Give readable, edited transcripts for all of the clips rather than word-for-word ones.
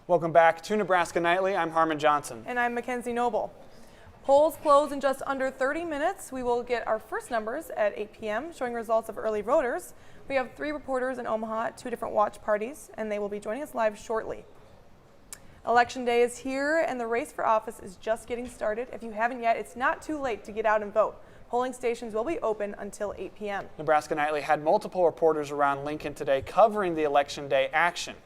Welcome back to Nebraska Nightly. I'm Harmon Johnson. And I'm Mackenzie Noble. Polls close in just under 30 minutes. We will get our first numbers at 8 p.m. showing results of early voters. We have 3 reporters in Omaha at 2 different watch parties, and they will be joining us live shortly. Election day is here, and the race for office is just getting started. If you haven't yet, it's not too late to get out and vote. Polling stations will be open until 8 p.m. Nebraska Nightly had multiple reporters around Lincoln today covering the Election Day action.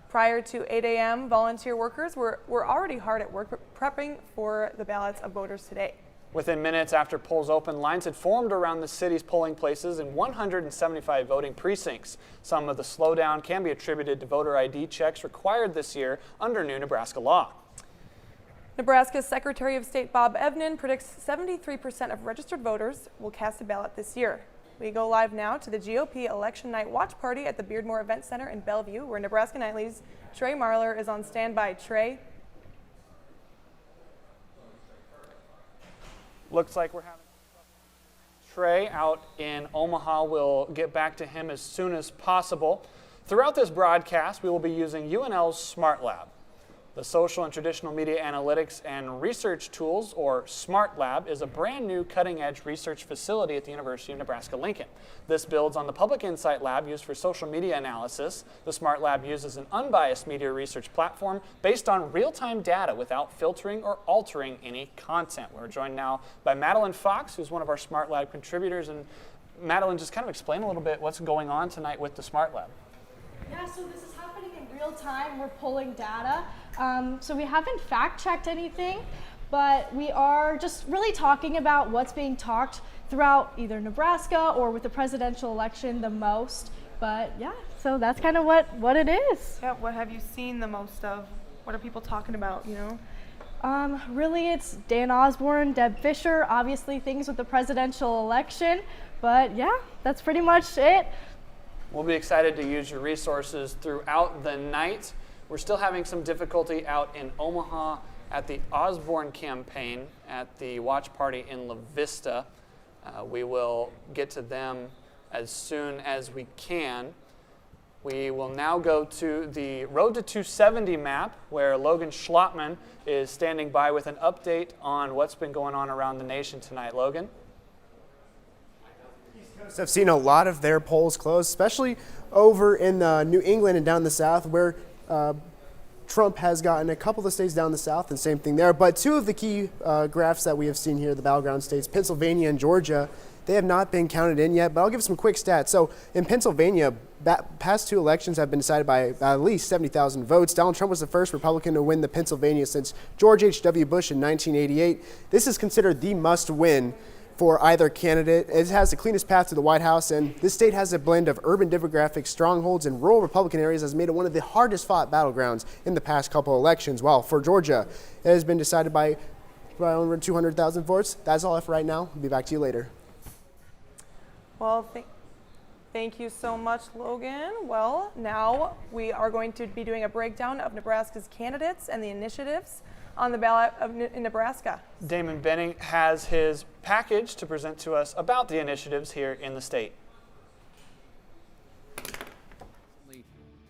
Prior to 8 a.m., volunteer workers were already hard at work prepping for the ballots of voters today. Within minutes after polls opened, lines had formed around the city's polling places in 175 voting precincts. Some of the slowdown can be attributed to voter ID checks required this year under new Nebraska law. Nebraska's Secretary of State Bob Evnen predicts 73% of registered voters will cast a ballot this year. We go live now to the GOP Election Night Watch Party at the Beardmore Event Center in Bellevue, where Nebraska Nightly's Trey Marler is on standby. Trey? Looks like we're having Trey out in Omaha. We'll get back to him as soon as possible. Throughout this broadcast, we will be using UNL's Smart Lab. The Social and Traditional Media Analytics and Research Tools, or SMART Lab, is a brand new cutting-edge research facility at the University of Nebraska-Lincoln. This builds on the Public Insight Lab used for social media analysis. The SMART Lab uses an unbiased media research platform based on real-time data without filtering or altering any content. We're joined now by Madeline Fox, who's one of our SMART Lab contributors. And Madeline, just kind of explain a little bit what's going on tonight with the SMART Lab. Yeah, so this is happening in real time. We're pulling data. So we haven't fact-checked anything, but we are just really talking about what's being talked throughout either Nebraska or with the presidential election the most. But yeah, so that's kind of what it is. Yeah, what have you seen the most of? What are people talking about, you know? Really, it's Dan Osborne, Deb Fischer, obviously things with the presidential election. But yeah, that's pretty much it. We'll be excited to use your resources throughout the night. We're still having some difficulty out in Omaha at the Osborne campaign at the watch party in La Vista. We will get to them as soon as we can. We will now go to the Road to 270 map, where Logan Schlottman is standing by with an update on what's been going on around the nation tonight. Logan? I've seen a lot of their polls close, especially over in New England and down the South, where Trump has gotten a couple of the states down the South, and same thing there. But two of the key graphs that we have seen here, the battleground states, Pennsylvania and Georgia, they have not been counted in yet, but I'll give some quick stats. So in Pennsylvania, past 2 elections have been decided by at least 70,000 votes. Donald Trump was the first Republican to win the Pennsylvania since George H.W. Bush in 1988. This is considered the must-win for either candidate. It has the cleanest path to the White House, and this state has a blend of urban demographic strongholds and rural Republican areas that has made it one of the hardest fought battlegrounds in the past couple of elections. While for Georgia, it has been decided by over 200,000 votes. That's all for right now. I'll be back to you later. Well, thank you so much, Logan. Well, now we are going to be doing a breakdown of Nebraska's candidates and the initiatives on the ballot in Nebraska. Damon Benning has his package to present to us about the initiatives here in the state.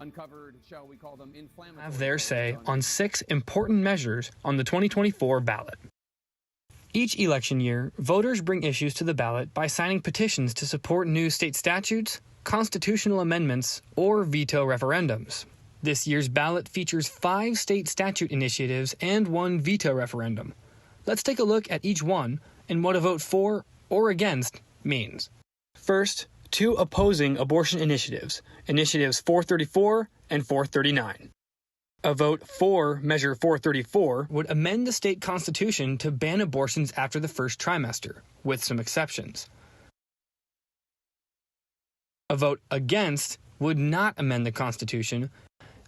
Uncovered, shall we call them, inflammatory. Have their say on 6 important measures on the 2024 ballot. Each election year, voters bring issues to the ballot by signing petitions to support new state statutes, constitutional amendments, or veto referendums. This year's ballot features 5 state statute initiatives and 1 veto referendum. Let's take a look at each one and what a vote for or against means. First, 2 opposing abortion initiatives, Initiatives 434 and 439. A vote for Measure 434 would amend the state constitution to ban abortions after the first trimester, with some exceptions. A vote against would not amend the constitution,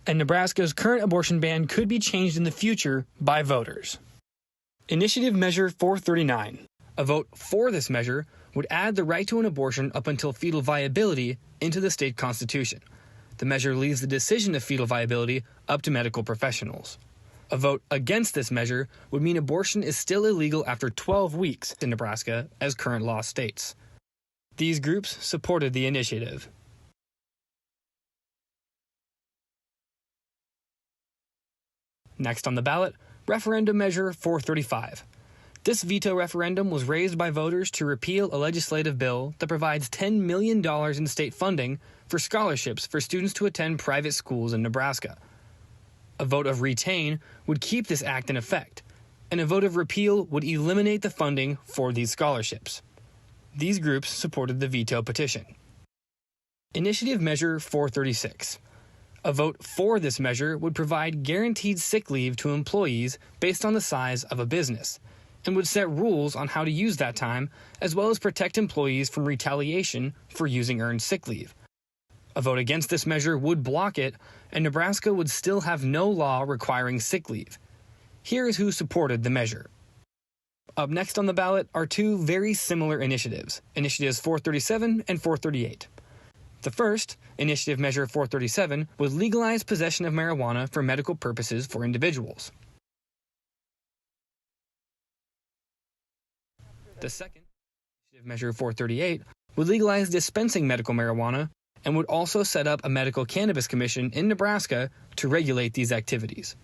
and Nebraska's current abortion ban could be changed in the future by voters. Initiative Measure 439. A vote for this measure would add the right to an abortion up until fetal viability into the state constitution. The measure leaves the decision of fetal viability up to medical professionals. A vote against this measure would mean abortion is still illegal after 12 weeks in Nebraska, as current law states. These groups supported the initiative. Next on the ballot, Referendum Measure 435. This veto referendum was raised by voters to repeal a legislative bill that provides $10 million in state funding for scholarships for students to attend private schools in Nebraska. A vote of retain would keep this act in effect, and a vote of repeal would eliminate the funding for these scholarships. These groups supported the veto petition. Initiative Measure 436. A vote for this measure would provide guaranteed sick leave to employees based on the size of a business, and would set rules on how to use that time, as well as protect employees from retaliation for using earned sick leave. A vote against this measure would block it, and Nebraska would still have no law requiring sick leave. Here is who supported the measure. Up next on the ballot are two very similar initiatives, Initiatives 437 and 438. The first, Initiative Measure 437, would legalize possession of marijuana for medical purposes for individuals. The second, Initiative Measure 438, would legalize dispensing medical marijuana and would also set up a medical cannabis commission in Nebraska to regulate these activities.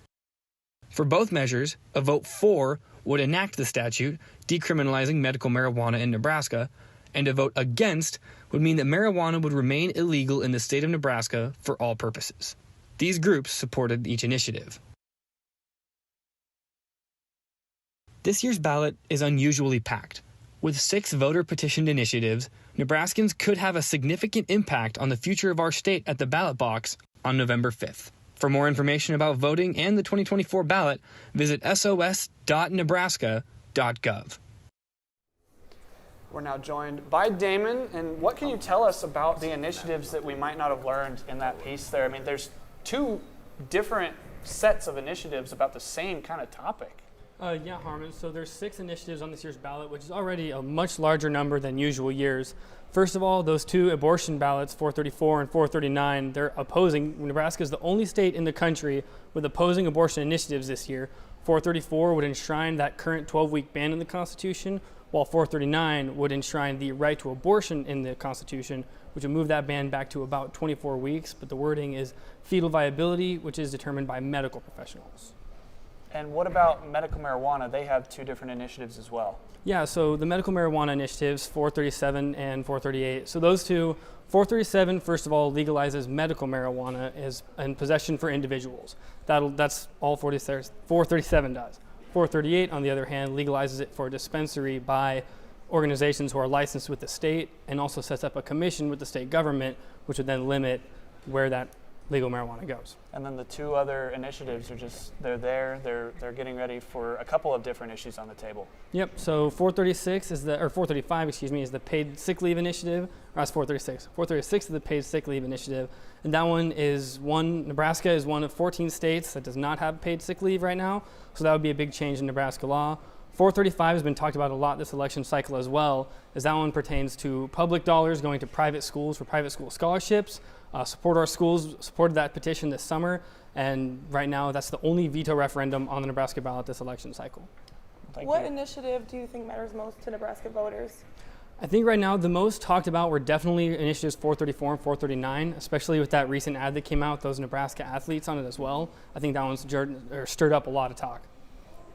For both measures, a vote for would enact the statute decriminalizing medical marijuana in Nebraska, and a vote against would mean that marijuana would remain illegal in the state of Nebraska for all purposes. These groups supported each initiative. This year's ballot is unusually packed. With 6 voter-petitioned initiatives, Nebraskans could have a significant impact on the future of our state at the ballot box on November 5th. For more information about voting and the 2024 ballot, visit sos.nebraska.gov. We're now joined by Damon, and what can you tell us about the initiatives that we might not have learned in that piece there? I mean, there's 2 different sets of initiatives about the same kind of topic. Yeah, Harmon. So there's 6 initiatives on this year's ballot, which is already a much larger number than usual years. First of all, those 2 abortion ballots, 434 and 439, they're opposing. Nebraska is the only state in the country with opposing abortion initiatives this year. 434 would enshrine that current 12-week ban in the Constitution, while 439 would enshrine the right to abortion in the Constitution, which would move that ban back to about 24 weeks. But the wording is fetal viability, which is determined by medical professionals. And what about medical marijuana? They have 2 different initiatives as well. Yeah, so the medical marijuana initiatives, 437 and 438. So those 2, 437, first of all, legalizes medical marijuana and possession for individuals. That's all 437 does. 438, on the other hand, legalizes it for dispensary by organizations who are licensed with the state, and also sets up a commission with the state government, which would then limit where that legal marijuana goes. And then the 2 other initiatives are they're getting ready for a couple of different issues on the table. Yep, so 435, is the paid sick leave initiative, or that's 436. 436 is the paid sick leave initiative, and that one is Nebraska is one of 14 states that does not have paid sick leave right now, so that would be a big change in Nebraska law. 435 has been talked about a lot this election cycle as well, as that one pertains to public dollars going to private schools for private school scholarships. Support Our Schools supported that petition this summer, and right now that's the only veto referendum on the Nebraska ballot this election cycle. What initiative do you think matters most to Nebraska voters? I think right now the most talked about were definitely initiatives 434 and 439, especially with that recent ad that came out, those Nebraska athletes on it as well. I think that one's stirred up a lot of talk.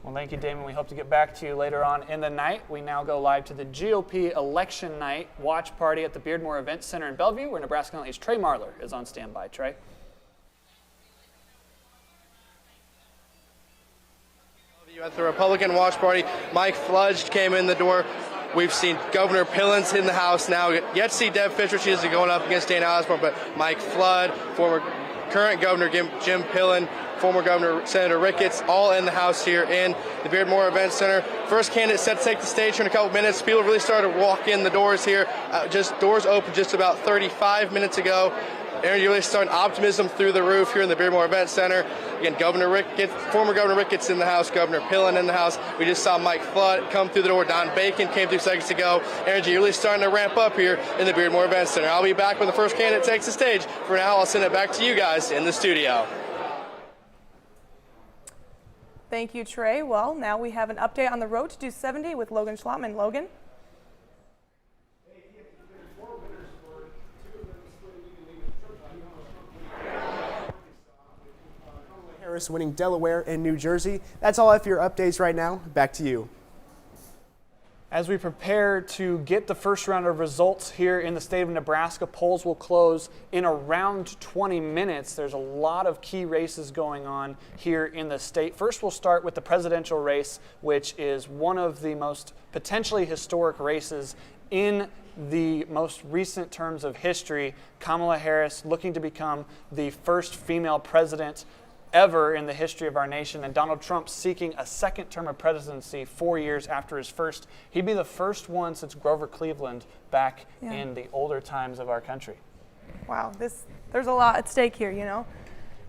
Well, thank you, Damon. We hope to get back to you later on in the night. We now go live to the GOP Election Night watch party at the Beardmore Event Center in Bellevue, where Nebraska Nightly's Trey Marler is on standby. Trey? At the Republican watch party, Mike Fludge came in the door. We've seen Governor Pillins in the House now. Yet to see Deb Fischer. She is going up against Dana Osborne, but Mike Flood, current Governor Jim Pillen, former Governor Senator Ricketts, all in the House here in the Beardmore Event Center. First candidate set to take the stage here in a couple minutes. People really started to walk in the doors here. Doors opened just about 35 minutes ago. And you're really starting optimism through the roof here in the Beardmore Event Center. Again, former Governor Ricketts in the House, Governor Pillen in the House. We just saw Mike Flood come through the door. Don Bacon came through seconds ago. Energy really starting to ramp up here in the Beardmore Event Center. I'll be back when the first candidate takes the stage. For now, I'll send it back to you guys in the studio. Thank you, Trey. Well, now we have an update on the road to 270 with Logan Schlotman. Logan? Harris winning Delaware and New Jersey. That's all I have for your updates right now. Back to you. As we prepare to get the first round of results here in the state of Nebraska, polls will close in around 20 minutes. There's a lot of key races going on here in the state. First, we'll start with the presidential race, which is one of the most potentially historic races in the most recent terms of history. Kamala Harris looking to become the first female president ever in the history of our nation, and Donald Trump seeking a second term of presidency 4 years after his first. He'd be the first one since Grover Cleveland back in the older times of our country. Wow, there's a lot at stake here, you know.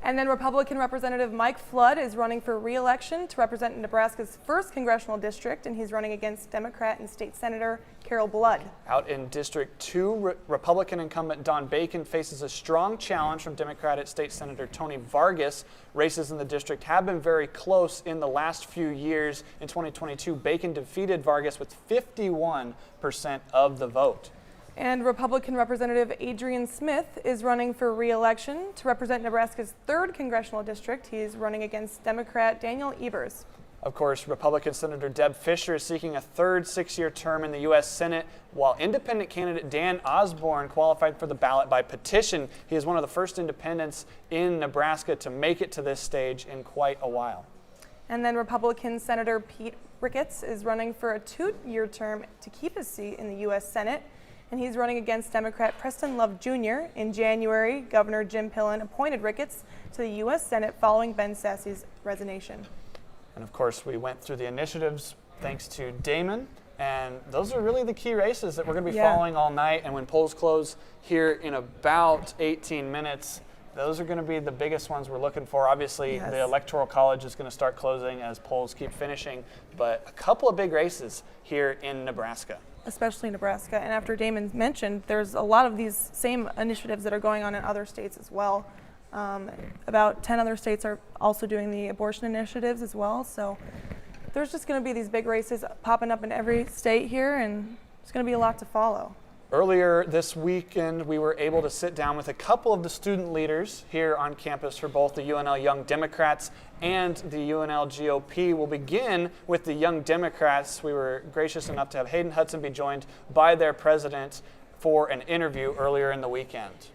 And then Republican Representative Mike Flood is running for re-election to represent Nebraska's 1st congressional district, and he's running against Democrat and State Senator Carol Blood. Out in District 2, Republican incumbent Don Bacon faces a strong challenge from Democratic State Senator Tony Vargas. Races in the district have been very close in the last few years. In 2022, Bacon defeated Vargas with 51% of the vote. And Republican Representative Adrian Smith is running for re-election to represent Nebraska's 3rd congressional district. He's running against Democrat Daniel Evers. Of course, Republican Senator Deb Fischer is seeking a 3rd 6-year term in the U.S. Senate, while independent candidate Dan Osborne qualified for the ballot by petition. He is one of the first independents in Nebraska to make it to this stage in quite a while. And then Republican Senator Pete Ricketts is running for a 2-year term to keep his seat in the U.S. Senate. And he's running against Democrat Preston Love Jr. In January, Governor Jim Pillen appointed Ricketts to the U.S. Senate following Ben Sasse's resignation. And of course, we went through the initiatives thanks to Damon, and those are really the key races that we're going to be following all night. And when polls close here in about 18 minutes, those are going to be the biggest ones we're looking for. Obviously, the Electoral College is going to start closing as polls keep finishing, but a couple of big races here in Nebraska. Especially Nebraska. And after Damon mentioned, there's a lot of these same initiatives that are going on in other states as well. About 10 other states are also doing the abortion initiatives as well. So there's just going to be these big races popping up in every state here, and it's going to be a lot to follow. Earlier this weekend, we were able to sit down with a couple of the student leaders here on campus for both the UNL Young Democrats and the UNL GOP. We'll begin with the Young Democrats. We were gracious enough to have Hayden Hudson be joined by their president for an interview earlier in the weekend.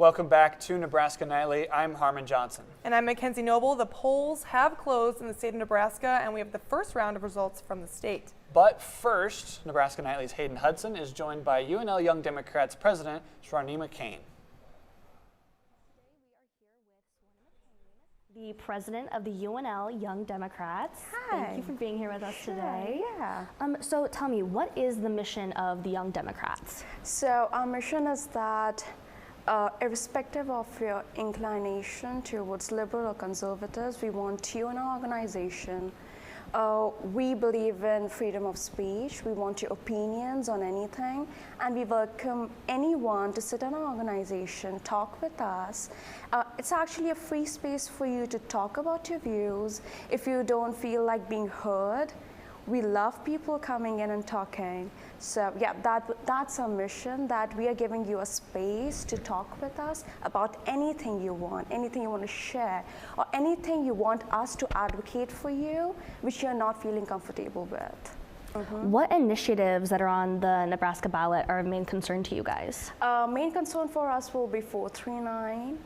Welcome back to Nebraska Nightly. I'm Harmon Johnson. And I'm Mackenzie Noble. The polls have closed in the state of Nebraska, and we have the first round of results from the state. But first, Nebraska Nightly's Hayden Hudson is joined by UNL Young Democrats President Shronee McCain. The president of the UNL Young Democrats. Hi. Thank you for being here with us today. Yeah. So tell me, what is the mission of the Young Democrats? So our mission is that irrespective of your inclination towards liberal or conservatives, we want you in our organization. We believe in freedom of speech. We want your opinions on anything, and we welcome anyone to sit in our organization, talk with us. It's actually a free space for you to talk about your views. If you don't feel like being heard, we love people coming in and talking. So yeah, that's our mission, that we are giving you a space to talk with us about anything you want to share, or anything you want us to advocate for you, which you're not feeling comfortable with. What initiatives that are on the Nebraska ballot are of main concern to you guys? Main concern for us will be 439.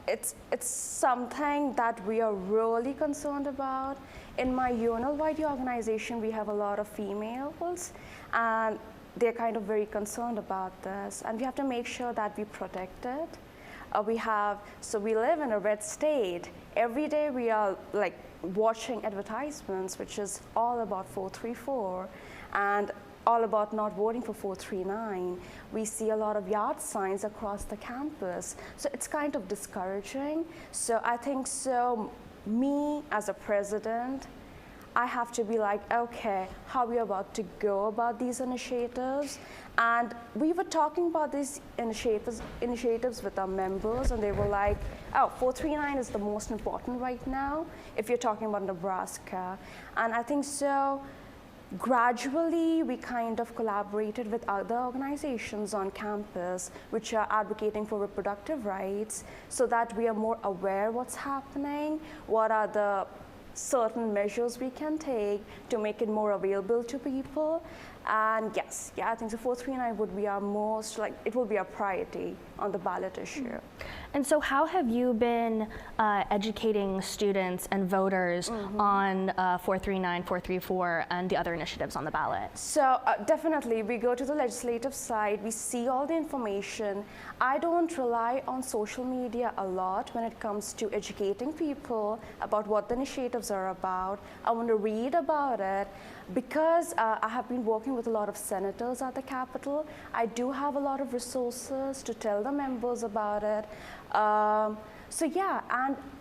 It's something that we are really concerned about. In my UNL-wide organization, we have a lot of females, and they're kind of very concerned about this, and we have to make sure that we protect it. We live in a red state. Every day we are like watching advertisements, which is all about 434, and all about not voting for 439. We see a lot of yard signs across the campus. So it's kind of discouraging. So I think me as a president, I have to be like, okay, how are we about to go about these initiatives? And we were talking about these initiatives with our members, and they were like, oh, 439 is the most important right now if you're talking about Nebraska. And I think gradually, we kind of collaborated with other organizations on campus which are advocating for reproductive rights, so that we are more aware what's happening, what are the certain measures we can take to make it more available to people. And yes, I think 439 would be it will be our priority on the ballot issue. And so how have you been educating students and voters on 439, 434, and the other initiatives on the ballot? So definitely, we go to the legislative side, we see all the information. I don't rely on social media a lot when it comes to educating people about what the initiatives are about. I want to read about it. Because I have been working with a lot of senators at the Capitol, I do have a lot of resources to tell the members about it. And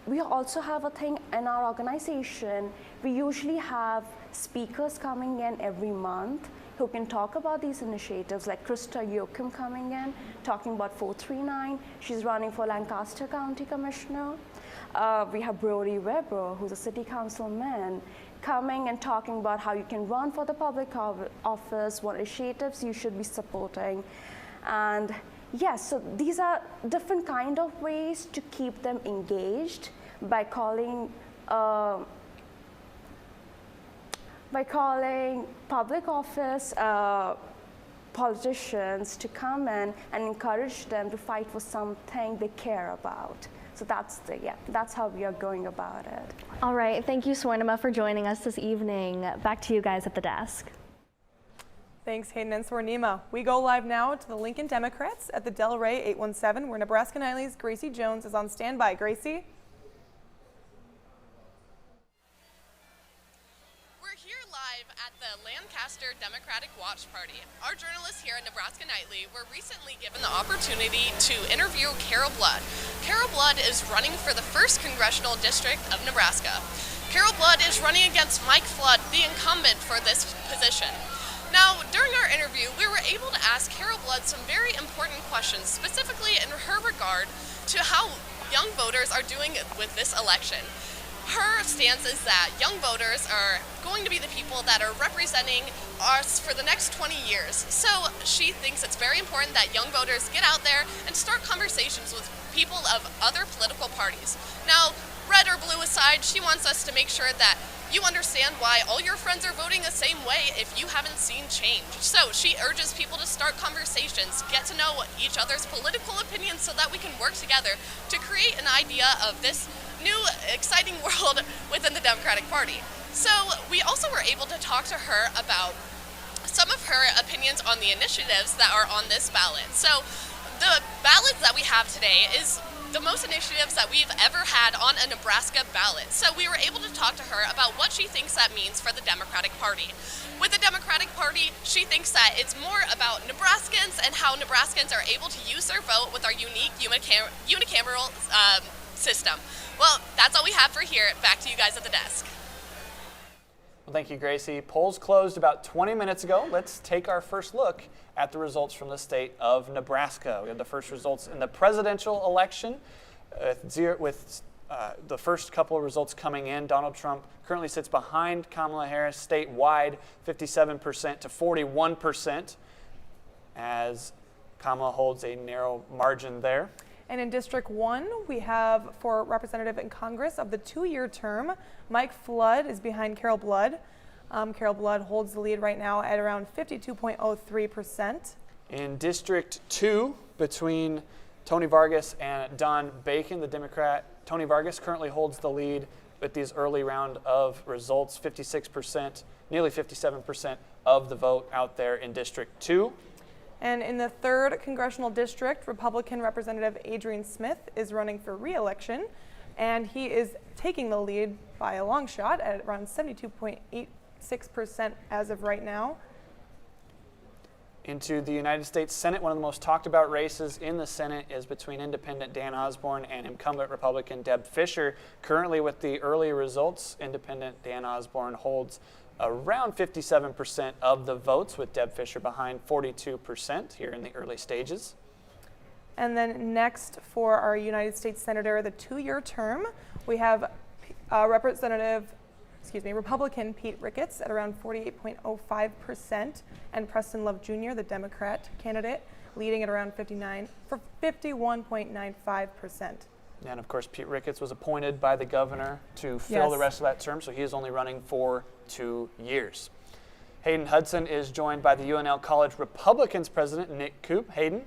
we also have a thing in our organization. We usually have speakers coming in every month who can talk about these initiatives, like Krista Yoakum coming in, talking about 439. She's running for Lancaster County Commissioner. We have Brody Weber, who's a city councilman, coming and talking about how you can run for the public office, what initiatives you should be supporting. And yes, so these are different kind of ways to keep them engaged by calling public office politicians to come in and encourage them to fight for something they care about. So that's how we are going about it. All right, thank you, Swarnima, for joining us this evening. Back to you guys at the desk. Thanks, Hayden and Swarnima. We go live now to the Lincoln Democrats at the Delray 817, where Nebraska Nightly's Gracie Jones is on standby. Gracie? At the Lancaster Democratic Watch Party. Our journalists here at Nebraska Nightly were recently given the opportunity to interview Carol Blood. Carol Blood is running for the 1st Congressional District of Nebraska. Carol Blood is running against Mike Flood, the incumbent for this position. Now, during our interview, we were able to ask Carol Blood some very important questions, specifically in her regard to how young voters are doing with this election. Her stance is that young voters are going to be the people that are representing us for the next 20 years. So she thinks it's very important that young voters get out there and start conversations with people of other political parties. Now, red or blue aside, she wants us to make sure that You understand why all your friends are voting the same way if you haven't seen change. So she urges people to start conversations, get to know each other's political opinions so that we can work together to create an idea of this new exciting world within the Democratic Party. So we also were able to talk to her about some of her opinions on the initiatives that are on this ballot. So the ballot that we have today is the most initiatives that we've ever had on a Nebraska ballot. So we were able to talk to her about what she thinks that means for the Democratic Party. With the Democratic Party, she thinks that it's more about Nebraskans and how Nebraskans are able to use their vote with our unique unicameral system. Well, that's all we have for here. Back to you guys at the desk. Well, thank you, Gracie. Polls closed about 20 minutes ago. Let's take our first look at the results from the state of Nebraska. We have the first results in the presidential election with the first couple of results coming in. Donald Trump currently sits behind Kamala Harris statewide, 57% to 41%, as Kamala holds a narrow margin there. And in District 1, we have for representative in Congress of the 2-year term, Mike Flood is behind Carol Blood. Carol Blood holds the lead right now at around 52.03%. In District 2, between Tony Vargas and Don Bacon, the Democrat, Tony Vargas currently holds the lead with these early round of results, 56%, nearly 57% of the vote out there in District 2. And in the 3rd Congressional District, Republican Representative Adrian Smith is running for re-election, and he is taking the lead by a long shot at around 72.86% as of right now. Into the United States Senate, one of the most talked about races in the Senate is between independent Dan Osborne and incumbent Republican Deb Fischer. Currently, with the early results, independent Dan Osborne holds around 57% of the votes, with Deb Fischer behind 42% here in the early stages. And then next for our United States Senator, the 2-year term, we have Republican Pete Ricketts at around 48.05%, and Preston Love Jr., the Democrat candidate, leading at around 51.95%. And of course, Pete Ricketts was appointed by the governor to fill the rest of that term, so he is only running for 2 years. Hayden Hudson is joined by the UNL College Republicans president, Nick Koop. Hayden.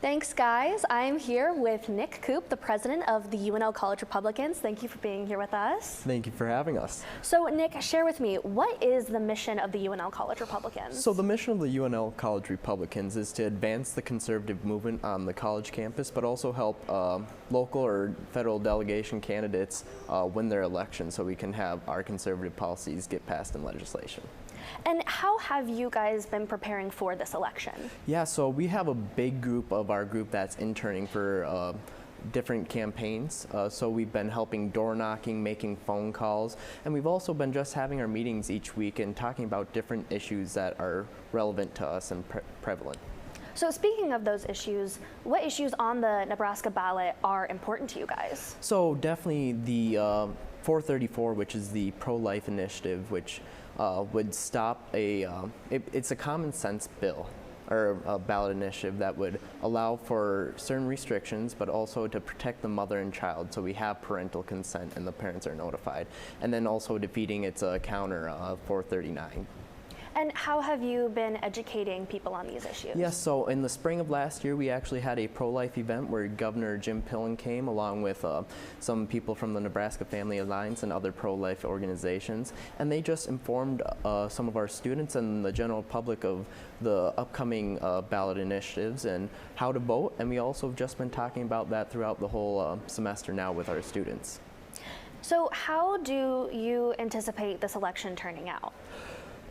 Thanks, guys. I'm here with Nick Koop, the president of the UNL College Republicans. Thank you for being here with us. Thank you for having us. So, Nick, share with me, what is the mission of the UNL College Republicans? So the mission of the UNL College Republicans is to advance the conservative movement on the college campus, but also help local or federal delegation candidates win their elections so we can have our conservative policies get passed in legislation. And how have you guys been preparing for this election? Yeah, so we have a big group of our group that's interning for different campaigns. So we've been helping door knocking, making phone calls, and we've also been just having our meetings each week and talking about different issues that are relevant to us and prevalent. So speaking of those issues, what issues on the Nebraska ballot are important to you guys? So definitely the 434, which is the pro-life initiative, which would stop it's a common sense bill or a ballot initiative that would allow for certain restrictions, but also to protect the mother and child, so we have parental consent and the parents are notified. And then also defeating its counter 439. And how have you been educating people on these issues? Yes, so in the spring of last year, we actually had a pro-life event where Governor Jim Felon came along with some people from the Nebraska Family Alliance and other pro-life organizations, and they just informed some of our students and the general public of the upcoming ballot initiatives and how to vote, and we also have just been talking about that throughout the whole semester now with our students. So how do you anticipate this election turning out?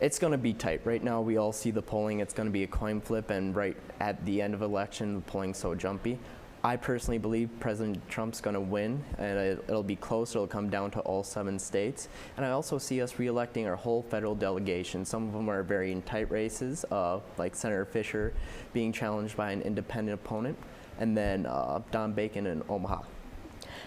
It's going to be tight. Right now we all see the polling. It's going to be a coin flip, and right at the end of election, the polling's so jumpy. I personally believe President Trump's going to win, and it'll be close. It'll come down to all 7 states. And I also see us re-electing our whole federal delegation. Some of them are very in tight races, like Senator Fischer being challenged by an independent opponent, and then Don Bacon in Omaha.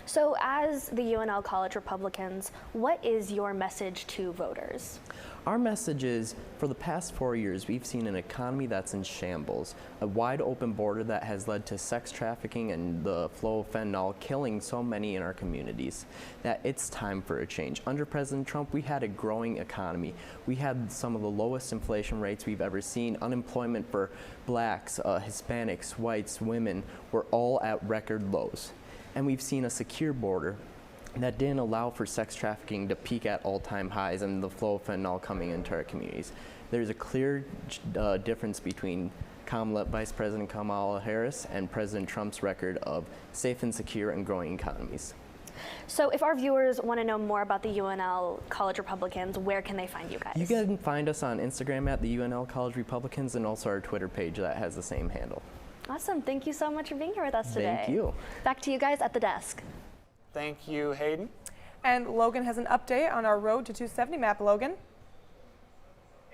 So as the UNL College Republicans, what is your message to voters? Our message is, for the past 4 years, we've seen an economy that's in shambles, a wide open border that has led to sex trafficking and the flow of fentanyl killing so many in our communities, that it's time for a change. Under President Trump, we had a growing economy. We had some of the lowest inflation rates we've ever seen. Unemployment for blacks, Hispanics, whites, women were all at record lows. And we've seen a secure border that didn't allow for sex trafficking to peak at all-time highs and the flow of fentanyl coming into our communities. There's a clear difference between Vice President Kamala Harris and President Trump's record of safe and secure and growing economies. So if our viewers want to know more about the UNL College Republicans, where can they find you guys? You can find us on Instagram at the UNL College Republicans and also our Twitter page that has the same handle. Awesome. Thank you so much for being here with us today. Thank you. Back to you guys at the desk. Thank you, Hayden. And Logan has an update on our Road to 270 map. Logan?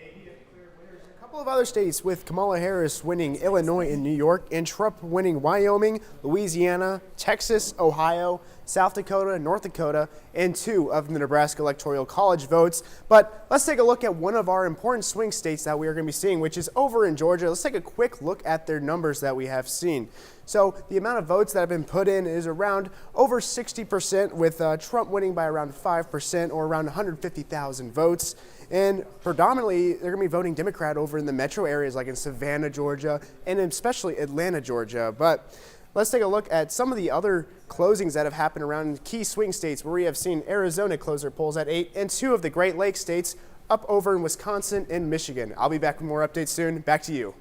A couple of other states with Kamala Harris winning Illinois and New York, and Trump winning Wyoming, Louisiana, Texas, Ohio, South Dakota, North Dakota, and 2 of the Nebraska Electoral College votes. But let's take a look at one of our important swing states that we are going to be seeing, which is over in Georgia. Let's take a quick look at their numbers that we have seen. So the amount of votes that have been put in is around over 60%, with Trump winning by around 5% or around 150,000 votes. And predominantly, they're going to be voting Democrat over in the metro areas like in Savannah, Georgia, and especially Atlanta, Georgia. But let's take a look at some of the other closings that have happened around key swing states, where we have seen Arizona close their polls at 8, and 2 of the Great Lakes states up over in Wisconsin and Michigan. I'll be back with more updates soon. Back to you.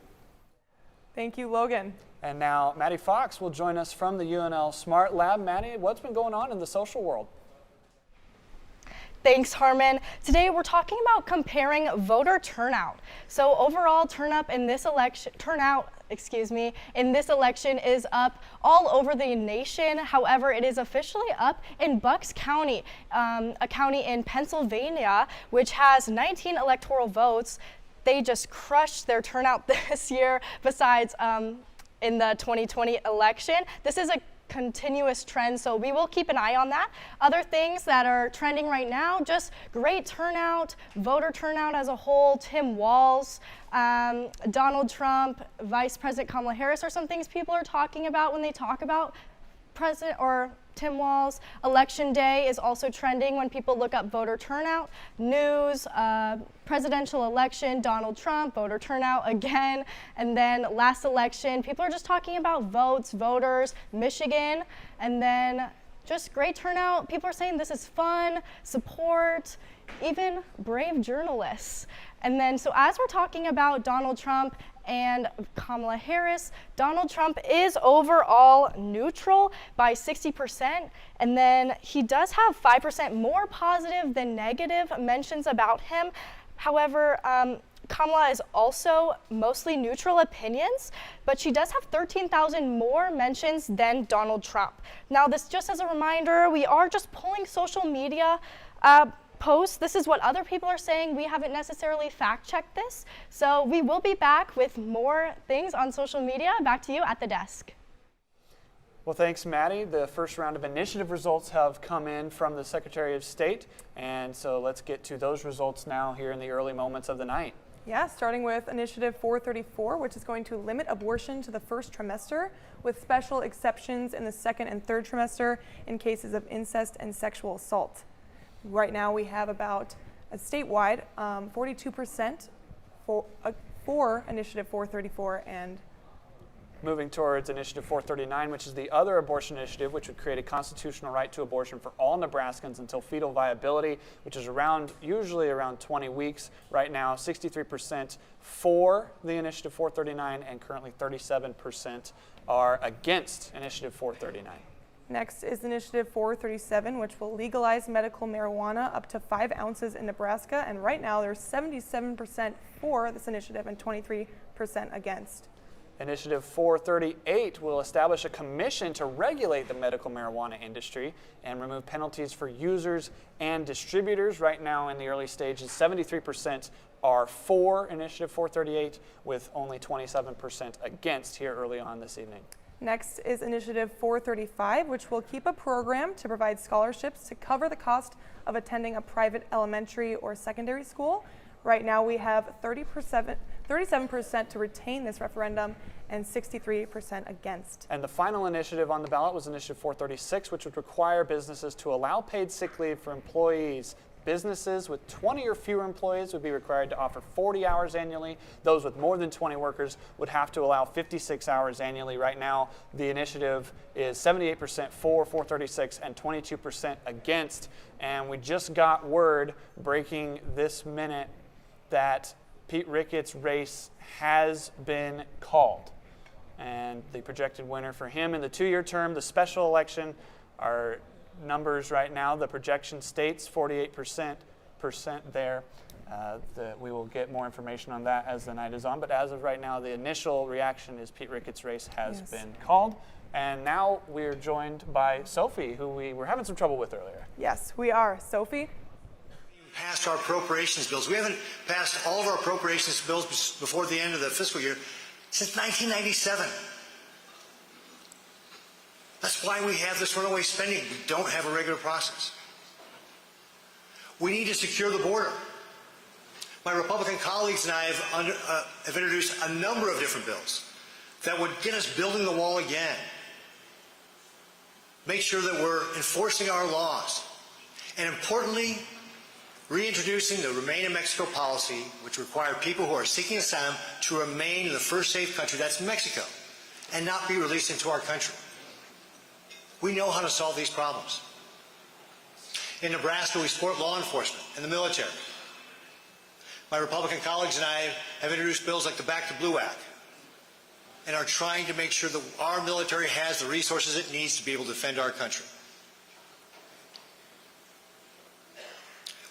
Thank you, Logan. And now Maddie Fox will join us from the UNL Smart Lab. Maddie, what's been going on in the social world? Thanks, Harmon. Today we're talking about comparing voter turnout. So overall turnout in this election is up all over the nation. However, it is officially up in Bucks County, a county in Pennsylvania, which has 19 electoral votes. They just crushed their turnout this year, besides in the 2020 election. This is a continuous trend, so we will keep an eye on that. Other things that are trending right now, just great turnout, voter turnout as a whole. Tim Walz, Donald Trump, Vice President Kamala Harris are some things people are talking about when they talk about President or Tim Walz. Election day is also trending when people look up voter turnout. News, presidential election, Donald Trump, voter turnout again. And then last election, people are just talking about votes, voters, Michigan, and then just great turnout. People are saying this is fun, support, even brave journalists. And then, so as we're talking about Donald Trump and Kamala Harris, Donald Trump is overall neutral by 60%, and then he does have 5% more positive than negative mentions about him. However, Kamala is also mostly neutral opinions, but she does have 13,000 more mentions than Donald Trump. Now, this just as a reminder, we are just pulling social media posts. This is what other people are saying. We haven't necessarily fact-checked this. So we will be back with more things on social media. Back to you at the desk. Well, thanks, Maddie. The first round of initiative results have come in from the Secretary of State, and so let's get to those results now here in the early moments of the night. Yeah, starting with Initiative 434, which is going to limit abortion to the first trimester with special exceptions in the second and third trimester in cases of incest and sexual assault. Right now we have about a statewide 42% for Initiative 434, and moving towards Initiative 439, which is the other abortion initiative, which would create a constitutional right to abortion for all Nebraskans until fetal viability, which is usually around 20 weeks. Right now, 63% for the Initiative 439, and currently 37% are against Initiative 439. Next is Initiative 437, which will legalize medical marijuana up to 5 ounces in Nebraska. And right now, there's 77% for this initiative and 23% against. Initiative 438 will establish a commission to regulate the medical marijuana industry and remove penalties for users and distributors. Right now, in the early stages, 73% are for Initiative 438, with only 27% against here early on this evening. Next is Initiative 435, which will keep a program to provide scholarships to cover the cost of attending a private elementary or secondary school. Right now we have 37% to retain this referendum and 63% against. And the final initiative on the ballot was Initiative 436, which would require businesses to allow paid sick leave for employees. Businesses with 20 or fewer employees would be required to offer 40 hours annually. Those with more than 20 workers would have to allow 56 hours annually. Right now, the initiative is 78% for 436 and 22% against. And we just got word breaking this minute that Pete Ricketts' race has been called. And the projected winner for him in the 2-year term, the special election, are numbers right now. The projection states 48% there. We will get more information on that as the night is on. But as of right now, the initial reaction is Pete Ricketts' race has been called. And now we're joined by Sophie, who we were having some trouble with earlier. Yes, we are. Sophie? Passed our appropriations bills. We haven't passed all of our appropriations bills before the end of the fiscal year since 1997. That's why we have this runaway spending. We don't have a regular process. We need to secure the border. My Republican colleagues and I have introduced a number of different bills that would get us building the wall again. Make sure that we're enforcing our laws. And importantly, reintroducing the Remain in Mexico policy, which required people who are seeking asylum to remain in the first safe country, that's Mexico, and not be released into our country. We know how to solve these problems. In Nebraska, we support law enforcement and the military. My Republican colleagues and I have introduced bills like the Back to Blue Act and are trying to make sure that our military has the resources it needs to be able to defend our country.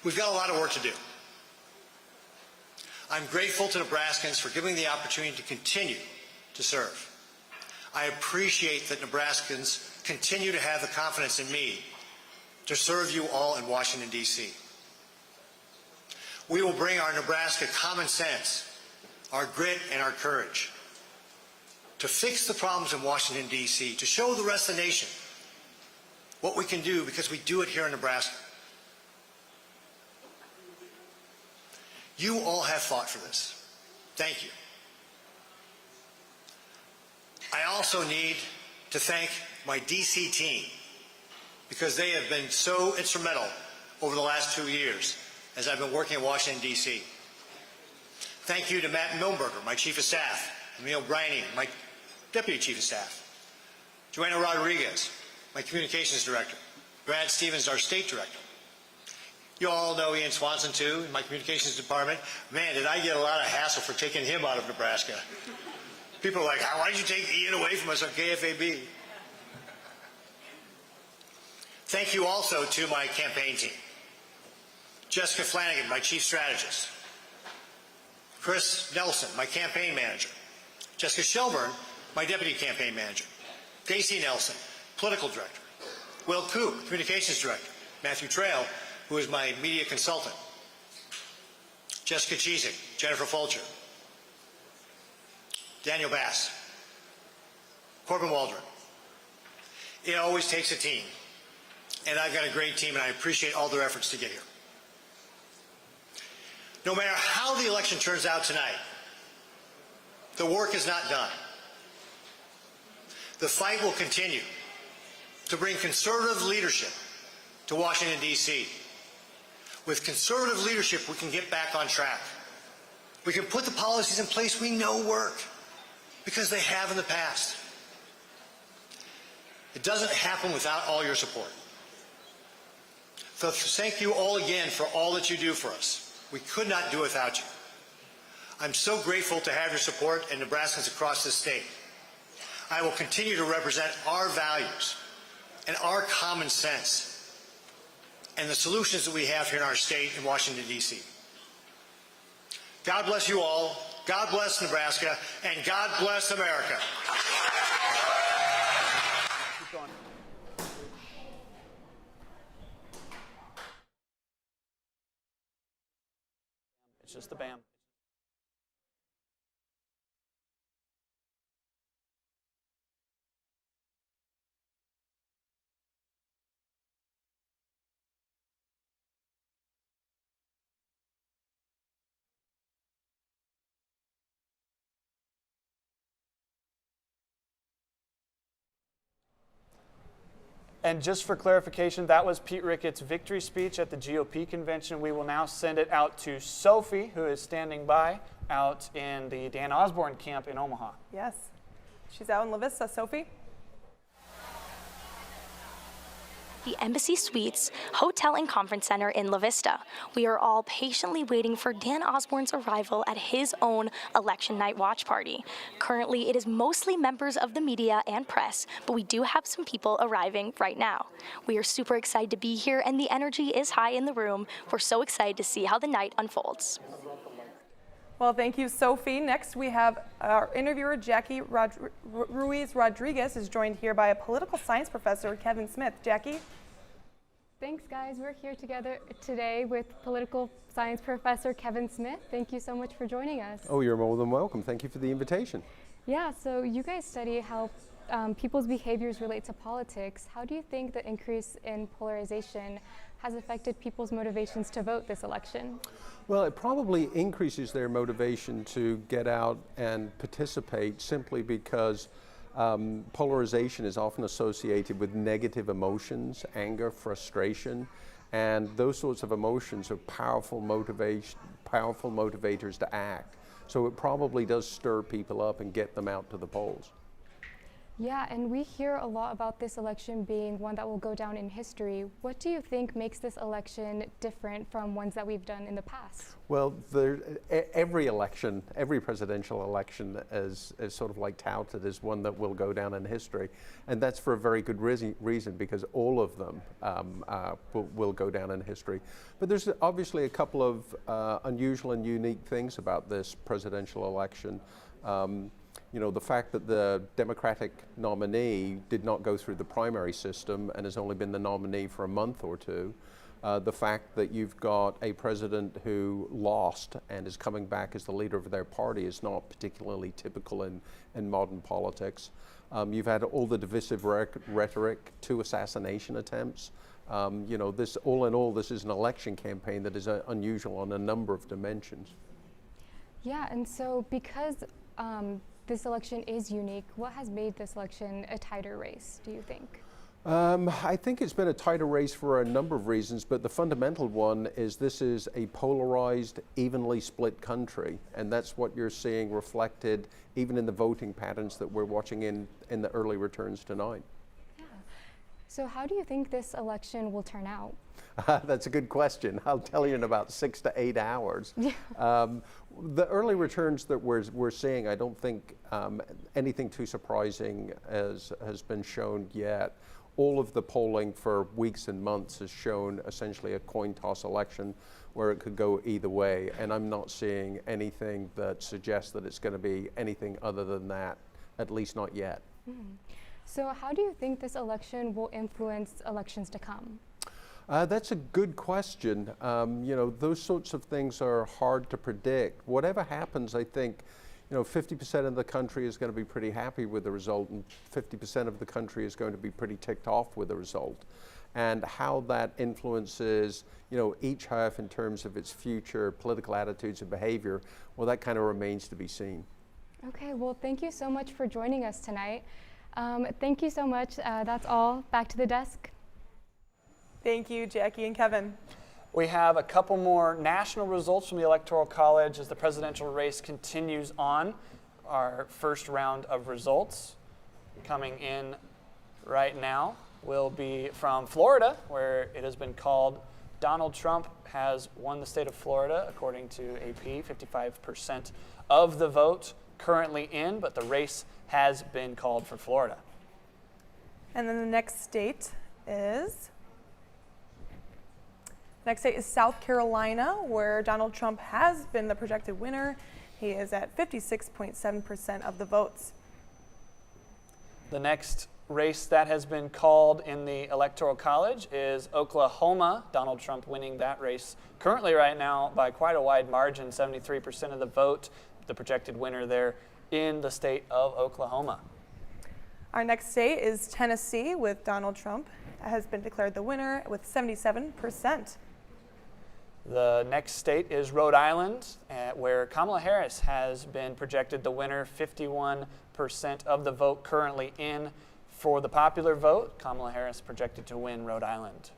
We've got a lot of work to do. I'm grateful to Nebraskans for giving me the opportunity to continue to serve. I appreciate that Nebraskans continue to have the confidence in me to serve you all in Washington, D.C. We will bring our Nebraska common sense, our grit, and our courage to fix the problems in Washington, D.C., to show the rest of the nation what we can do because we do it here in Nebraska. You all have fought for this. Thank you. I also need to thank my D.C. team because they have been so instrumental over the last 2 years as I've been working in Washington, D.C. Thank you to Matt Milberger, my Chief of Staff, Emil Briney, my Deputy Chief of Staff, Joanna Rodriguez, my Communications Director, Brad Stevens, our State Director. You all know Ian Swanson, too, in my Communications Department. Man, did I get a lot of hassle for taking him out of Nebraska. People are like, why did you take Ian away from us on KFAB? Thank you also to my campaign team. Jessica Flanagan, my Chief Strategist. Chris Nelson, my Campaign Manager. Jessica Shelburne, my Deputy Campaign Manager. Daisy Nelson, Political Director. Will Coop, Communications Director. Matthew Trail, who is my Media Consultant. Jessica Cheesick, Jennifer Fulcher. Daniel Bass. Corbin Waldron. It always takes a team. And I've got a great team, and I appreciate all their efforts to get here. No matter how the election turns out tonight, the work is not done. The fight will continue to bring conservative leadership to Washington, D.C. With conservative leadership, we can get back on track. We can put the policies in place we know work because they have in the past. It doesn't happen without all your support. So thank you all again for all that you do for us. We could not do it without you. I'm so grateful to have your support and Nebraskans across this state. I will continue to represent our values and our common sense and the solutions that we have here in our state in Washington, D.C. God bless you all. God bless Nebraska. And God bless America. Keep going. It's just the BAM. And just for clarification, that was Pete Ricketts' victory speech at the GOP convention. We will now send it out to Sophie, who is standing by out in the Dan Osborne camp in Omaha. Yes. She's out in La Vista. Sophie? The Embassy Suites Hotel and Conference Center in La Vista. We are all patiently waiting for Dan Osborne's arrival at his own election night watch party. Currently, it is mostly members of the media and press, but we do have some people arriving right now. We are super excited to be here, and the energy is high in the room. We're so excited to see how the night unfolds. Well, thank you, Sophie. Next, we have our interviewer, Jackie Ruiz Rodriguez, is joined here by a political science professor, Kevin Smith. Jackie? Thanks, guys. We're here together today with political science professor Kevin Smith. Thank you so much for joining us. Oh, you're more than welcome. Thank you for the invitation. Yeah, so you guys study how people's behaviors relate to politics. How do you think the increase in polarization has affected people's motivations to vote this election? Well, it probably increases their motivation to get out and participate simply because polarization is often associated with negative emotions, anger, frustration, and those sorts of emotions are powerful motivators to act. So it probably does stir people up and get them out to the polls. Yeah, and we hear a lot about this election being one that will go down in history. What do you think makes this election different from ones that we've done in the past? Well, every election, every presidential election is sort of like touted as one that will go down in history. And that's for a very good reason, because all of them will go down in history. But there's obviously a couple of unusual and unique things about this presidential election. You know, the fact that the Democratic nominee did not go through the primary system and has only been the nominee for a month or two. The fact that you've got a president who lost and is coming back as the leader of their party is not particularly typical in modern politics. You've had all the divisive rhetoric, 2 assassination attempts. You know, this, all in all, this is an election campaign that is unusual on a number of dimensions. Yeah, and so because this election is unique, what has made this election a tighter race, do you think? I think it's been a tighter race for a number of reasons, but the fundamental one is this is a polarized, evenly split country, and that's what you're seeing reflected even in the voting patterns that we're watching in the early returns tonight. Yeah. So how do you think this election will turn out? That's a good question. I'll tell you in about 6 to 8 hours. The early returns that we're seeing, I don't think anything too surprising has been shown yet. All of the polling for weeks and months has shown essentially a coin toss election where it could go either way, and I'm not seeing anything that suggests that it's going to be anything other than that, at least not yet. So how do you think this election will influence elections to come? That's a good question. You know, those sorts of things are hard to predict. Whatever happens, I think, you know, 50% of the country is going to be pretty happy with the result, and 50% of the country is going to be pretty ticked off with the result. And how that influences, you know, each half in terms of its future political attitudes and behavior, well, that kind of remains to be seen. Okay, well, thank you so much for joining us tonight. Thank you so much. That's all. Back to the desk. Thank you, Jackie and Kevin. We have a couple more national results from the Electoral College as the presidential race continues on. Our first round of results coming in right now will be from Florida, where it has been called Donald Trump has won the state of Florida, according to AP, 55% of the vote currently in, but the race has been called for Florida. And then the next state is South Carolina, where Donald Trump has been the projected winner. He is at 56.7% of the votes. The next race that has been called in the Electoral College is Oklahoma. Donald Trump winning that race currently right now by quite a wide margin, 73% of the vote, the projected winner there in the state of Oklahoma. Our next state is Tennessee, with Donald Trump has been declared the winner with 77%. The next state is Rhode Island, where Kamala Harris has been projected the winner, 51% of the vote currently in For the popular vote, Kamala Harris projected to win Rhode Island.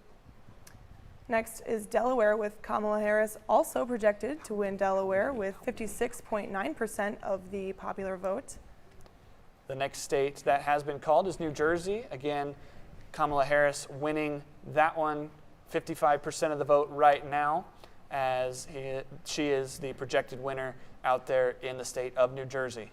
Next is Delaware, with Kamala Harris also projected to win Delaware with 56.9% of the popular vote. The next state that has been called is New Jersey. Again, Kamala Harris winning that one, 55% of the vote right now, as she is the projected winner out there in the state of New Jersey.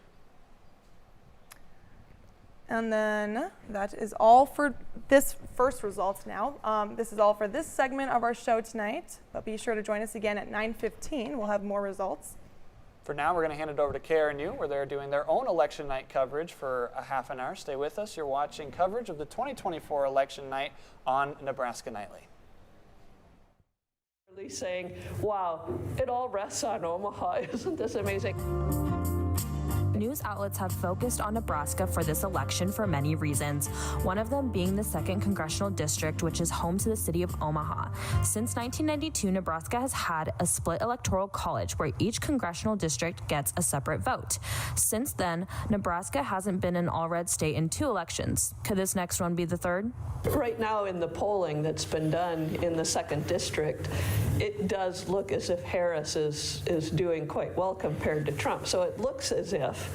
And then that is all for this first results now. This is all for this segment of our show tonight, but be sure to join us again at 9:15. We'll have more results. For now, we're going to hand it over to KRNU, where they're doing their own election night coverage for a half an hour. Stay with us. You're watching coverage of the 2024 election night on Nebraska Nightly. Saying, wow, it all rests on Omaha. Isn't this amazing? News outlets have focused on Nebraska for this election for many reasons, one of them being the 2nd Congressional District, which is home to the city of Omaha. Since 1992, Nebraska has had a split electoral college where each congressional district gets a separate vote. Since then, Nebraska hasn't been an all-red state in 2 elections. Could this next one be the 3rd? Right now in the polling that's been done in the 2nd District, it does look as if Harris is doing quite well compared to Trump. So it looks as if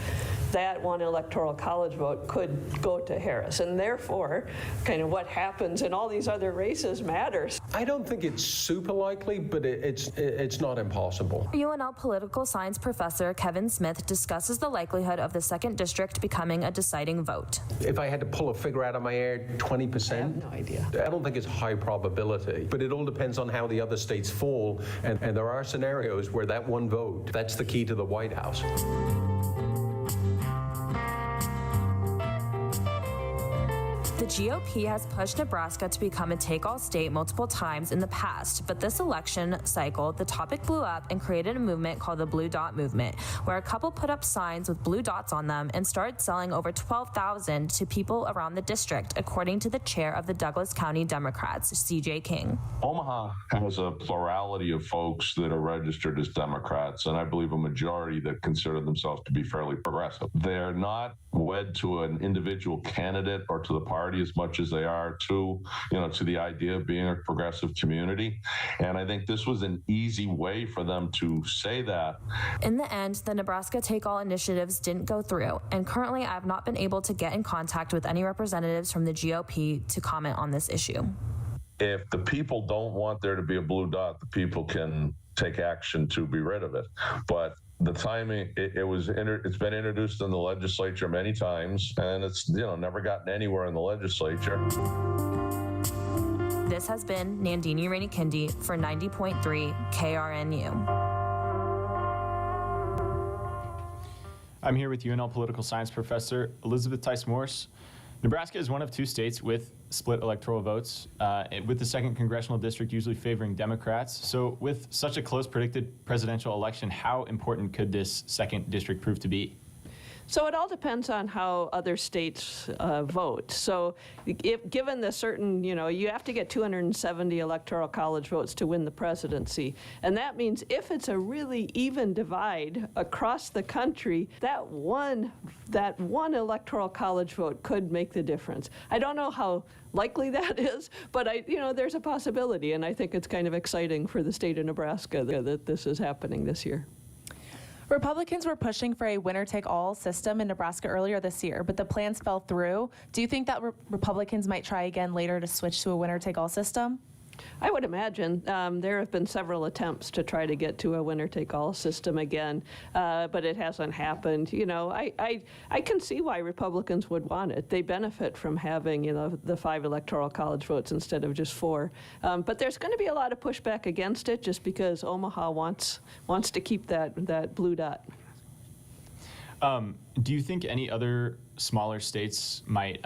that one electoral college vote could go to Harris, and therefore kind of what happens in all these other races matters. I don't think it's super likely, but it's not impossible. UNL political science professor Kevin Smith discusses the likelihood of the 2nd District becoming a deciding vote. If I had to pull a figure out of my air, 20%? I have no idea. I don't think it's high probability, but it all depends on how the other states fall, and there are scenarios where that one vote, that's the key to the White House. The GOP has pushed Nebraska to become a take-all state multiple times in the past, but this election cycle, the topic blew up and created a movement called the Blue Dot Movement, where a couple put up signs with blue dots on them and started selling over 12,000 to people around the district, according to the chair of the Douglas County Democrats, CJ King. Omaha has a plurality of folks that are registered as Democrats, and I believe a majority that consider themselves to be fairly progressive. They're not wed to an individual candidate or to the party as much as they are to the idea of being a progressive community. And I think this was an easy way for them to say that. In the end, the Nebraska Take All initiatives didn't go through, and currently I have not been able to get in contact with any representatives from the GOP to comment on this issue. If the people don't want there to be a blue dot, the people can take action to be rid of it. But the timing, it's been introduced in the legislature many times, and it's never gotten anywhere in the legislature. This has been Nandini Rainey-Kindi for 90.3 KRNU. I'm here with UNL political science professor Elizabeth Tice-Morse. Nebraska is one of 2 states with split electoral votes, with the 2nd Congressional District usually favoring Democrats. So with such a close predicted presidential election, how important could this 2nd District prove to be? So it all depends on how other states vote. So given the certain, you have to get 270 electoral college votes to win the presidency. And that means if it's a really even divide across the country, that one electoral college vote could make the difference. I don't know how likely that is, but there's a possibility, and I think it's kind of exciting for the state of Nebraska that this is happening this year. Republicans were pushing for a winner-take-all system in Nebraska earlier this year, but the plans fell through. Do you think that Republicans might try again later to switch to a winner-take-all system? I would imagine. There have been several attempts to try to get to a winner-take-all system again, but it hasn't happened. I can see why Republicans would want it. They benefit from having, the 5 electoral college votes instead of just 4. But there's going to be a lot of pushback against it just because Omaha wants to keep that blue dot. Do you think any other smaller states might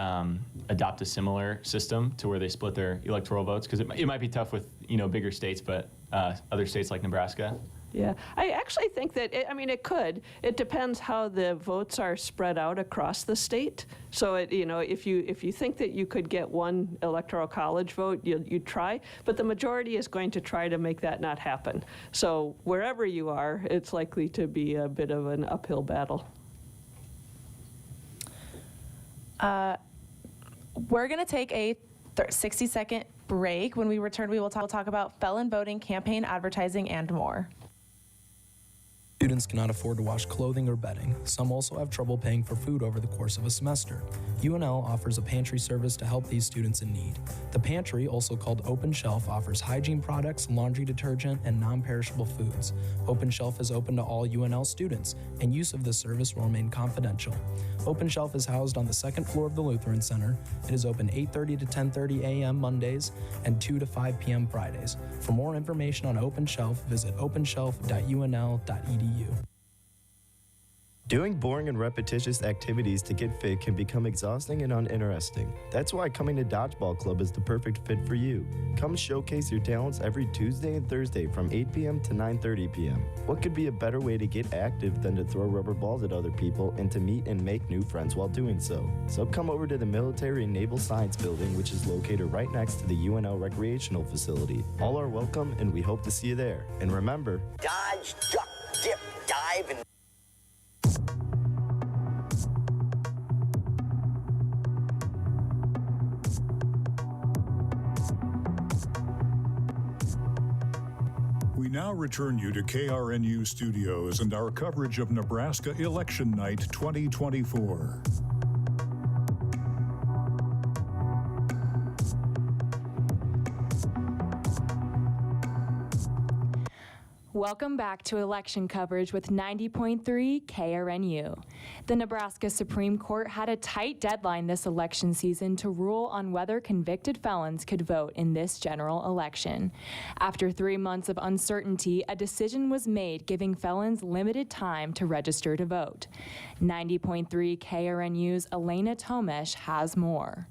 adopt a similar system to where they split their electoral votes? Because it might be tough with bigger states, but other states like Nebraska. Yeah, I actually think that it could. It depends how the votes are spread out across the state. So if you think that you could get one electoral college vote, you'd try. But the majority is going to try to make that not happen. So wherever you are, it's likely to be a bit of an uphill battle. We're going to take a 60-second break. When we return, we will talk about felon voting, campaign advertising, and more. Students cannot afford to wash clothing or bedding. Some also have trouble paying for food over the course of a semester. UNL offers a pantry service to help these students in need. The pantry, also called Open Shelf, offers hygiene products, laundry detergent, and non-perishable foods. Open Shelf is open to all UNL students, and use of this service will remain confidential. Open Shelf is housed on the second floor of the Lutheran Center. It is open 8:30 to 10:30 a.m. Mondays and 2 to 5 p.m. Fridays. For more information on Open Shelf, visit openshelf.unl.edu. Doing boring and repetitious activities to get fit can become exhausting and uninteresting. That's why coming to Dodgeball Club is the perfect fit for you. Come showcase your talents every Tuesday and Thursday from 8 p.m. to 9:30 p.m. What could be a better way to get active than to throw rubber balls at other people and to meet and make new friends while doing so? So come over to the Military and Naval Science Building, which is located right next to the UNL Recreational Facility. All are welcome, and we hope to see you there. And remember, dodge, duck, dip, dive, and we now return you to KRNU Studios and our coverage of Nebraska Election Night 2024. Welcome back to election coverage with 90.3 KRNU. The Nebraska Supreme Court had a tight deadline this election season to rule on whether convicted felons could vote in this general election. After 3 months of uncertainty, a decision was made giving felons limited time to register to vote. 90.3 KRNU's Elena Tomesh has more.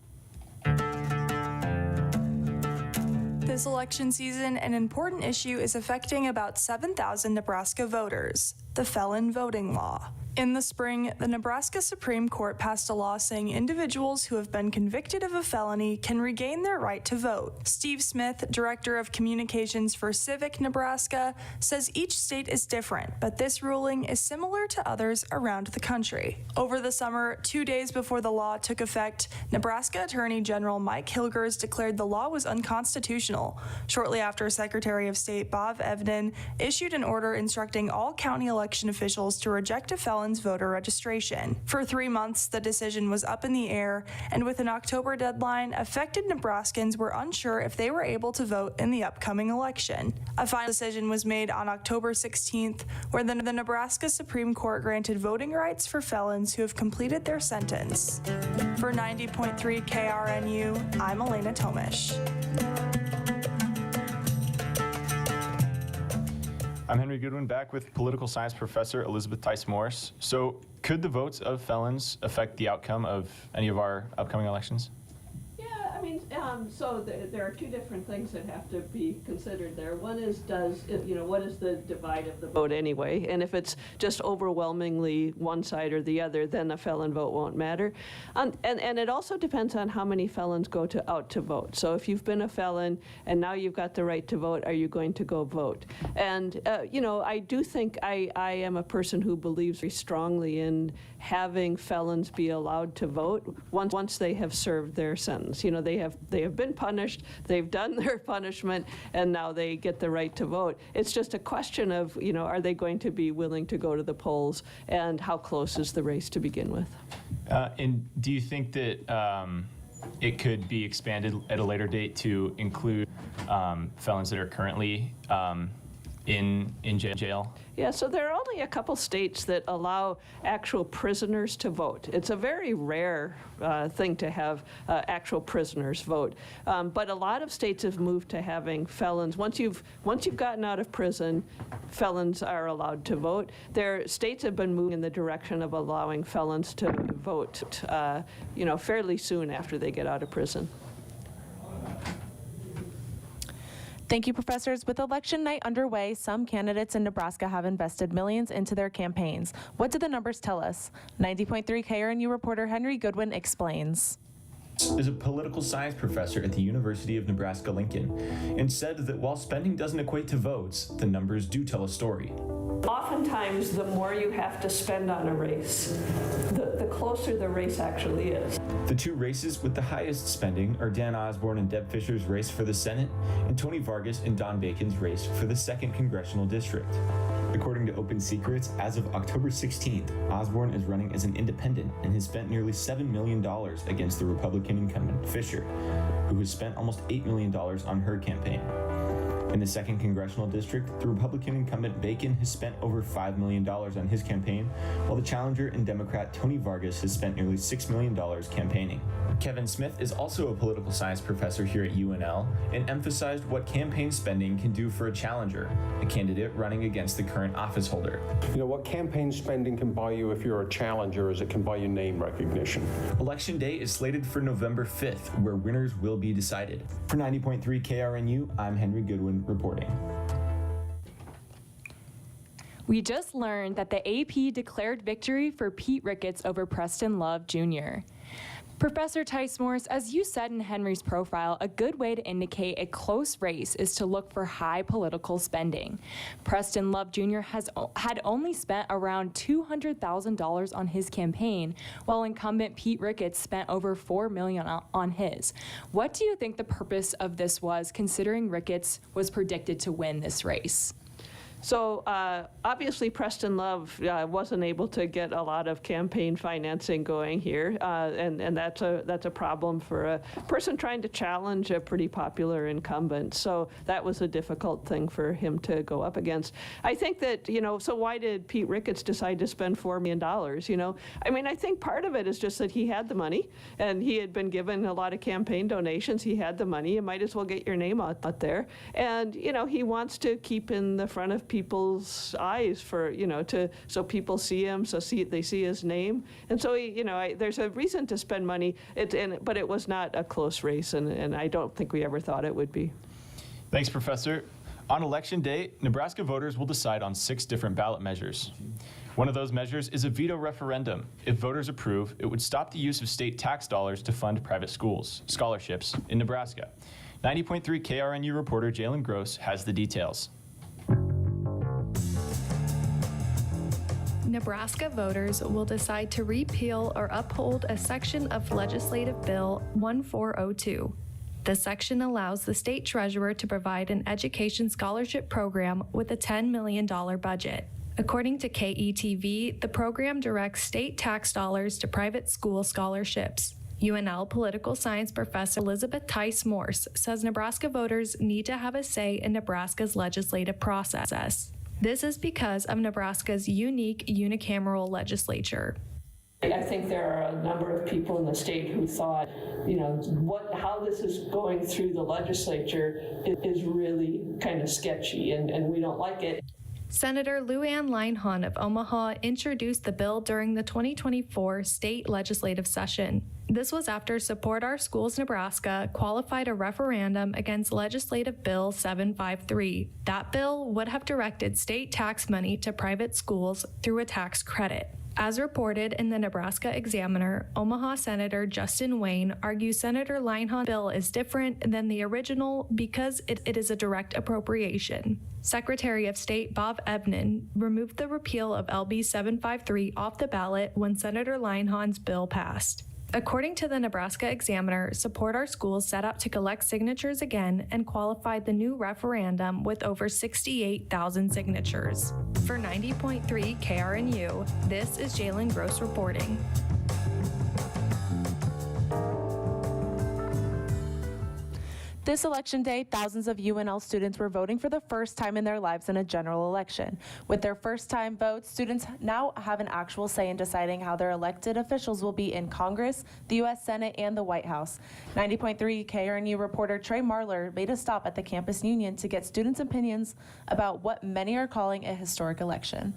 This election season, an important issue is affecting about 7,000 Nebraska voters, the felon voting law. In the spring, the Nebraska Supreme Court passed a law saying individuals who have been convicted of a felony can regain their right to vote. Steve Smith, Director of Communications for Civic Nebraska, says each state is different, but this ruling is similar to others around the country. Over the summer, 2 days before the law took effect, Nebraska Attorney General Mike Hilgers declared the law was unconstitutional. Shortly after, Secretary of State Bob Evnen issued an order instructing all county election officials to reject a felon's voter registration. For 3 months, the decision was up in the air, and with an October deadline, affected Nebraskans were unsure if they were able to vote in the upcoming election. A final decision was made on October 16th, where the Nebraska Supreme Court granted voting rights for felons who have completed their sentence. For 90.3 KRNU, I'm Elena Tomesh. I'm Henry Goodwin, back with political science professor Elizabeth Tice-Morris. So could the votes of felons affect the outcome of any of our upcoming elections? Yeah, I mean, so there are two different things that have to be considered there. One is, what is the divide of the vote anyway? And if it's just overwhelmingly one side or the other, then a felon vote won't matter. And it also depends on how many felons go out to vote. So if you've been a felon and now you've got the right to vote, are you going to go vote? And, I do think I am a person who believes very strongly in having felons be allowed to vote once they have served their sentence. They have been punished, they've done their punishment, and now they get the right to vote. It's just a question of, are they going to be willing to go to the polls, and how close is the race to begin with? And do you think that it could be expanded at a later date to include felons that are currently in jail? Yeah, so there are only a couple states that allow actual prisoners to vote. It's a very rare thing to have actual prisoners vote. But a lot of states have moved to having felons. Once you've gotten out of prison, felons are allowed to vote. States have been moving in the direction of allowing felons to vote, fairly soon after they get out of prison. Thank you, professors. With election night underway, some candidates in Nebraska have invested millions into their campaigns. What do the numbers tell us? 90.3 KRNU reporter Henry Goodwin explains. is a political science professor at the University of Nebraska-Lincoln and said that while spending doesn't equate to votes, the numbers do tell a story. Oftentimes, the more you have to spend on a race, the closer the race actually is. The two races with the highest spending are Dan Osborne and Deb Fischer's race for the Senate and Tony Vargas and Don Bacon's race for the 2nd Congressional District. According to Open Secrets, as of October 16th, Osborne is running as an independent and has spent nearly $7 million against the Republican incumbent, Fischer, who has spent almost $8 million on her campaign. In the 2nd Congressional District, the Republican incumbent Bacon has spent over $5 million on his campaign, while the challenger and Democrat Tony Vargas has spent nearly $6 million campaigning. Kevin Smith is also a political science professor here at UNL and emphasized what campaign spending can do for a challenger, a candidate running against the current office holder. You know, what campaign spending can buy you if you're a challenger is it can buy you name recognition. Election Day is slated for November 5th, where winners will be decided. For 90.3 KRNU, I'm Henry Goodwin reporting. We just learned that the AP declared victory for Pete Ricketts over Preston Love Jr. Professor Tice Morris, as you said in Henry's profile, a good way to indicate a close race is to look for high political spending. Preston Love Jr. had only spent around $200,000 on his campaign, while incumbent Pete Ricketts spent over $4 million on his. What do you think the purpose of this was, considering Ricketts was predicted to win this race? So obviously Preston Love wasn't able to get a lot of campaign financing going here, and that's a problem for a person trying to challenge a pretty popular incumbent. So that was a difficult thing for him to go up against. I think that, you know, so why did Pete Ricketts decide to spend $4 million? You know, I mean, I think part of it is just that he had the money, and he had been given a lot of campaign donations. He had the money. You might as well get your name out there. And, you know, he wants to keep in the front of people's eyes for, you know, so people see him, they see his name. And so, you know, there's a reason to spend money, but it was not a close race, and I don't think we ever thought it would be. Thanks, Professor. On Election Day, Nebraska voters will decide on 6 different ballot measures. One of those measures is a veto referendum. If voters approve, it would stop the use of state tax dollars to fund private schools, scholarships in Nebraska. 90.3 KRNU reporter Jalen Gross has the details. Nebraska voters will decide to repeal or uphold a section of Legislative Bill 1402. The section allows the state treasurer to provide an education scholarship program with a $10 million budget. According to KETV, the program directs state tax dollars to private school scholarships. UNL political science professor Elizabeth Tice Morse says Nebraska voters need to have a say in Nebraska's legislative process. This is because of Nebraska's unique unicameral legislature. I think there are a number of people in the state who thought, you know, how this is going through the legislature is really kind of sketchy, and we don't like it. Senator Lou Ann Leinhahn of Omaha introduced the bill during the 2024 state legislative session. This was after Support Our Schools Nebraska qualified a referendum against Legislative Bill 753. That bill would have directed state tax money to private schools through a tax credit. As reported in the Nebraska Examiner, Omaha Senator Justin Wayne argues Senator Leinhahn's bill is different than the original because it is a direct appropriation. Secretary of State Bob Ebnen removed the repeal of LB 753 off the ballot when Senator Leinhahn's bill passed. According to the Nebraska Examiner, Support Our Schools set out to collect signatures again and qualified the new referendum with over 68,000 signatures. For 90.3 KRNU, this is Jalen Gross reporting. This election day, thousands of UNL students were voting for the first time in their lives in a general election. With their first-time votes, students now have an actual say in deciding how their elected officials will be in Congress, the U.S. Senate, and the White House. 90.3 KRNU reporter Trey Marler made a stop at the campus union to get students' opinions about what many are calling a historic election.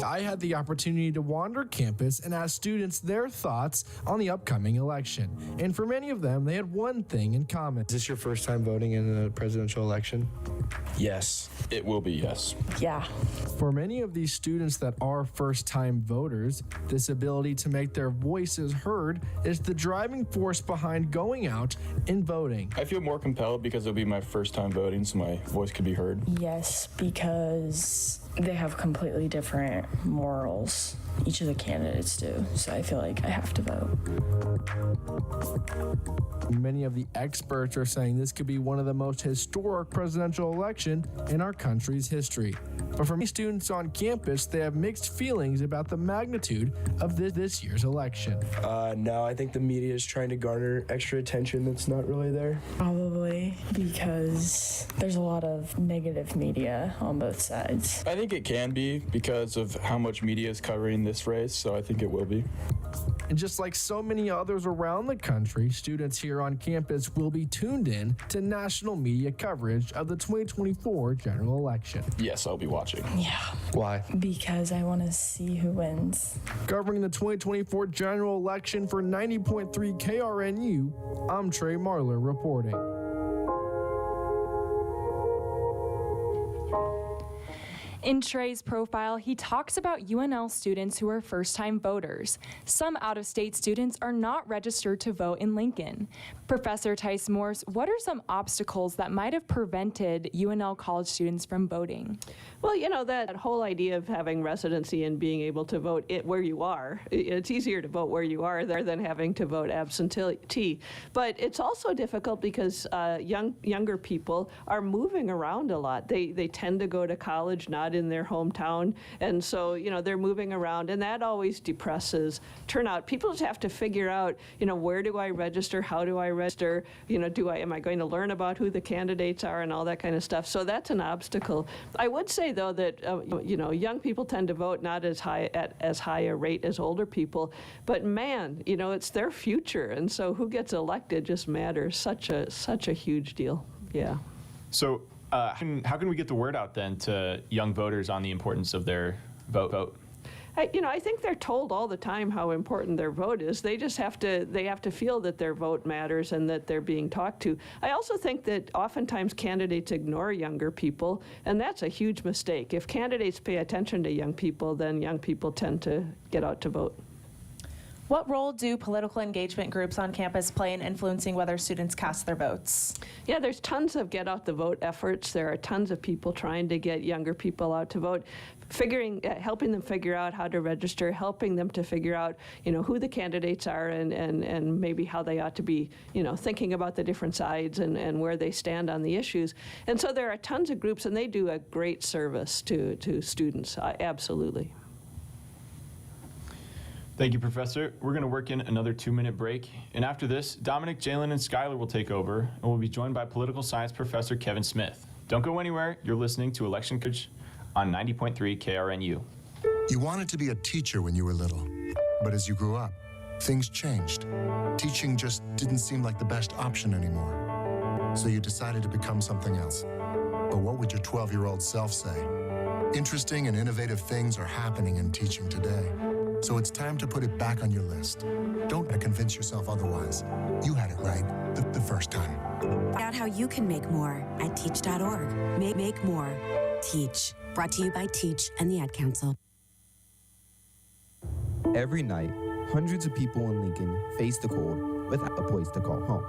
I had had the opportunity to wander campus and ask students their thoughts on the upcoming election. And for many of them, they had one thing in common. Is this your first time voting in a presidential election? Yes, it will be, yes. Yeah. For many of these students that are first-time voters, this ability to make their voices heard is the driving force behind going out and voting. I feel more compelled because it'll be my first time voting, so my voice could be heard. Yes, because they have completely different morals. Each of the candidates do, so I feel like I have to vote. Many of the experts are saying this could be one of the most historic presidential elections in our country's history. But for many students on campus, they have mixed feelings about the magnitude of this year's election. No, I think the media is trying to garner extra attention that's not really there. Probably because there's a lot of negative media on both sides. I think it can be because of how much media is covering this race, so I think it will be. And just like so many others around the country, students here on campus will be tuned in to national media coverage of the 2024 general election. Yes, I'll be watching. Yeah. Why? Because I want to see who wins. Covering the 2024 general election for 90.3 KRNU, I'm Trey Marler reporting. In Trey's profile, he talks about UNL students who are first-time voters. Some out-of-state students are not registered to vote in Lincoln. Professor Tice Morse, what are some obstacles that might have prevented UNL college students from voting? Well, you know, that whole idea of having residency and being able to vote where you are, it's easier to vote where you are there than having to vote absentee. But it's also difficult because younger people are moving around a lot. They tend to go to college not in their hometown, and so, you know, they're moving around, and that always depresses turnout. People just have to figure out, you know, where do I register? How do I register? You know, am I going to learn about who the candidates are and all that kind of stuff? So that's an obstacle. I would say, though, that you know, young people tend to vote not as high at as high a rate as older people, but man, you know, it's their future, and so who gets elected just matters. Such a huge deal. Yeah. So how can we get the word out then to young voters on the importance of their vote? I think they're told all the time how important their vote is. They just have to feel that their vote matters and that they're being talked to. I also think that oftentimes candidates ignore younger people, and that's a huge mistake. If candidates pay attention to young people, then young people tend to get out to vote. What role do political engagement groups on campus play in influencing whether students cast their votes? Yeah, there's tons of get out the vote efforts. There are tons of people trying to get younger people out to vote, helping them figure out how to register, helping them to figure out, you know, who the candidates are and maybe how they ought to be, you know, thinking about the different sides and where they stand on the issues. And so there are tons of groups, and they do a great service to students, absolutely. Thank you, Professor. We're going to work in another 2-minute break. And after this, Dominic, Jalen, and Skylar will take over, and we'll be joined by political science professor Kevin Smith. Don't go anywhere. You're listening to Election Coverage on 90.3 KRNU. You wanted to be a teacher when you were little, but as you grew up, things changed. Teaching just didn't seem like the best option anymore. So you decided to become something else. But what would your 12-year-old self say? Interesting and innovative things are happening in teaching today. So it's time to put it back on your list. Don't convince yourself otherwise. You had it right the first time. Find out how you can make more at teach.org. Make more. Teach. Brought to you by Teach and the Ad Council. Every night, hundreds of people in Lincoln face the cold without a place to call home.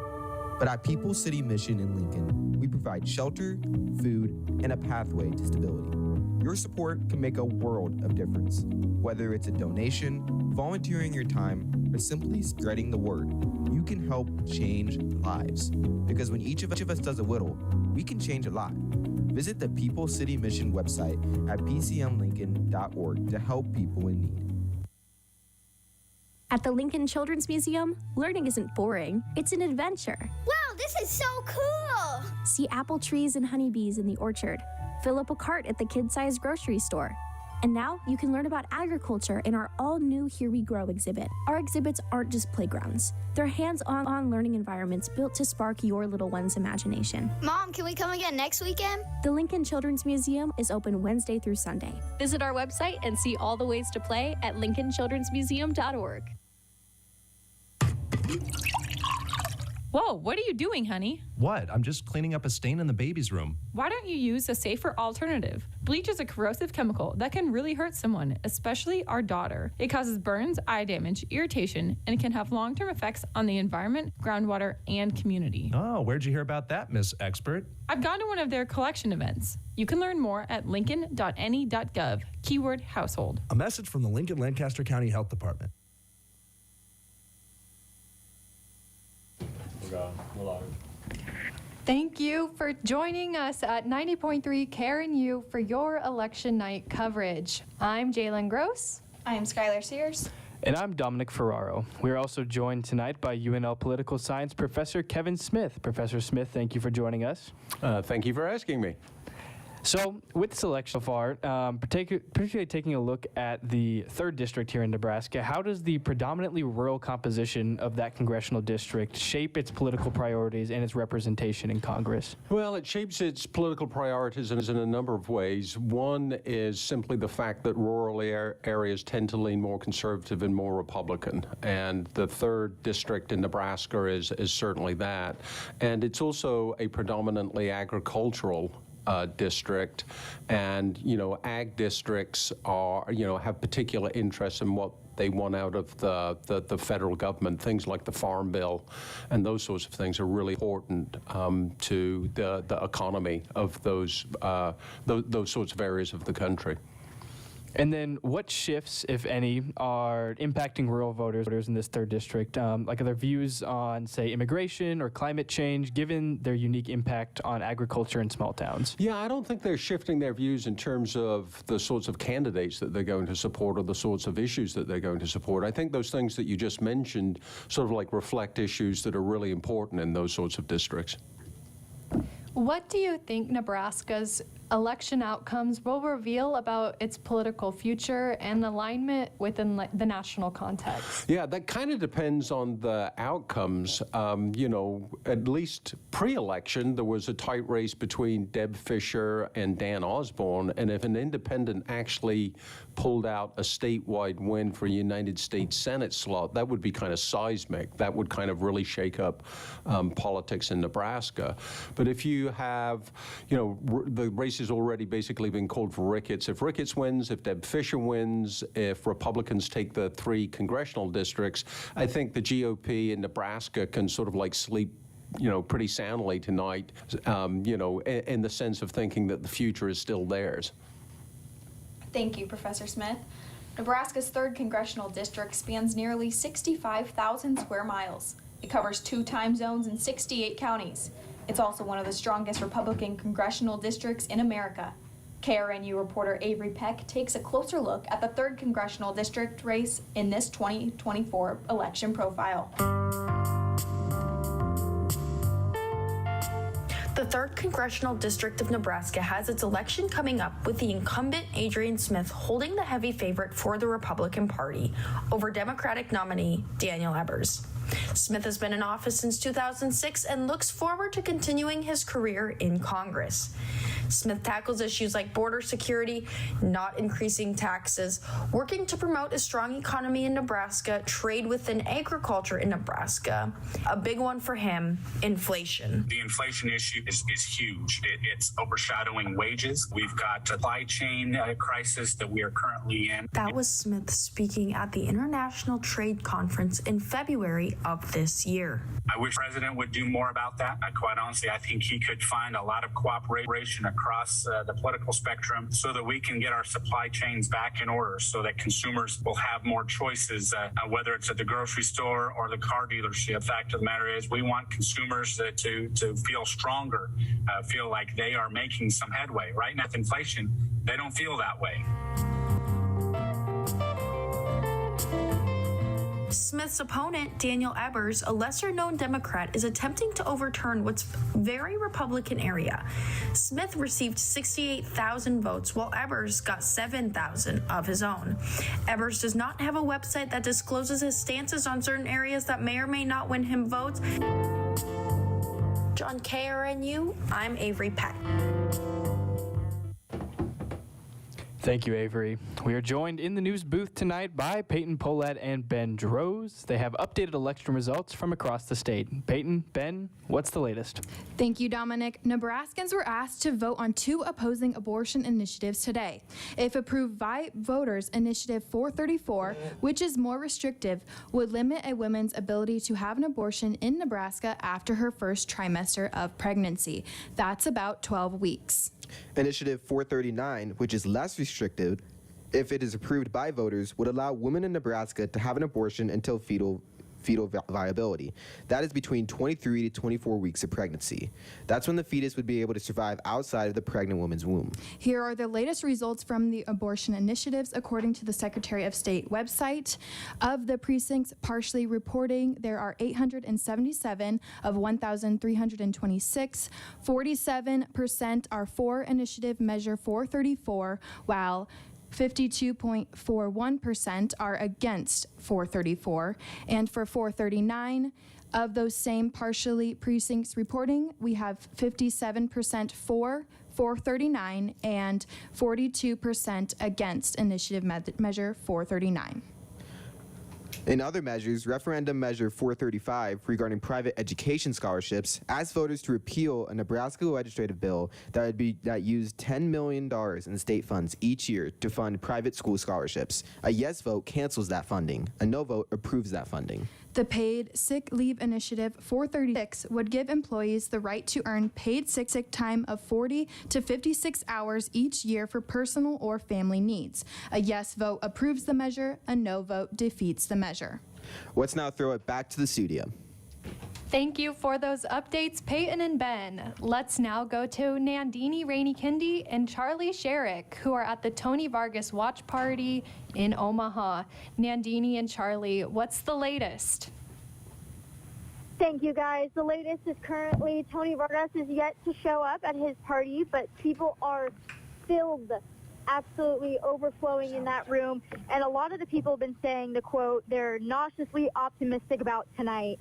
But at People's City Mission in Lincoln, we provide shelter, food, and a pathway to stability. Your support can make a world of difference. Whether it's a donation, volunteering your time, or simply spreading the word, you can help change lives. Because when each of us does a little, we can change a lot. Visit the People's City Mission website at pcmlincoln.org to help people in need. At the Lincoln Children's Museum, learning isn't boring, it's an adventure. Wow, this is so cool! See apple trees and honeybees in the orchard. Fill up a cart at the kid-sized grocery store. And now you can learn about agriculture in our all-new Here We Grow exhibit. Our exhibits aren't just playgrounds. They're hands-on learning environments built to spark your little one's imagination. Mom, can we come again next weekend? The Lincoln Children's Museum is open Wednesday through Sunday. Visit our website and see all the ways to play at lincolnchildrensmuseum.org. Whoa, what are you doing, honey? What? I'm just cleaning up a stain in the baby's room. Why don't you use a safer alternative? Bleach is a corrosive chemical that can really hurt someone, especially our daughter. It causes burns, eye damage, irritation, and it can have long-term effects on the environment, groundwater, and community. Oh, where'd you hear about that, Miss Expert? I've gone to one of their collection events. You can learn more at lincoln.ne.gov, keyword household. A message from the Lincoln Lancaster County Health Department. Thank you for joining us at 90.3 KRNU for your election night coverage. I'm Jalen Gross. I am Skylar Sears. And I'm Dominic Ferraro. We are also joined tonight by UNL Political Science Professor Kevin Smith. Professor Smith, thank you for joining us. Thank you for asking me. So with this election so far, particularly taking a look at the 3rd district here in Nebraska, how does the predominantly rural composition of that congressional district shape its political priorities and its representation in Congress? Well, it shapes its political priorities in a number of ways. One is simply the fact that rural areas tend to lean more conservative and more Republican, and the 3rd district in Nebraska is certainly that. And it's also a predominantly agricultural district, and ag districts are have particular interests in what they want out of the federal government. Things like the Farm Bill and those sorts of things are really important to the economy of those sorts of areas of the country. And then what shifts, if any, are impacting rural voters in this 3rd district? Like are their views on, say, immigration or climate change, given their unique impact on agriculture in small towns? Yeah, I don't think they're shifting their views in terms of the sorts of candidates that they're going to support or the sorts of issues that they're going to support. I think those things that you just mentioned sort of like reflect issues that are really important in those sorts of districts. What do you think Nebraska's election outcomes will reveal about its political future and alignment within the national context? Yeah, that kind of depends on the outcomes. At least pre-election, there was a tight race between Deb Fischer and Dan Osborne, and if an independent actually pulled out a statewide win for a United States Senate slot, that would be kind of seismic. That would kind of really shake up politics in Nebraska. But if you have, the race has already basically been called for Ricketts. If Ricketts wins, if Deb Fischer wins, if Republicans take the 3 congressional districts, I think the GOP in Nebraska can sort of like sleep pretty soundly tonight, in the sense of thinking that the future is still theirs. Thank you, Professor Smith. Nebraska's 3rd congressional district spans nearly 65,000 square miles. It covers 2 time zones and 68 counties. It's also one of the strongest Republican congressional districts in America. KRNU reporter Avery Peck takes a closer look at the 3rd congressional district race in this 2024 election profile. The 3rd Congressional District of Nebraska has its election coming up with the incumbent Adrian Smith holding the heavy favorite for the Republican Party over Democratic nominee Daniel Ebers. Smith has been in office since 2006 and looks forward to continuing his career in Congress. Smith tackles issues like border security, not increasing taxes, working to promote a strong economy in Nebraska, trade within agriculture in Nebraska. A big one for him, inflation. The inflation issue is huge. It's overshadowing wages. We've got a supply chain crisis that we are currently in. That was Smith speaking at the International Trade Conference in February of this year. I wish the president would do more about that. Quite honestly, I think he could find a lot of cooperation across the political spectrum so that we can get our supply chains back in order so that consumers will have more choices, whether it's at the grocery store or the car dealership. The fact of the matter is we want consumers to feel stronger, feel like they are making some headway. Right now with inflation, they don't feel that way. Smith's opponent, Daniel Ebers, a lesser-known Democrat, is attempting to overturn what's a very Republican area. Smith received 68,000 votes, while Ebers got 7,000 of his own. Ebers does not have a website that discloses his stances on certain areas that may or may not win him votes. On KRNU, I'm Avery Peck. Thank you, Avery. We are joined in the news booth tonight by Peyton Polat and Ben Droz. They have updated election results from across the state. Peyton, Ben, what's the latest? Thank you, Dominic. Nebraskans were asked to vote on 2 opposing abortion initiatives today. If approved by voters, Initiative 434, which is more restrictive, would limit a woman's ability to have an abortion in Nebraska after her first trimester of pregnancy. That's about 12 weeks. Initiative 439, which is less restrictive, if it is approved by voters, would allow women in Nebraska to have an abortion until fetal viability. That is between 23 to 24 weeks of pregnancy. That's when the fetus would be able to survive outside of the pregnant woman's womb. Here are the latest results from the abortion initiatives according to the Secretary of State website. Of the precincts partially reporting, there are 877 of 1,326. 47% are for Initiative Measure 434, while 52.41% are against 434, and for 439, of those same partially precincts reporting, we have 57% for 439 and 42% against Initiative Measure 439. In other measures, Referendum Measure 435 regarding private education scholarships asked voters to repeal a Nebraska legislative bill that used $10 million in state funds each year to fund private school scholarships. A yes vote cancels that funding. A no vote approves that funding. The Paid Sick Leave Initiative 436 would give employees the right to earn paid sick time of 40 to 56 hours each year for personal or family needs. A yes vote approves the measure, a no vote defeats the measure. Let's now throw it back to the studio. Thank you for those updates, Peyton and Ben. Let's now go to Nandini Rainey-Kindi and Charlie Sherrick, who are at the Tony Vargas watch party in Omaha. Nandini and Charlie, what's the latest? Thank you, guys. The latest is currently Tony Vargas is yet to show up at his party, but people are filled, absolutely overflowing in that room. And a lot of the people have been saying, the quote, they're nauseously optimistic about tonight.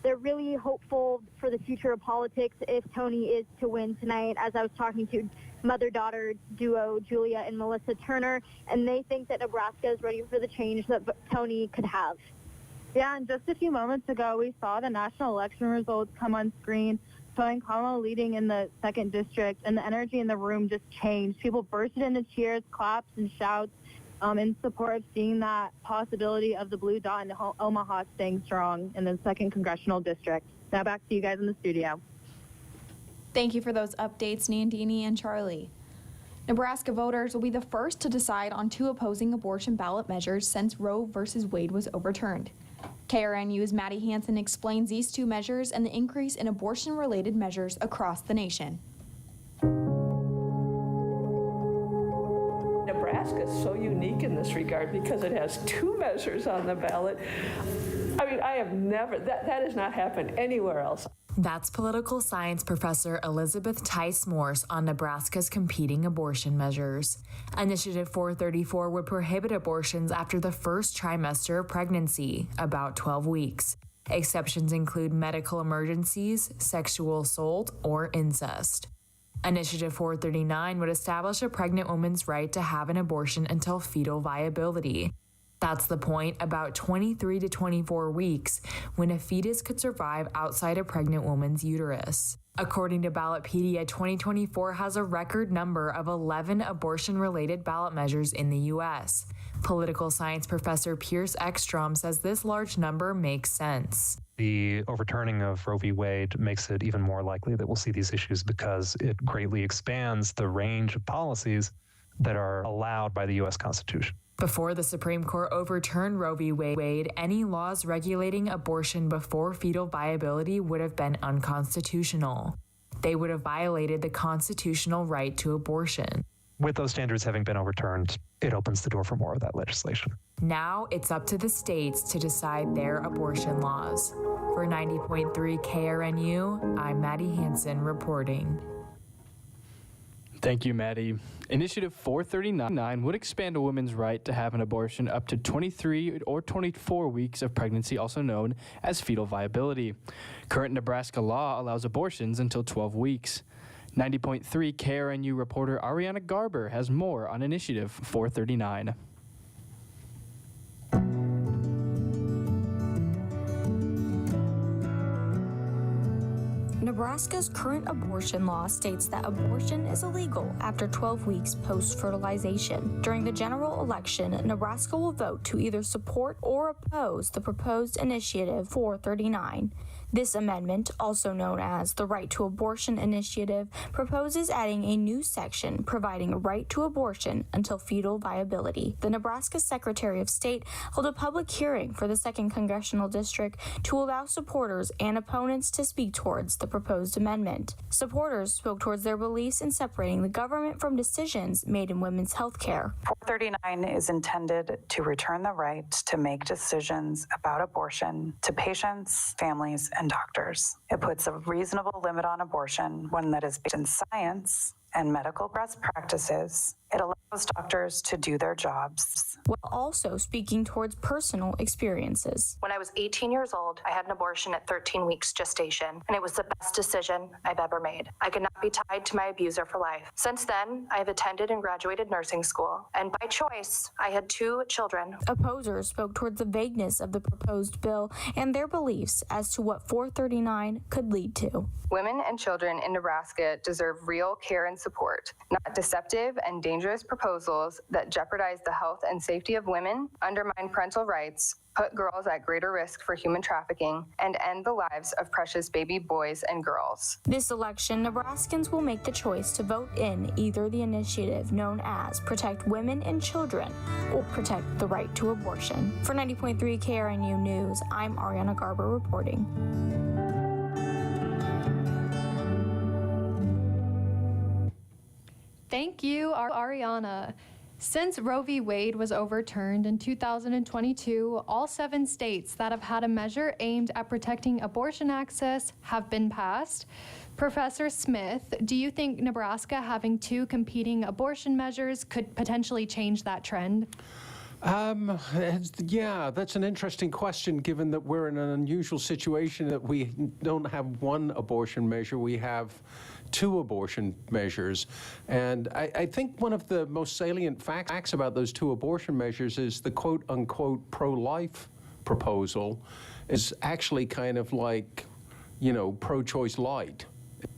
They're really hopeful for the future of politics if Tony is to win tonight, as I was talking to mother-daughter duo Julia and Melissa Turner, and they think that Nebraska is ready for the change that Tony could have. Yeah, and just a few moments ago, we saw the national election results come on screen, showing Kamala leading in the 2nd district, and the energy in the room just changed. People bursted into cheers, claps, and shouts in support of seeing that possibility of the blue dot in Omaha staying strong in the 2nd congressional district. Now back to you guys in the studio. Thank you for those updates, Nandini and Charlie. Nebraska voters will be the first to decide on 2 opposing abortion ballot measures since Roe v. Wade was overturned. KRNU's Maddie Hansen explains these 2 measures and the increase in abortion-related measures across the nation. Nebraska is so unique in this regard because it has 2 measures on the ballot. I mean, I have never, that has not happened anywhere else. That's political science professor Elizabeth Tice Morse on Nebraska's competing abortion measures. Initiative 434 would prohibit abortions after the first trimester of pregnancy, about 12 weeks. Exceptions include medical emergencies, sexual assault, or incest. Initiative 439 would establish a pregnant woman's right to have an abortion until fetal viability. That's the point, about 23 to 24 weeks, when a fetus could survive outside a pregnant woman's uterus. According to Ballotpedia, 2024 has a record number of 11 abortion-related ballot measures in the U.S. Political science professor Pierce Ekstrom says this large number makes sense. The overturning of Roe v. Wade makes it even more likely that we'll see these issues because it greatly expands the range of policies that are allowed by the U.S. Constitution. Before the Supreme Court overturned Roe v. Wade, any laws regulating abortion before fetal viability would have been unconstitutional. They would have violated the constitutional right to abortion. With those standards having been overturned, it opens the door for more of that legislation. Now it's up to the states to decide their abortion laws. For 90.3 KRNU, I'm Maddie Hansen reporting. Thank you, Maddie. Initiative 439 would expand a woman's right to have an abortion up to 23 or 24 weeks of pregnancy, also known as fetal viability. Current Nebraska law allows abortions until 12 weeks. 90.3 KRNU reporter Ariana Garber has more on Initiative 439. Nebraska's current abortion law states that abortion is illegal after 12 weeks post-fertilization. During the general election, Nebraska will vote to either support or oppose the proposed Initiative 439. This amendment, also known as the Right to Abortion Initiative, proposes adding a new section providing a right to abortion until fetal viability. The Nebraska Secretary of State held a public hearing for the 2nd Congressional District to allow supporters and opponents to speak towards the proposed amendment. Supporters spoke towards their beliefs in separating the government from decisions made in women's health care. 439 is intended to return the right to make decisions about abortion to patients, families, and doctors. It puts a reasonable limit on abortion, one that is based in science and medical best practices. It allows doctors to do their jobs, while also speaking towards personal experiences. When I was 18 years old, I had an abortion at 13 weeks gestation, and it was the best decision I've ever made. I could not be tied to my abuser for life. Since then, I have attended and graduated nursing school, and by choice, I had 2 children. Opposers spoke towards the vagueness of the proposed bill and their beliefs as to what 439 could lead to. Women and children in Nebraska deserve real care and support, not deceptive and dangerous proposals that jeopardize the health and safety of women, undermine parental rights, put girls at greater risk for human trafficking, and end the lives of precious baby boys and girls. This election, Nebraskans will make the choice to vote in either the initiative known as Protect Women and Children or Protect the Right to Abortion. For 90.3 KRNU News, I'm Ariana Garber reporting. Thank you, Ariana. Since Roe v. Wade was overturned in 2022, all 7 states that have had a measure aimed at protecting abortion access have been passed. Professor Smith, do you think Nebraska having 2 competing abortion measures could potentially change that trend? Yeah, that's an interesting question, given that we're in an unusual situation that we don't have 1 abortion measure, we have 2 abortion measures. And I think one of the most salient facts about those 2 abortion measures is the quote-unquote pro-life proposal is actually kind of like, pro-choice light.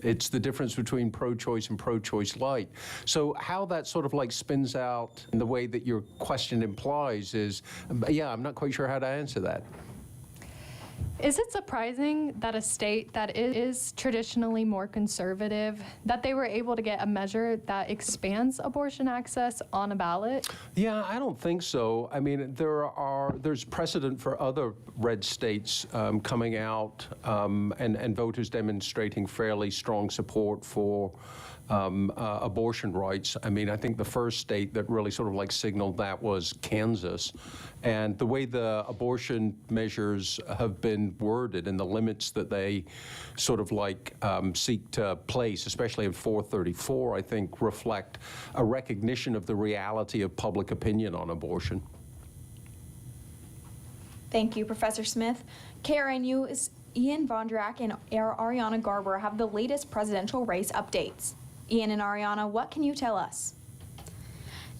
It's the difference between pro-choice and pro-choice light. So how that sort of like spins out in the way that your question implies is, I'm not quite sure how to answer that. Is it surprising that a state that is traditionally more conservative, that they were able to get a measure that expands abortion access on a ballot? Yeah, I don't think so. I mean, there's precedent for other red states coming out and voters demonstrating fairly strong support for abortion rights. I mean, I think the first state that really sort of like signaled that was Kansas. And the way the abortion measures have been worded and the limits that they sort of like seek to place, especially in 434, I think reflect a recognition of the reality of public opinion on abortion. Thank you, Professor Smith. KRNU's Ian Vondrak and Ariana Garber have the latest presidential race updates. Ian and Ariana, what can you tell us?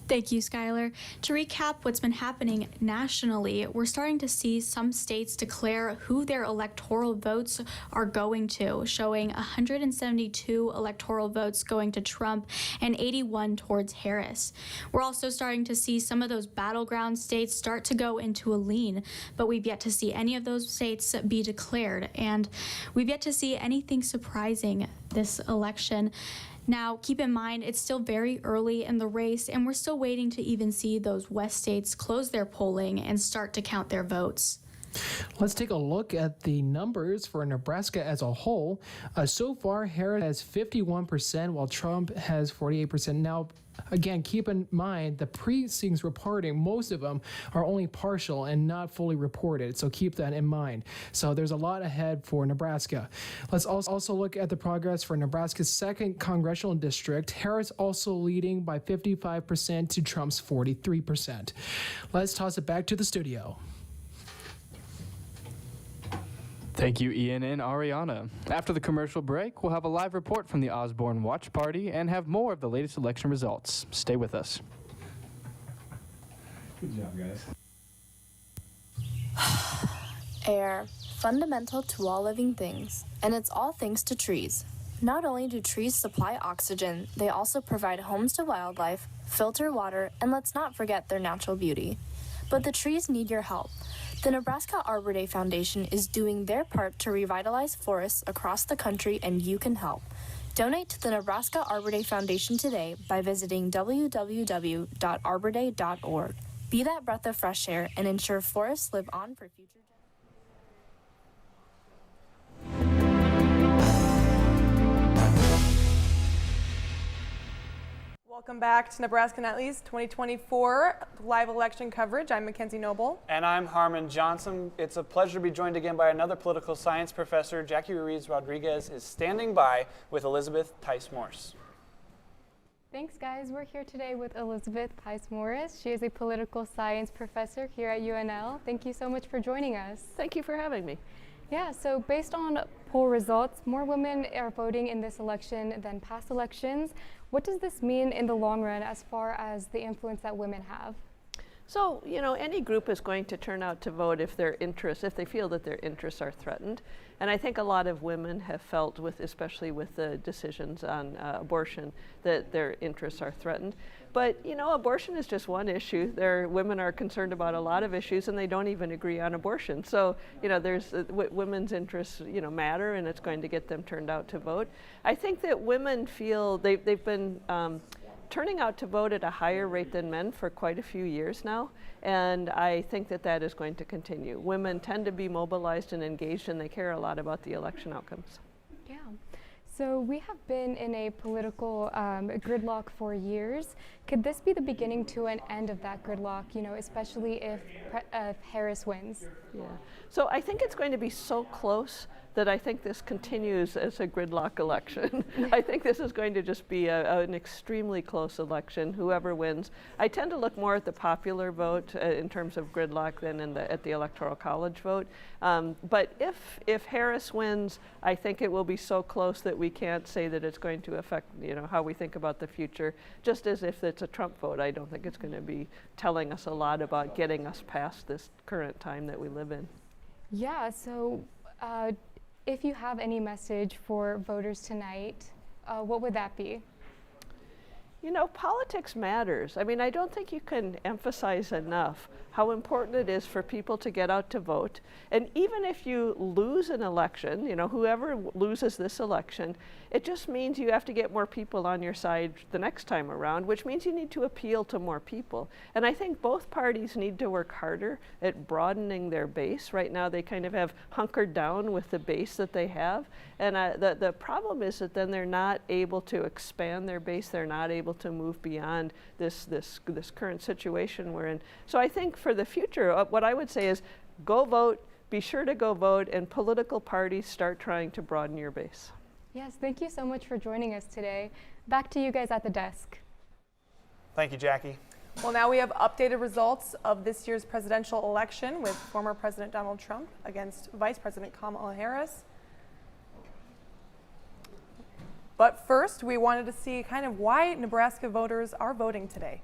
Thank you, Skylar. To recap what's been happening nationally, we're starting to see some states declare who their electoral votes are going to, showing 172 electoral votes going to Trump and 81 towards Harris. We're also starting to see some of those battleground states start to go into a lean, but we've yet to see any of those states be declared, and we've yet to see anything surprising this election. Now, keep in mind, it's still very early in the race, and we're still waiting to even see those West states close their polling and start to count their votes. Let's take a look at the numbers for Nebraska as a whole. So far, Harris has 51%, while Trump has 48%. Now, Again, keep in mind the precincts reporting, most of them are only partial and not fully reported, so keep that in mind. So there's a lot ahead for Nebraska. Let's also look at the progress for Nebraska's 2nd congressional district. Harris also leading by 55% to Trump's 43%. Let's toss it back to the studio. Thank you, Ian and Ariana. After the commercial break, we'll have a live report from the Osborne Watch Party and have more of the latest election results. Stay with us. Good job, guys. Air, fundamental to all living things, and it's all thanks to trees. Not only do trees supply oxygen, they also provide homes to wildlife, filter water, and let's not forget their natural beauty. But the trees need your help. The Nebraska Arbor Day Foundation is doing their part to revitalize forests across the country, and you can help. Donate to the Nebraska Arbor Day Foundation today by visiting www.arborday.org. Be that breath of fresh air and ensure forests live on for future generations. Welcome back to Nebraska Nightly's 2024 live election coverage. I'm Mackenzie Noble. And I'm Harmon Johnson. It's a pleasure to be joined again by another political science professor. Jackie Ruiz Rodriguez is standing by with Elizabeth Tice-Morse. Thanks, guys. We're here today with Elizabeth Tice-Morse. She is a political science professor here at UNL. Thank you so much for joining us. Thank you for having me. Yeah, so based on poll results, more women are voting in this election than past elections. What does this mean in the long run as far as the influence that women have? So, you know, any group is going to turn out to vote if they feel that their interests are threatened. And I think a lot of women have felt, especially with the decisions on abortion, that their interests are threatened. But, you know, abortion is just one issue. Women are concerned about a lot of issues, and they don't even agree on abortion. So, you know, there's women's interests, you know, matter, and it's going to get them turned out to vote. I think that women feel they've been turning out to vote at a higher rate than men for quite a few years now, and I think that that is going to continue. Women tend to be mobilized and engaged, and they care a lot about the election outcomes. Yeah. So we have been in a political gridlock for years. Could this be the beginning to an end of that gridlock, you know, especially if Harris wins? Yeah. So I think it's going to be so close that I think this continues as a gridlock election. I think this is going to just be an extremely close election, whoever wins. I tend to look more at the popular vote in terms of gridlock than at the Electoral College vote. But if Harris wins, I think it will be so close that we can't say that it's going to affect, you know, how we think about the future. Just as if it's a Trump vote, I don't think it's going to be telling us a lot about getting us past this current time that we live in. Yeah, so if you have any message for voters tonight, what would that be? You know, politics matters. I mean, I don't think you can emphasize enough how important it is for people to get out to vote. And even if you lose an election, you know, whoever loses this election, it just means you have to get more people on your side the next time around, which means you need to appeal to more people. And I think both parties need to work harder at broadening their base. Right now, they kind of have hunkered down with the base that they have. And the problem is that then they're not able to expand their base. They're not able to move beyond this current situation we're in. So I think for the future, what I would say is go vote, be sure to go vote, and political parties start trying to broaden your base. Yes, thank you so much for joining us today. Back to you guys at the desk. Thank you, Jackie. Well, now we have updated results of this year's presidential election with former President Donald Trump against Vice President Kamala Harris. But first, we wanted to see kind of why Nebraska voters are voting today.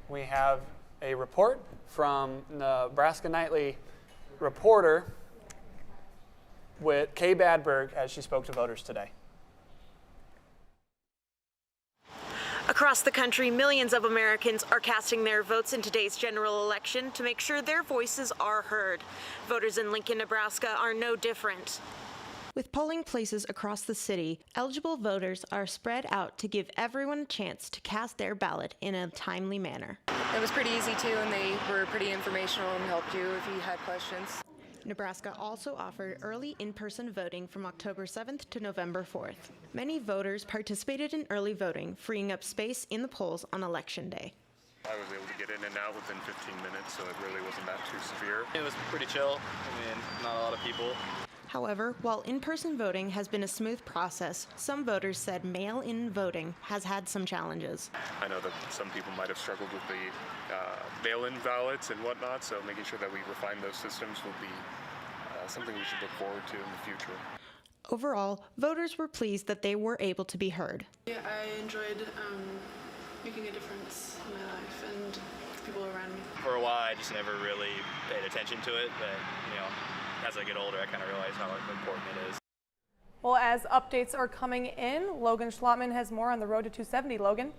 We have a report from Nebraska Nightly reporter with Kay Badberg as she spoke to voters today. Across the country, millions of Americans are casting their votes in today's general election to make sure their voices are heard. Voters in Lincoln, Nebraska are no different. With polling places across the city, eligible voters are spread out to give everyone a chance to cast their ballot in a timely manner. It was pretty easy too, and they were pretty informational and helped you if you had questions. Nebraska also offered early in-person voting from October 7th to November 4th. Many voters participated in early voting, freeing up space in the polls on Election Day. I was able to get in and out within 15 minutes, so it really wasn't that too severe. It was pretty chill. I mean, not a lot of people. However, while in-person voting has been a smooth process, some voters said mail-in voting has had some challenges. I know that some people might have struggled with the mail-in ballots and whatnot, so making sure that we refine those systems will be something we should look forward to in the future. Overall, voters were pleased that they were able to be heard. Yeah, I enjoyed making a difference in my life and people around me. For a while, I just never really paid attention to it, but as I get older, I kind of realize how important it is. Well, as updates are coming in, Logan Schlottman has more on the road to 270. Logan?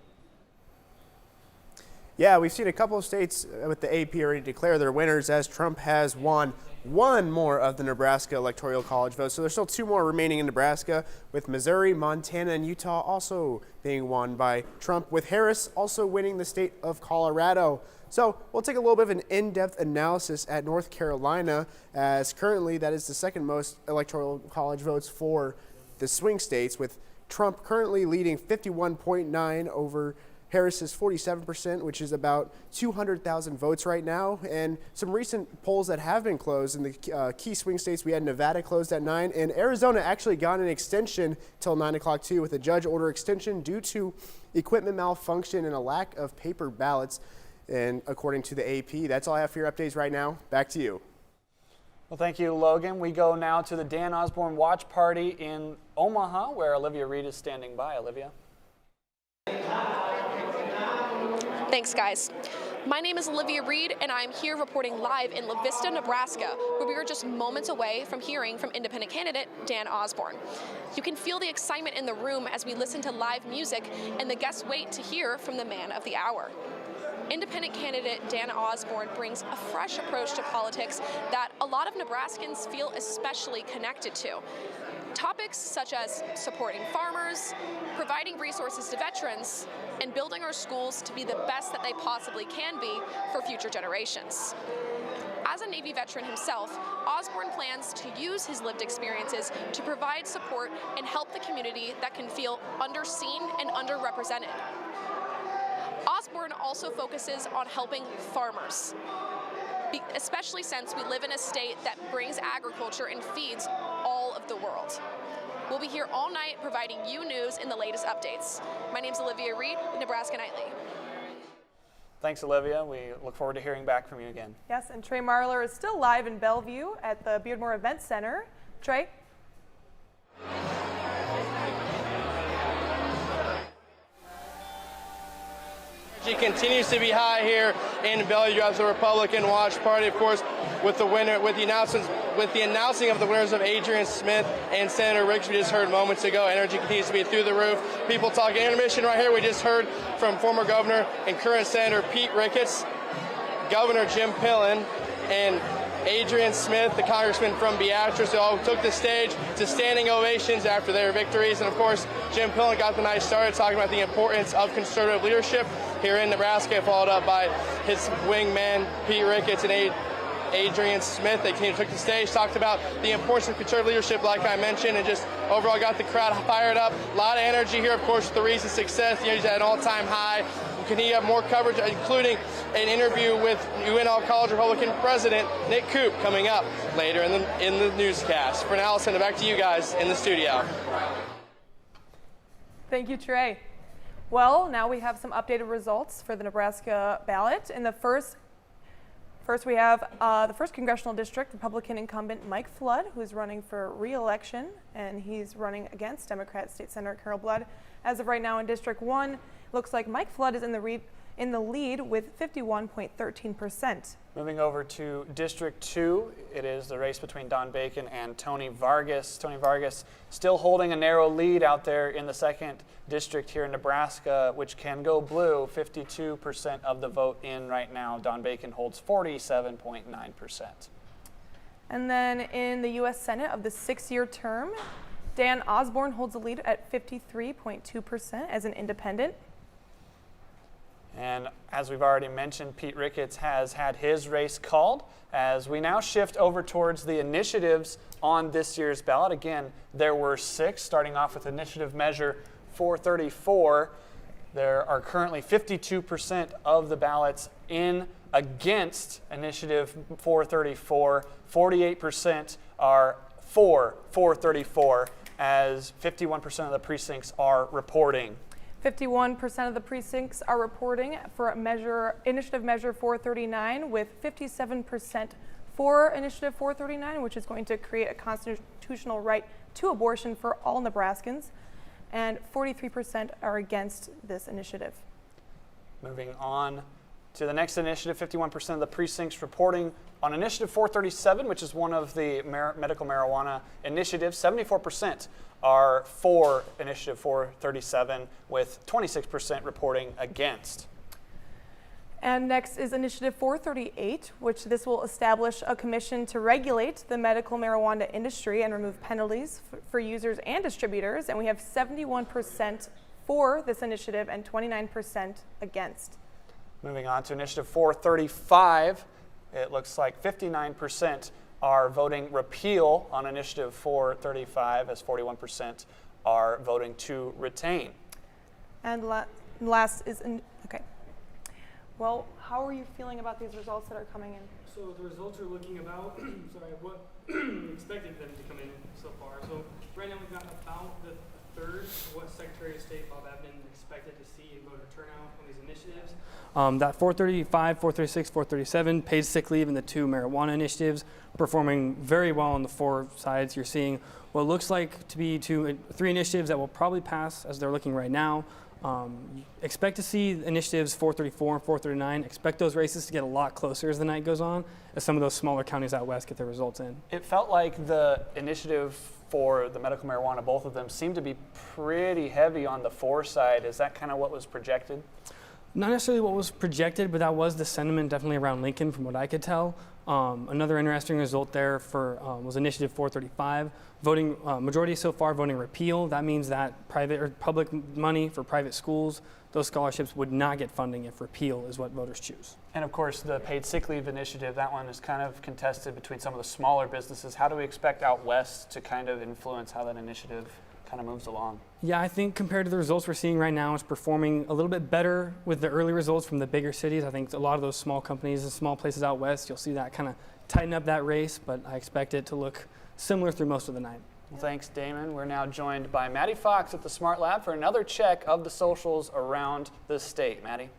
Yeah, we've seen a couple of states with the AP already declare their winners as Trump has won one more of the Nebraska Electoral College votes. So there's still 2 more remaining in Nebraska, with Missouri, Montana, and Utah also being won by Trump, with Harris also winning the state of Colorado. So we'll take a little bit of an in-depth analysis at North Carolina, as currently that is the second most Electoral College votes for the swing states, with Trump currently leading 51.9 over Harris's 47%, which is about 200,000 votes right now. And some recent polls that have been closed in the key swing states, we had Nevada closed at 9, and Arizona actually got an extension till 9 o'clock too, with a judge order extension due to equipment malfunction and a lack of paper ballots. And according to the AP, that's all I have for your updates right now. Back to you. Well, thank you, Logan. We go now to the Dan Osborne Watch Party in Omaha, where Olivia Reed is standing by. Olivia. Thanks, guys. My name is Olivia Reed, and I'm here reporting live in La Vista, Nebraska, where we are just moments away from hearing from independent candidate Dan Osborne. You can feel the excitement in the room as we listen to live music, and the guests wait to hear from the man of the hour. Independent candidate Dan Osborne brings a fresh approach to politics that a lot of Nebraskans feel especially connected to. Topics such as supporting farmers, providing resources to veterans, and building our schools to be the best that they possibly can be for future generations. As a Navy veteran himself, Osborne plans to use his lived experiences to provide support and help the community that can feel underseen and underrepresented. Osborne also focuses on helping farmers, especially since we live in a state that brings agriculture and feeds all of the world. We'll be here all night providing you news and the latest updates. My name's Olivia Reed, Nebraska Nightly. Thanks, Olivia. We look forward to hearing back from you again. Yes, and Trey Marler is still live in Bellevue at the Beardmore Event Center. Trey? Energy continues to be high here in Bellevue as the Republican Watch Party, of course, with the announcing of the winners of Adrian Smith and Senator Ricketts we just heard moments ago. Energy continues to be through the roof. People talking intermission right here. We just heard from former governor and current Senator Pete Ricketts, Governor Jim Felon, and Adrian Smith, the congressman from Beatrice, who all took the stage to standing ovations after their victories. And of course, Jim Felon got the night started talking about the importance of conservative leadership here in Nebraska, followed up by his wingman, Pete Ricketts, and Adrian Smith. They took the stage, talked about the importance of conservative leadership, like I mentioned, and just overall got the crowd fired up. A lot of energy here, of course, with the recent success. He's at an all-time high. Can he have more coverage, including an interview with UNL College Republican President Nick Coop coming up later in the newscast. For now, I'll send it back to you guys in the studio. Thank you, Trey. Well, now we have some updated results for the Nebraska ballot. In the first we have the 1st Congressional District Republican incumbent Mike Flood, who's running for re-election, and he's running against Democrat State Senator Carol Blood. As of right now in District 1, looks like Mike Flood is in the lead with 51.13%. Moving over to District 2, it is the race between Don Bacon and Tony Vargas. Tony Vargas still holding a narrow lead out there in the 2nd District here in Nebraska, which can go blue. 52% of the vote in right now. Don Bacon holds 47.9%. And then in the U.S. Senate of the 6-year term, Dan Osborne holds a lead at 53.2% as an independent. And as we've already mentioned, Pete Ricketts has had his race called. As we now shift over towards the initiatives on this year's ballot. Again, there were 6, starting off with initiative measure 434. There are currently 52% of the ballots in against initiative 434. 48% are for 434, as 51% of the precincts are reporting. 51% of the precincts are reporting for initiative measure 439, with 57% for initiative 439, which is going to create a constitutional right to abortion for all Nebraskans, and 43% are against this initiative. Moving on to the next initiative, 51% of the precincts reporting on initiative 437, which is one of the medical marijuana initiatives. 74% are for initiative 437, with 26% reporting against. And next is initiative 438, which this will establish a commission to regulate the medical marijuana industry and remove penalties for users and distributors. And we have 71% for this initiative and 29% against. Moving on to initiative 435, it looks like 59% are voting repeal on initiative 435, as 41% are voting to retain. And last is, okay. Well, how are you feeling about these results that are coming in? So the results are looking about, what we expected them to come in so far. So right now we've got about the third of what Secretary of State Bob Abney expected to see in voter turnout on these initiatives. That 435, 436, 437, paid sick leave, and the 2 marijuana initiatives performing very well on the 4 sides. You're seeing what looks like to be 3 initiatives that will probably pass as they're looking right now. Expect to see initiatives 434 and 439. Expect those races to get a lot closer as the night goes on, as some of those smaller counties out west get their results in. It felt like the initiative for the medical marijuana, both of them, seemed to be pretty heavy on the 4 side. Is that kind of what was projected? Not necessarily what was projected, but that was the sentiment definitely around Lincoln from what I could tell. Another interesting result there was initiative 435. Voting majority so far voting repeal. That means that private or public money for private schools, those scholarships would not get funding if repeal is what voters choose. And of course, the paid sick leave initiative, that one is kind of contested between some of the smaller businesses. How do we expect out west to kind of influence how that initiative kind of moves along? Yeah, I think compared to the results we're seeing right now, it's performing a little bit better with the early results from the bigger cities. I think a lot of those small companies and small places out west, you'll see that kind of tighten up that race, but I expect it to look similar through most of the night. Well, thanks, Damon. We're now joined by Maddie Fox at the Smart Lab for another check of the socials around the state. Maddie.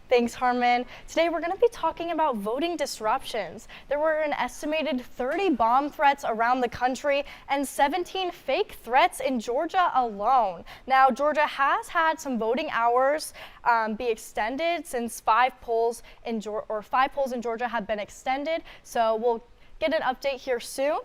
Thanks, Harmon. Today we're going to be talking about voting disruptions. There were an estimated 30 bomb threats around the country and 17 fake threats in Georgia alone. Now, Georgia has had some voting hours be extended since 5 polls in Georgia have been extended. So we'll get an update here soon.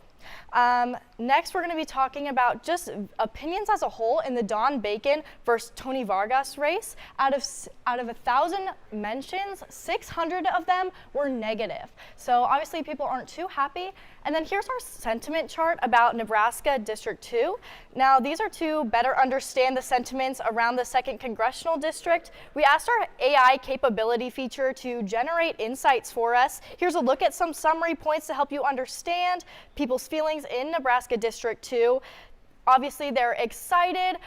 Next, we're going to be talking about just opinions as a whole in the Don Bacon versus Tony Vargas race. Out of 1,000 mentions, 600 of them were negative. So obviously people aren't too happy. And then here's our sentiment chart about Nebraska District 2. Now, these are to better understand the sentiments around the 2nd Congressional District. We asked our AI capability feature to generate insights for us. Here's a look at some summary points to help you understand people's feelings in Nebraska District 2. Obviously, they're excited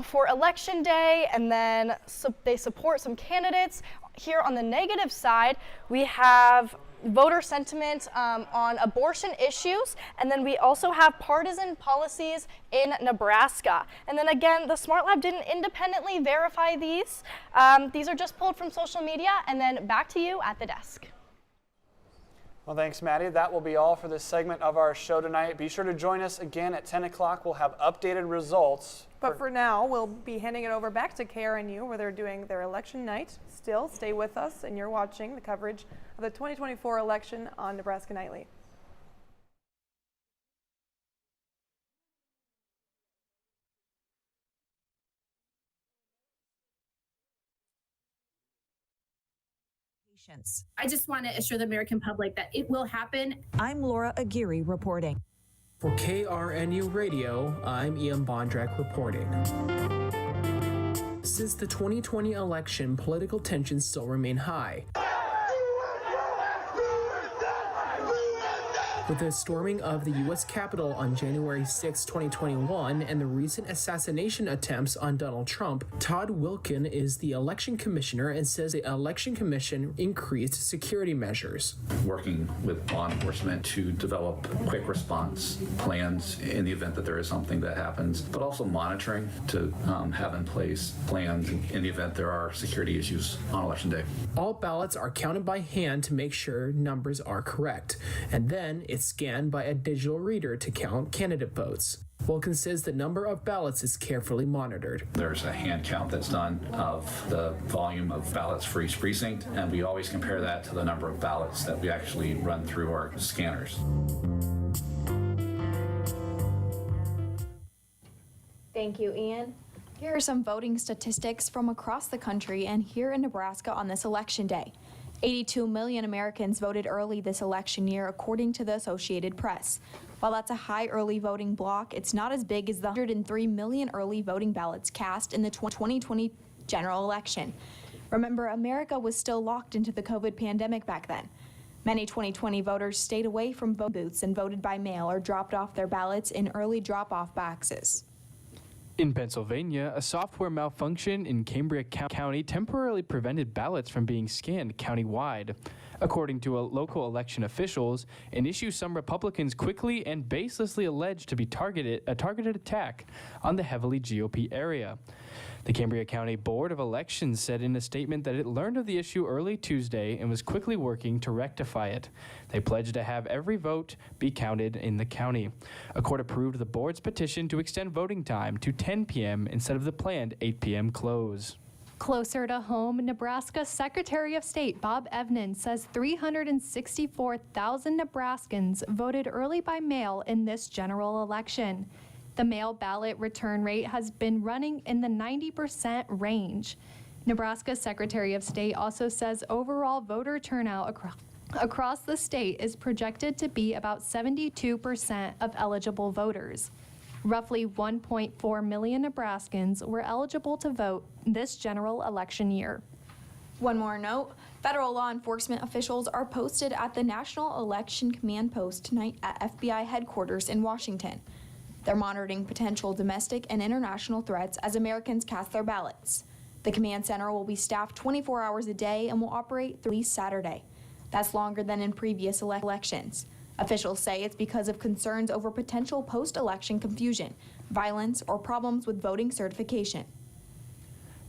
for Election Day, and then they support some candidates. Here on the negative side, we have voter sentiment on abortion issues, and then we also have partisan policies in Nebraska. And then again, the Smart Lab didn't independently verify these. These are just pulled from social media, and then back to you at the desk. Well, thanks, Maddie. That will be all for this segment of our show tonight. Be sure to join us again at 10 o'clock. We'll have updated results. But for now, we'll be handing it over back to KRNU, where they're doing their election night. Still, stay with us, and you're watching the coverage of the 2024 election on Nebraska Nightly. I just want to assure the American public that it will happen. I'm Laura Aguirre reporting. For KRNU Radio, I'm Ian Bondrak reporting. Since the 2020 election, political tensions still remain high. With the storming of the U.S. Capitol on January 6, 2021, and the recent assassination attempts on Donald Trump, Todd Wilkin is the election commissioner and says the election commission increased security measures. Working with law enforcement to develop quick response plans in the event that there is something that happens, but also monitoring to have in place plans in the event there are security issues on Election Day. All ballots are counted by hand to make sure numbers are correct, and then it's scanned by a digital reader to count candidate votes. Wilkins says the number of ballots is carefully monitored. There's a hand count that's done of the volume of ballots for each precinct, and we always compare that to the number of ballots that we actually run through our scanners. Thank you, Ian. Here are some voting statistics from across the country and here in Nebraska on this election day. 82 million Americans voted early this election year, according to the Associated Press. While that's a high early voting block, it's not as big as the 103 million early voting ballots cast in the 2020 general election. Remember, America was still locked into the COVID pandemic back then. Many 2020 voters stayed away from vote booths and voted by mail or dropped off their ballots in early drop-off boxes. In Pennsylvania, a software malfunction in Cambria County temporarily prevented ballots from being scanned countywide. According to local election officials, an issue some Republicans quickly and baselessly alleged to be a targeted attack on the heavily GOP area. The Cambria County Board of Elections said in a statement that it learned of the issue early Tuesday and was quickly working to rectify it. They pledged to have every vote be counted in the county. A court approved the board's petition to extend voting time to 10 p.m. instead of the planned 8 p.m. close. Closer to home, Nebraska Secretary of State Bob Evnen says 364,000 Nebraskans voted early by mail in this general election. The mail ballot return rate has been running in the 90% range. Nebraska Secretary of State also says overall voter turnout across the state is projected to be about 72% of eligible voters. Roughly 1.4 million Nebraskans were eligible to vote this general election year. One more note, federal law enforcement officials are posted at the National Election Command Post tonight at FBI headquarters in Washington. They're monitoring potential domestic and international threats as Americans cast their ballots. The command center will be staffed 24 hours a day and will operate through Saturday. That's longer than in previous elections. Officials say it's because of concerns over potential post-election confusion, violence, or problems with voting certification.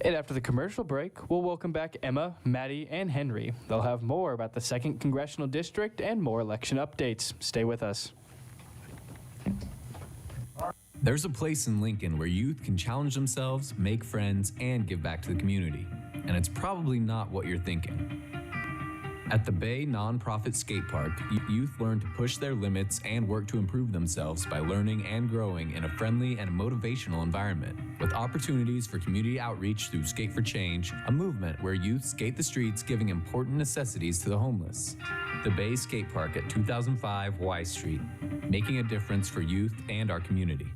And after the commercial break, we'll welcome back Emma, Maddie, and Henry. They'll have more about the 2nd Congressional District and more election updates. Stay with us. There's a place in Lincoln where youth can challenge themselves, make friends, and give back to the community. And it's probably not what you're thinking. At the Bay Nonprofit Skate Park, youth learn to push their limits and work to improve themselves by learning and growing in a friendly and motivational environment, with opportunities for community outreach through Skate for Change, a movement where youth skate the streets giving important necessities to the homeless. The Bay Skate Park at 2005 Y Street, making a difference for youth and our community.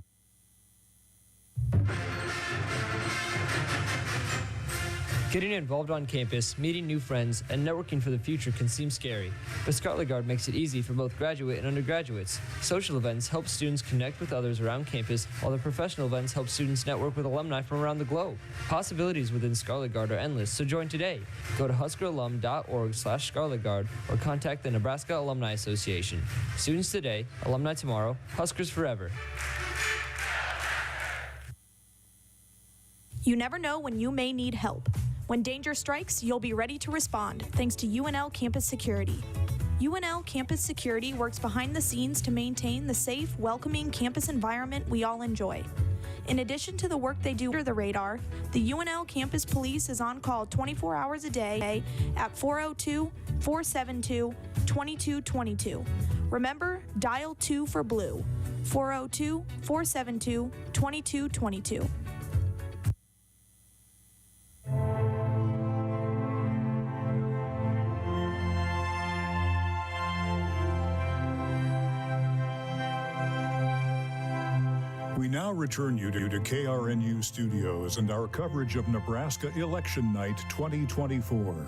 Getting involved on campus, meeting new friends, and networking for the future can seem scary, but Scarlet Guard makes it easy for both graduate and undergraduates. Social events help students connect with others around campus, while the professional events help students network with alumni from around the globe. Possibilities within Scarlet Guard are endless, so join today. Go to huskeralum.org/ScarletGuard or contact the Nebraska Alumni Association. Students today, alumni tomorrow, Huskers forever. You never know when you may need help. When danger strikes, you'll be ready to respond, thanks to UNL Campus Security. UNL Campus Security works behind the scenes to maintain the safe, welcoming campus environment we all enjoy. In addition to the work they do under the radar, the UNL Campus Police is on call 24 hours a day at 402-472-2222. Remember, dial 2 for blue, 402-472-2222. We now return you to KRNU Studios and our coverage of Nebraska Election Night 2024.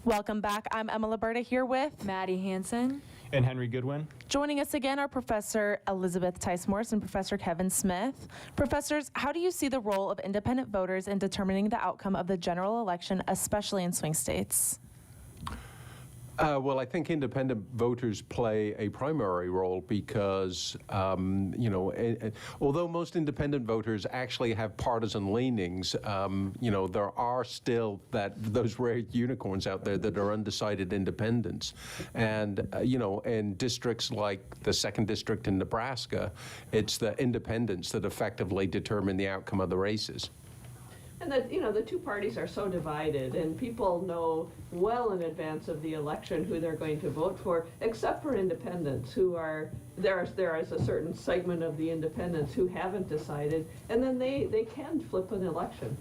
Welcome back. I'm Emma Liberta here with Maddie Hansen and Henry Goodwin. Joining us again are Professor Elizabeth Tice-Morse and Professor Kevin Smith. Professors, how do you see the role of independent voters in determining the outcome of the general election, especially in swing states? Well, I think independent voters play a primary role because, although most independent voters actually have partisan leanings, there are still those rare unicorns out there that are undecided independents. And, in districts like the 2nd District in Nebraska, it's the independents that effectively determine the outcome of the races. And that, the two parties are so divided, and people know well in advance of the election who they're going to vote for, except for independents who are, there is a certain segment of the independents who haven't decided, and then they can flip an election.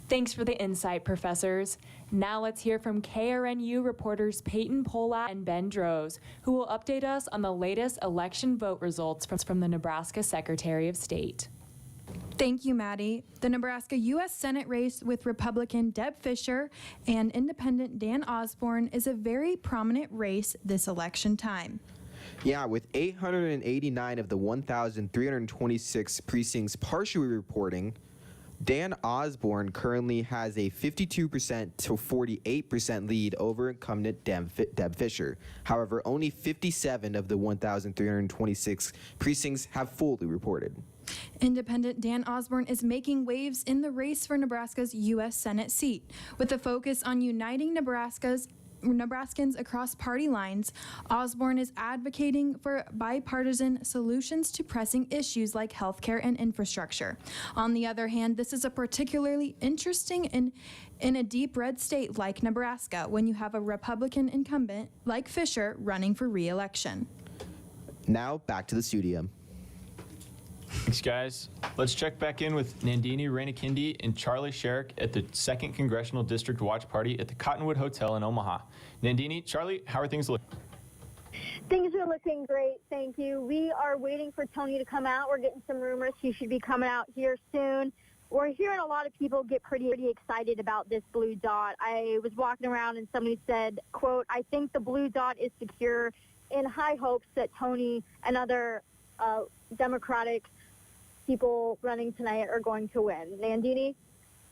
Thanks for the insight, professors. Now let's hear from KRNU reporters Peyton Polat and Ben Droz, who will update us on the latest election vote results from the Nebraska Secretary of State. Thank you, Maddie. The Nebraska U.S. Senate race with Republican Deb Fischer and Independent Dan Osborne is a very prominent race this election time. Yeah, with 889 of the 1,326 precincts partially reporting, Dan Osborne currently has a 52% to 48% lead over incumbent Deb Fischer. However, only 57 of the 1,326 precincts have fully reported. Independent Dan Osborne is making waves in the race for Nebraska's U.S. Senate seat. With a focus on uniting Nebraskans across party lines, Osborne is advocating for bipartisan solutions to pressing issues like healthcare and infrastructure. On the other hand, this is a particularly interesting in a deep red state like Nebraska, when you have a Republican incumbent like Fischer running for re-election. Now back to the studio. Thanks, guys. Let's check back in with Nandini Rainakindi and Charlie Sherrick at the 2nd Congressional District Watch Party at the Cottonwood Hotel in Omaha. Nandini, Charlie, how are things looking? Things are looking great, thank you. We are waiting for Tony to come out. We're getting some rumors he should be coming out here soon. We're hearing a lot of people get pretty excited about this blue dot. I was walking around and somebody said, quote, "I think the blue dot is secure," in high hopes that Tony and other Democratic people running tonight are going to win. Nandini?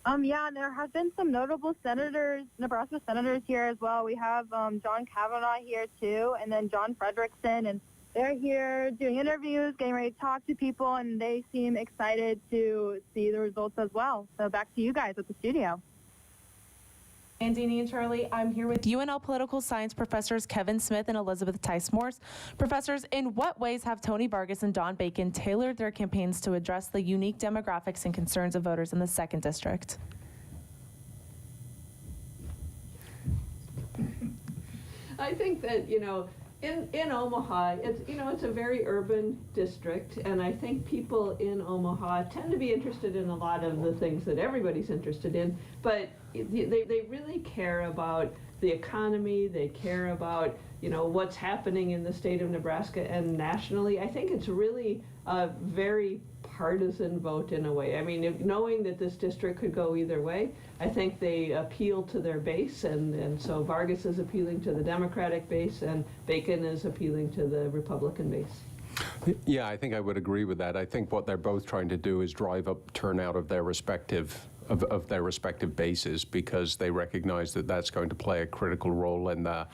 Yeah, and there have been some notable senators, Nebraska senators here as well. We have John Kavanaugh here too, and then John Frederickson, and they're here doing interviews, getting ready to talk to people, and they seem excited to see the results as well. So back to you guys at the studio. Nandini and Charlie, I'm here with UNL political science professors Kevin Smith and Elizabeth Tice-Morse. Professors, in what ways have Tony Vargas and Don Bacon tailored their campaigns to address the unique demographics and concerns of voters in the 2nd District? I think that, in Omaha, it's a very urban district, and I think people in Omaha tend to be interested in a lot of the things that everybody's interested in, but they really care about the economy, they care about, what's happening in the state of Nebraska and nationally. I think it's really a very partisan vote in a way. I mean, knowing that this district could go either way, I think they appeal to their base, and so Vargas is appealing to the Democratic base, and Bacon is appealing to the Republican base. Yeah, I think I would agree with that. I think what they're both trying to do is drive up turnout of their respective bases, because they recognize that that's going to play a critical role in the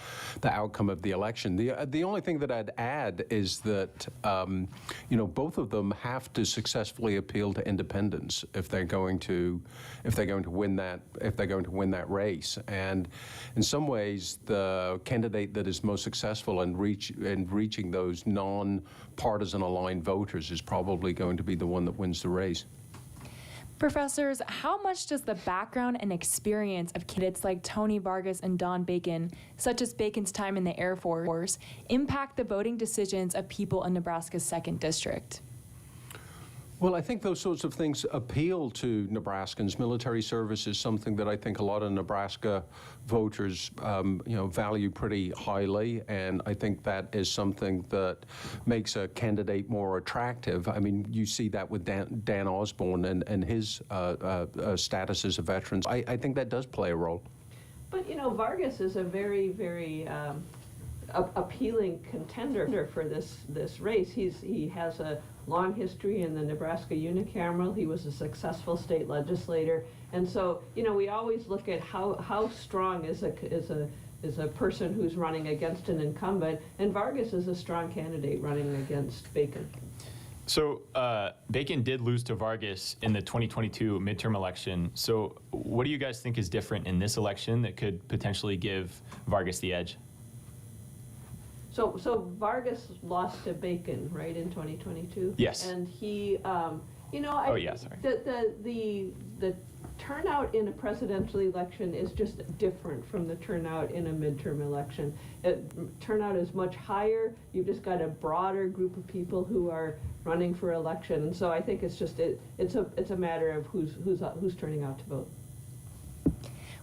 outcome of the election. The only thing that I'd add is that both of them have to successfully appeal to independents if they're going to win that race. And in some ways, the candidate that is most successful in reaching those non-partisan aligned voters is probably going to be the one that wins the race. Professors, how much does the background and experience of candidates like Tony Vargas and Don Bacon, such as Bacon's time in the Air Force, impact the voting decisions of people in Nebraska's 2nd District? Well, I think those sorts of things appeal to Nebraskans. Military service is something that I think a lot of Nebraska voters, value pretty highly, and I think that is something that makes a candidate more attractive. I mean, you see that with Dan Osborne and his status as a veteran. I think that does play a role. But, Vargas is a very, very appealing contender for this race. He has a long history in the Nebraska unicameral. He was a successful state legislator, and so we always look at how strong is a person who's running against an incumbent, and Vargas is a strong candidate running against Bacon. So Bacon did lose to Vargas in the 2022 midterm election. So what do you guys think is different in this election that could potentially give Vargas the edge? So Vargas lost to Bacon, right, in 2022? Yes. And he, Oh, yeah, sorry. The turnout in a presidential election is just different from the turnout in a midterm election. Turnout is much higher. You've just got a broader group of people who are running for election, and so I think it's just it's a matter of who's turning out to vote.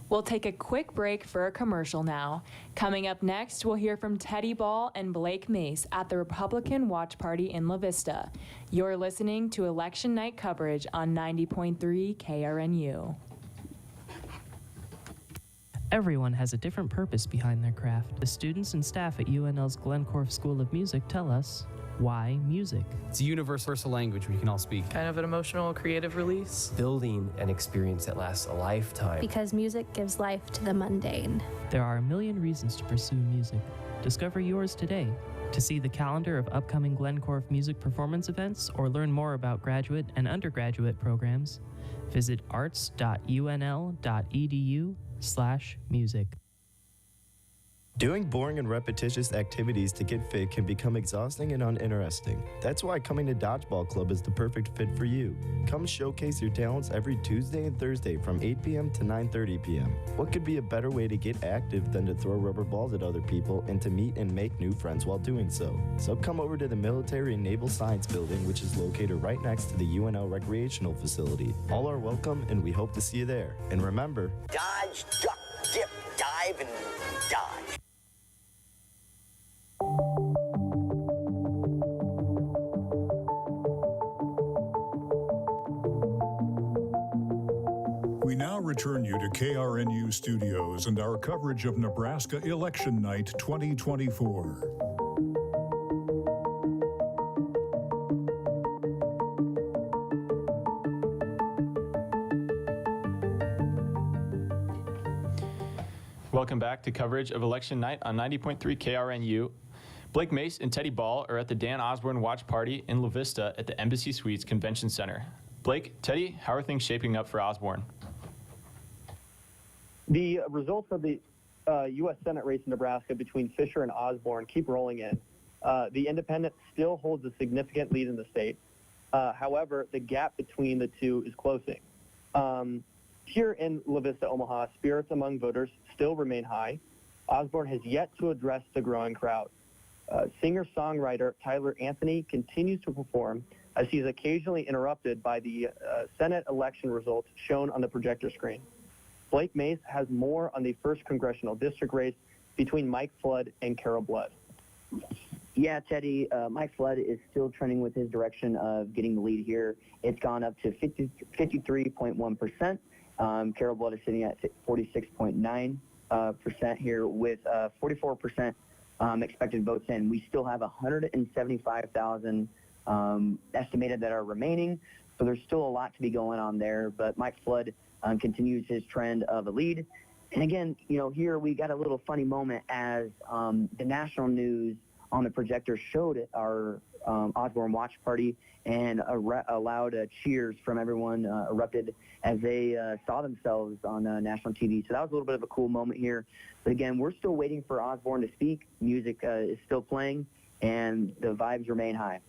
We'll take a quick break for a commercial now. Coming up next, we'll hear from Teddy Ball and Blake Mace at the Republican Watch Party in La Vista. You're listening to Election Night coverage on 90.3 KRNU. Everyone has a different purpose behind their craft. The students and staff at UNL's Glencorf School of Music tell us why music. It's a universal language we can all speak. Kind of an emotional, creative release. Building an experience that lasts a lifetime. Because music gives life to the mundane. There are a million reasons to pursue music. Discover yours today. To see the calendar of upcoming Glencorf music performance events or learn more about graduate and undergraduate programs, visit arts.unl.edu/music. Doing boring and repetitious activities to get fit can become exhausting and uninteresting. That's why coming to Dodgeball Club is the perfect fit for you. Come showcase your talents every Tuesday and Thursday from 8 p.m. to 9:30 p.m. What could be a better way to get active than to throw rubber balls at other people and to meet and make new friends while doing so? So come over to the Military and Naval Science Building, which is located right next to the UNL Recreational Facility. All are welcome, and we hope to see you there. And remember, dodge, duck, dip, dive, and dodge. We now return you to KRNU Studios and our coverage of Nebraska Election Night 2024. Welcome back to coverage of Election Night on 90.3 KRNU. Blake Mace and Teddy Ball are at the Dan Osborne Watch Party in La Vista at the Embassy Suites Convention Center. Blake, Teddy, how are things shaping up for Osborne? The results of the U.S. Senate race in Nebraska between Fisher and Osborne keep rolling in. The independent still holds a significant lead in the state. However, the gap between the two is closing. Here in La Vista, Omaha, spirits among voters still remain high. Osborne has yet to address the growing crowd. Singer-songwriter Tyler Anthony continues to perform as he's occasionally interrupted by the Senate election results shown on the projector screen. Blake Mace has more on the 1st Congressional District race between Mike Flood and Carol Blood. Yeah, Teddy, Mike Flood is still trending with his direction of getting the lead here. It's gone up to 53.1%. Carol Blood is sitting at 46.9% here with 44% expected votes in. We still have 175,000 estimated that are remaining, so there's still a lot to be going on there, but Mike Flood continues his trend of a lead. And again, here we got a little funny moment as the national news on the projector showed our Osborne Watch Party, and allowed cheers from everyone erupted as they saw themselves on national TV. So that was a little bit of a cool moment here. But again, we're still waiting for Osborne to speak. Music is still playing, and the vibes remain high.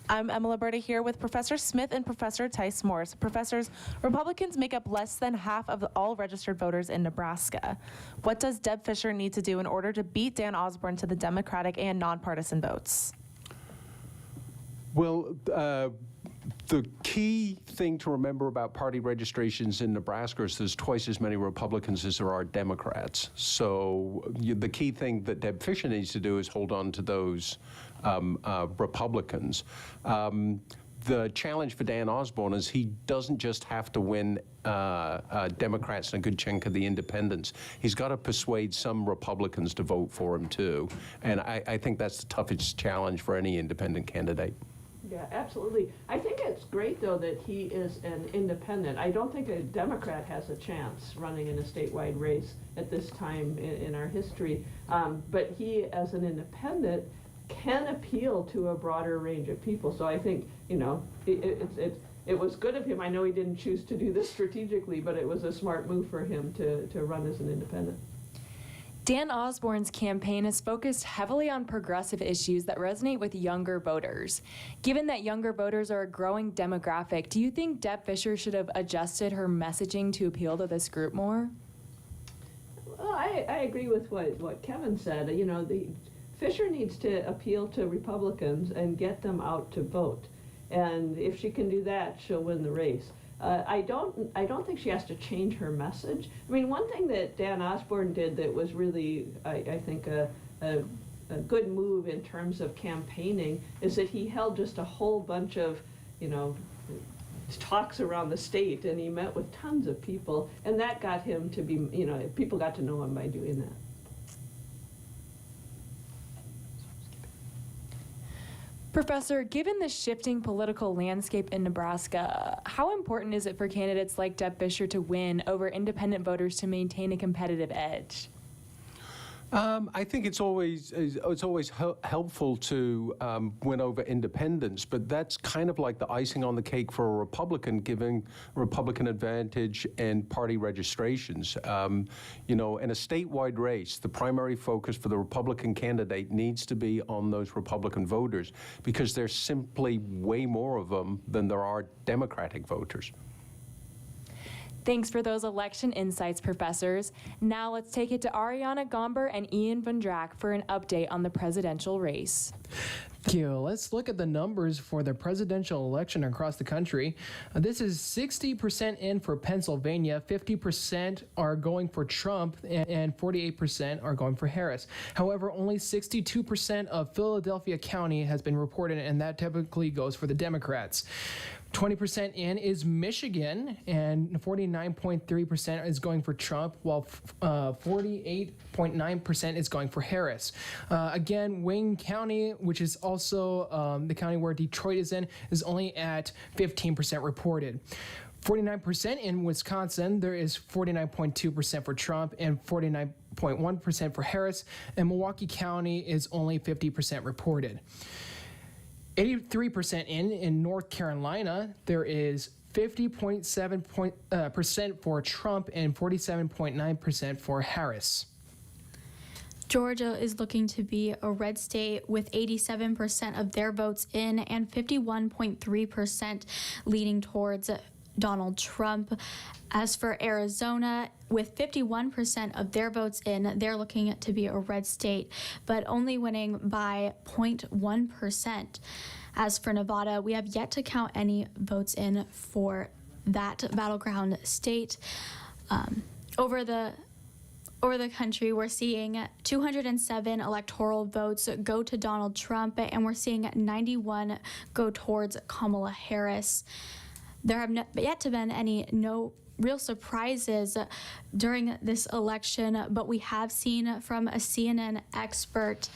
I'm Emma Liberta here with Professor Smith and Professor Tice Morse. Professors, Republicans make up less than half of all registered voters in Nebraska. What does Deb Fischer need to do in order to beat Dan Osborne to the Democratic and nonpartisan votes? Well, the key thing to remember about party registrations in Nebraska is there's twice as many Republicans as there are Democrats. So the key thing that Deb Fischer needs to do is hold on to those Republicans. The challenge for Dan Osborne is he doesn't just have to win Democrats and a good chunk of the independents. He's got to persuade some Republicans to vote for him too. And I think that's the toughest challenge for any independent candidate. Yeah, absolutely. I think it's great, though, that he is an independent. I don't think a Democrat has a chance running in a statewide race at this time in our history. But he, as an independent, can appeal to a broader range of people. So I think, you know, it was good of him. I know he didn't choose to do this strategically, but it was a smart move for him to run as an independent. Dan Osborne's campaign is focused heavily on progressive issues that resonate with younger voters. Given that younger voters are a growing demographic, do you think Deb Fischer should have adjusted her messaging to appeal to this group more? Well, I agree with what Kevin said. You know, Fischer needs to appeal to Republicans and get them out to vote. And if she can do that, she'll win the race. I don't think she has to change her message. I mean, one thing that Dan Osborne did that was really, I think, a good move in terms of campaigning is that he held just a whole bunch of, you know, talks around the state, and he met with tons of people, and that got him to be, you know, people got to know him by doing that. Professor, given the shifting political landscape in Nebraska, how important is it for candidates like Deb Fischer to win over independent voters to maintain a competitive edge? I think it's always helpful to win over independents, but that's kind of like the icing on the cake for a Republican, giving Republican advantage in party registrations. You know, in a statewide race, the primary focus for the Republican candidate needs to be on those Republican voters because there's simply way more of them than there are Democratic voters. Thanks for those election insights, professors. Now let's take it to Ariana Gomber and Ian Van Drack for an update on the presidential race. Thank you. Let's look at the numbers for the presidential election across the country. This is 60% in for Pennsylvania, 50% are going for Trump, and 48% are going for Harris. However, only 62% of Philadelphia County has been reported, and that typically goes for the Democrats. 20% in is Michigan, and 49.3% is going for Trump, while 48.9% is going for Harris. Again, Wayne County, which is also the county where Detroit is in, is only at 15% reported. 49% in Wisconsin, there is 49.2% for Trump and 49.1% for Harris, and Milwaukee County is only 50% reported. 83% in North Carolina, there is 50.7% for Trump and 47.9% for Harris. Georgia is looking to be a red state with 87% of their votes in and 51.3% leaning towards Donald Trump. As for Arizona, with 51% of their votes in, they're looking to be a red state, but only winning by 0.1%. As for Nevada, we have yet to count any votes in for that battleground state. Over the country, we're seeing 207 electoral votes go to Donald Trump, and we're seeing 91 go towards Kamala Harris. There have yet to been no real surprises during this election, but we have seen from a CNN expert,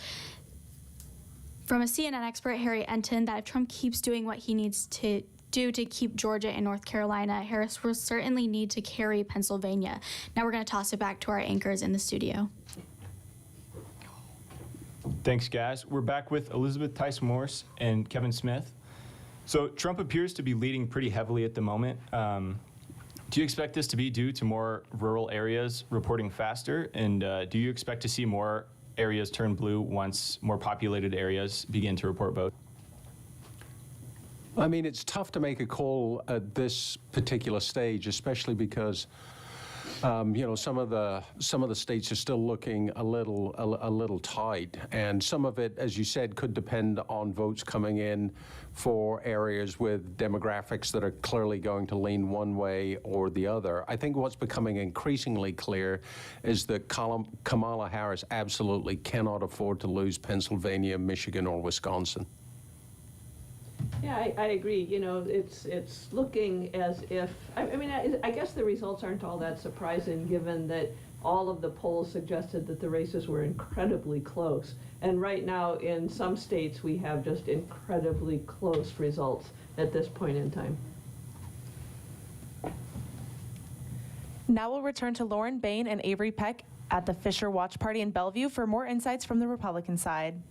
Harry Enton, that if Trump keeps doing what he needs to do to keep Georgia and North Carolina, Harris will certainly need to carry Pennsylvania. Now we're going to toss it back to our anchors in the studio. Thanks, guys. We're back with Elizabeth Tice Morse and Kevin Smith. So Trump appears to be leading pretty heavily at the moment. Do you expect this to be due to more rural areas reporting faster? And do you expect to see more areas turn blue once more populated areas begin to report votes? I mean, it's tough to make a call at this particular stage, especially because some of the states are still looking a little tight, and some of it, as you said, could depend on votes coming in for areas with demographics that are clearly going to lean one way or the other. I think what's becoming increasingly clear is that Kamala Harris absolutely cannot afford to lose Pennsylvania, Michigan, or Wisconsin. Yeah, I agree. You know, it's looking as if, I guess the results aren't all that surprising given that all of the polls suggested that the races were incredibly close. And right now in some states we have just incredibly close results at this point in time. Now we'll return to Lauren Bain and Avery Peck at the Fisher Watch Party in Bellevue for more insights from the Republican side.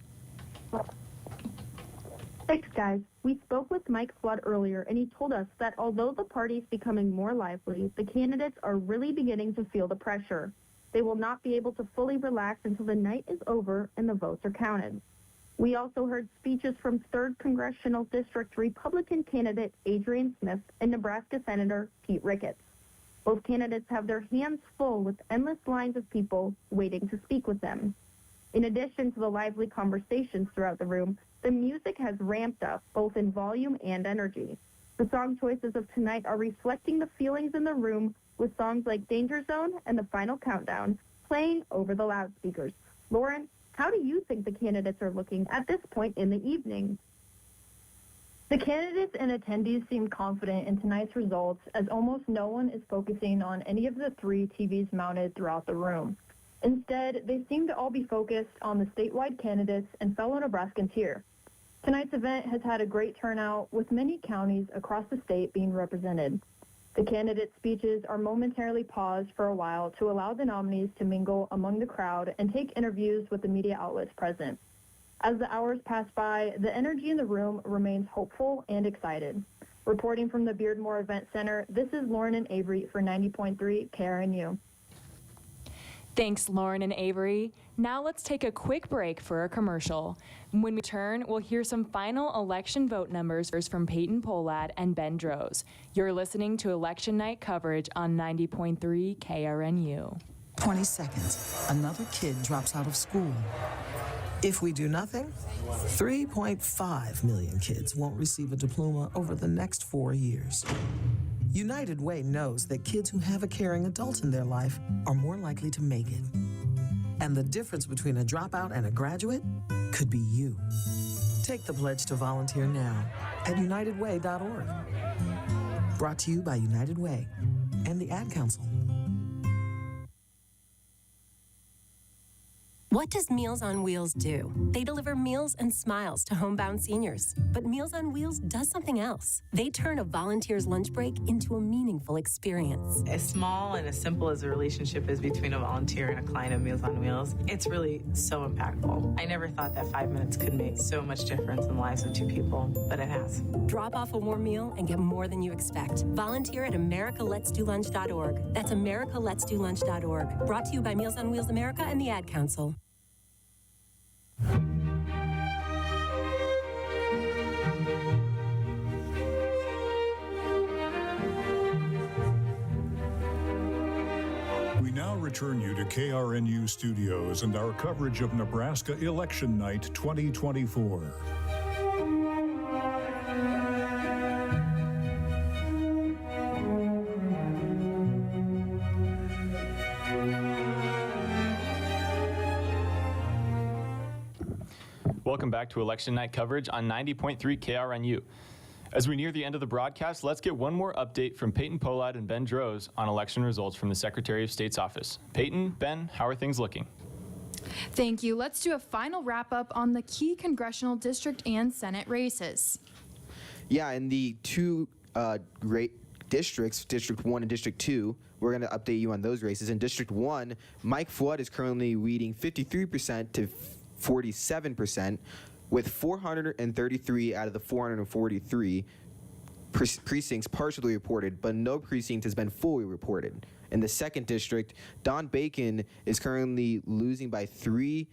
Thanks, guys. We spoke with Mike Flood earlier, and he told us that although the party is becoming more lively, the candidates are really beginning to feel the pressure. They will not be able to fully relax until the night is over and the votes are counted. We also heard speeches from 3rd Congressional District Republican candidate Adrian Smith and Nebraska Senator Pete Ricketts. Both candidates have their hands full with endless lines of people waiting to speak with them. In addition to the lively conversations throughout the room, the music has ramped up, both in volume and energy. The song choices of tonight are reflecting the feelings in the room, with songs like Danger Zone and The Final Countdown playing over the loudspeakers. Lauren, how do you think the candidates are looking at this point in the evening? The candidates and attendees seem confident in tonight's results, as almost no one is focusing on any of the 3 TVs mounted throughout the room. Instead, they seem to all be focused on the statewide candidates and fellow Nebraskans here. Tonight's event has had a great turnout, with many counties across the state being represented. The candidate speeches are momentarily paused for a while to allow the nominees to mingle among the crowd and take interviews with the media outlets present. As the hours pass by, the energy in the room remains hopeful and excited. Reporting from the Beardmore Event Center, this is Lauren and Avery for 90.3 KRNU. Thanks, Lauren and Avery. Now let's take a quick break for a commercial. When we return, we'll hear some final election vote numbers from Peyton Pohlad and Ben Droz. You're listening to Election Night coverage on 90.3 KRNU. 20 seconds. Another kid drops out of school. If we do nothing, 3.5 million kids won't receive a diploma over the next 4 years. United Way knows that kids who have a caring adult in their life are more likely to make it. And the difference between a dropout and a graduate could be you. Take the pledge to volunteer now at unitedway.org. Brought to you by United Way and the Ad Council. What does Meals on Wheels do? They deliver meals and smiles to homebound seniors. But Meals on Wheels does something else. They turn a volunteer's lunch break into a meaningful experience. As small and as simple as the relationship is between a volunteer and a client of Meals on Wheels, it's really so impactful. I never thought that 5 minutes could make so much difference in the lives of 2 people, but it has. Drop off a warm meal and get more than you expect. Volunteer at americaletsdolunch.org. That's americaletsdolunch.org. Brought to you by Meals on Wheels America and the Ad Council. We now return you to KRNU Studios and our coverage of Nebraska Election Night 2024. Welcome back to Election Night coverage on 90.3 KRNU. As we near the end of the broadcast, let's get one more update from Peyton Pohlad and Ben Droz on election results from the Secretary of State's office. Peyton, Ben, how are things looking? Thank you. Let's do a final wrap up on the key congressional district and Senate races. Yeah, in the 2 great districts, District 1 and District 2, we're going to update you on those races. In District 1, Mike Flood is currently leading 53% to 47%, with 433 out of the 443 precincts partially reported, but no precinct has been fully reported. In the 2nd district, Don Bacon is currently losing by 3%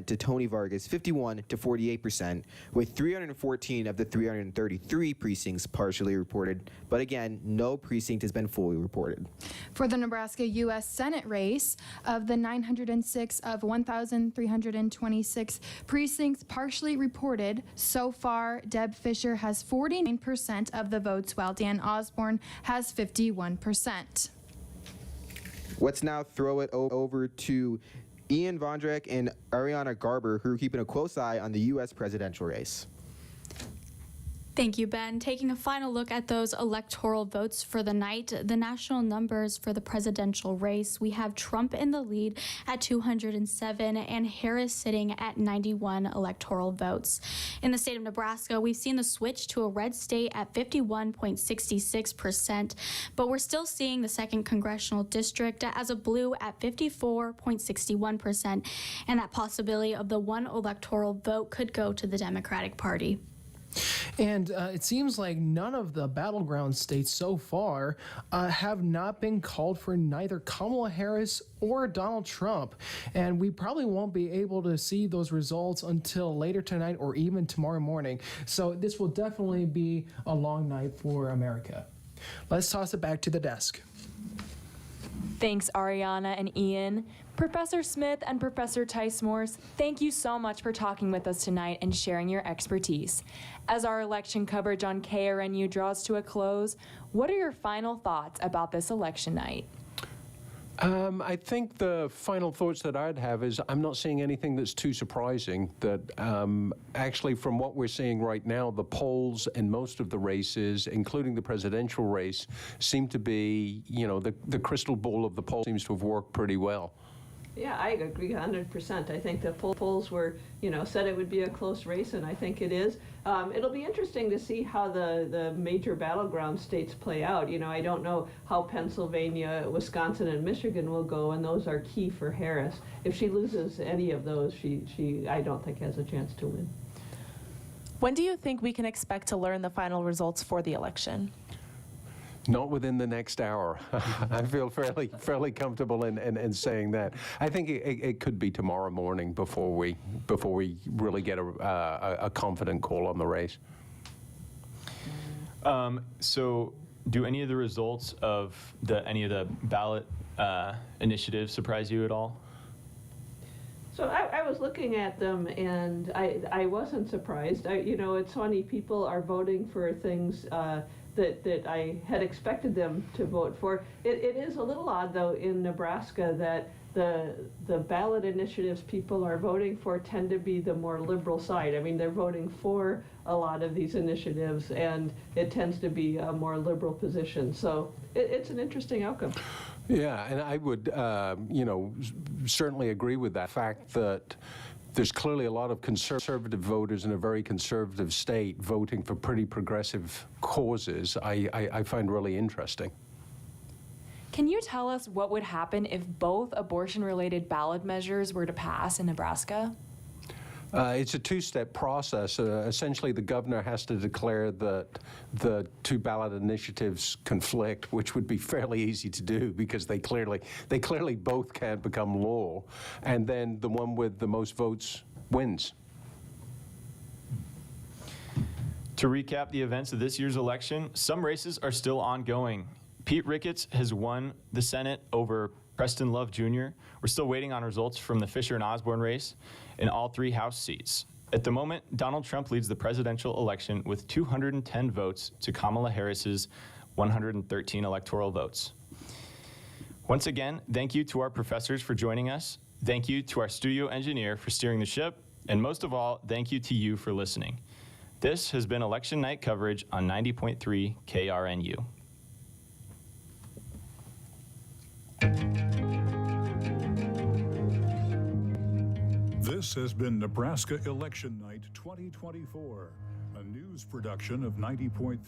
to Tony Vargas, 51 to 48%, with 314 of the 333 precincts partially reported. But again, no precinct has been fully reported. For the Nebraska U.S. Senate race, of the 906 of 1,326 precincts partially reported, so far, Deb Fischer has 49% of the votes, while Dan Osborne has 51%. Let's now throw it over to Ian Vondrek and Ariana Garber, who are keeping a close eye on the U.S. presidential race. Thank you, Ben. Taking a final look at those electoral votes for the night, the national numbers for the presidential race, we have Trump in the lead at 207 and Harris sitting at 91 electoral votes. In the state of Nebraska, we've seen the switch to a red state at 51.66%, but we're still seeing the 2nd congressional district as a blue at 54.61%, and that possibility of the one electoral vote could go to the Democratic Party. And it seems like none of the battleground states so far have not been called for neither Kamala Harris or Donald Trump. And we probably won't be able to see those results until later tonight or even tomorrow morning. So this will definitely be a long night for America. Let's toss it back to the desk. Thanks, Ariana and Ian. Professor Smith and Professor Tice Morse, thank you so much for talking with us tonight and sharing your expertise. As our election coverage on KRNU draws to a close, what are your final thoughts about this election night? I think the final thoughts that I'd have is I'm not seeing anything that's too surprising. That actually, from what we're seeing right now, the polls in most of the races, including the presidential race, seem to be, the crystal ball of the poll seems to have worked pretty well. Yeah, I agree 100%. I think the polls were, said it would be a close race, and I think it is. It'll be interesting to see how the major battleground states play out. I don't know how Pennsylvania, Wisconsin, and Michigan will go, and those are key for Harris. If she loses any of those, she I don't think has a chance to win. When do you think we can expect to learn the final results for the election? Not within the next hour. I feel fairly comfortable in saying that. I think it could be tomorrow morning before we really get a confident call on the race. So, do any of the results of any of the ballot initiatives surprise you at all? So I was looking at them, and I wasn't surprised. It's funny, people are voting for things that I had expected them to vote for. It is a little odd, though, in Nebraska that the ballot initiatives people are voting for tend to be the more liberal side. I mean, they're voting for a lot of these initiatives, and it tends to be a more liberal position. So it's an interesting outcome. Yeah, and I would, certainly agree with that fact that there's clearly a lot of conservative voters in a very conservative state voting for pretty progressive causes. I find really interesting. Can you tell us what would happen if both abortion-related ballot measures were to pass in Nebraska? It's a two-step process. Essentially, the governor has to declare that the two ballot initiatives conflict, which would be fairly easy to do because they clearly both can't become law. And then the one with the most votes wins. To recap the events of this year's election, some races are still ongoing. Pete Ricketts has won the Senate over Preston Love Jr. We're still waiting on results from the Fisher and Osborne race in all 3 House seats. At the moment, Donald Trump leads the presidential election with 210 votes to Kamala Harris's 113 electoral votes. Once again, thank you to our professors for joining us. Thank you to our studio engineer for steering the ship. And most of all, thank you to you for listening. This has been election night coverage on 90.3 KRNU. This has been Nebraska Election Night 2024, a news production of 90.3.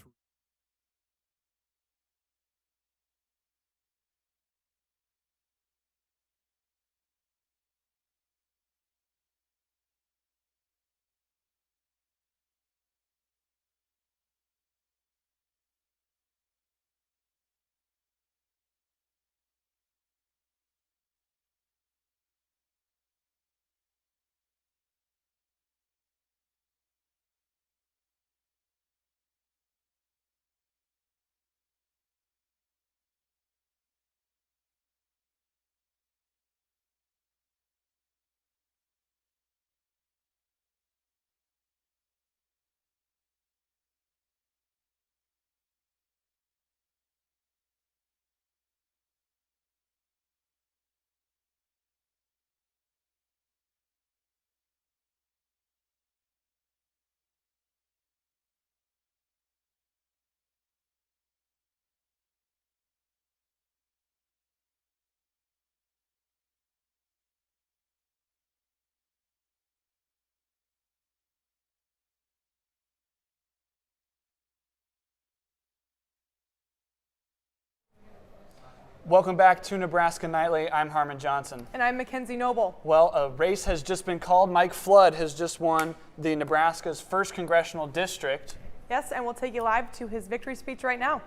Welcome back to Nebraska Nightly. I'm Harmon Johnson. And I'm Mackenzie Noble. Well, a race has just been called. Mike Flood has just won the Nebraska's 1st congressional district. Yes, and we'll take you live to his victory speech right now.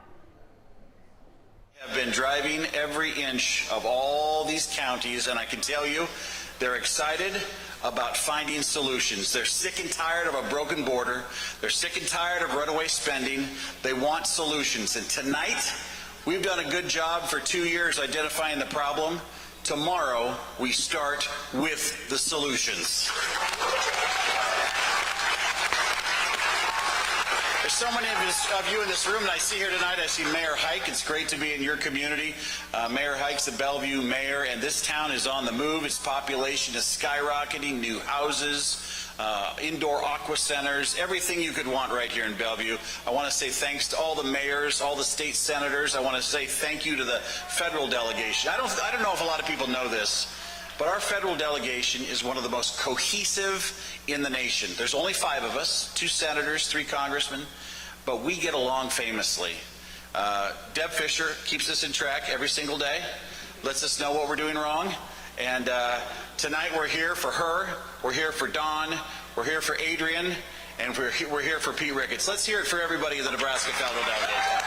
Have been driving every inch of all these counties, and I can tell you they're excited about finding solutions. They're sick and tired of a broken border. They're sick and tired of runaway spending. They want solutions. And tonight, we've done a good job for 2 years identifying the problem. Tomorrow, we start with the solutions. There's so many of you in this room that I see here tonight. I see Mayor Hike. It's great to be in your community. Mayor Hike's the Bellevue mayor, and this town is on the move. Its population is skyrocketing, new houses, indoor aqua centers, everything you could want right here in Bellevue. I want to say thanks to all the mayors, all the state senators. I want to say thank you to the federal delegation. I don't know if a lot of people know this, but our federal delegation is one of the most cohesive in the nation. There's only 5 of us, 2 senators, 3 congressmen, but we get along famously. Deb Fischer keeps us in track every single day, lets us know what we're doing wrong, and tonight we're here for her, we're here for Dawn, we're here for Adrian, and we're here for Pete Ricketts. Let's hear it for everybody in the Nebraska federal delegation.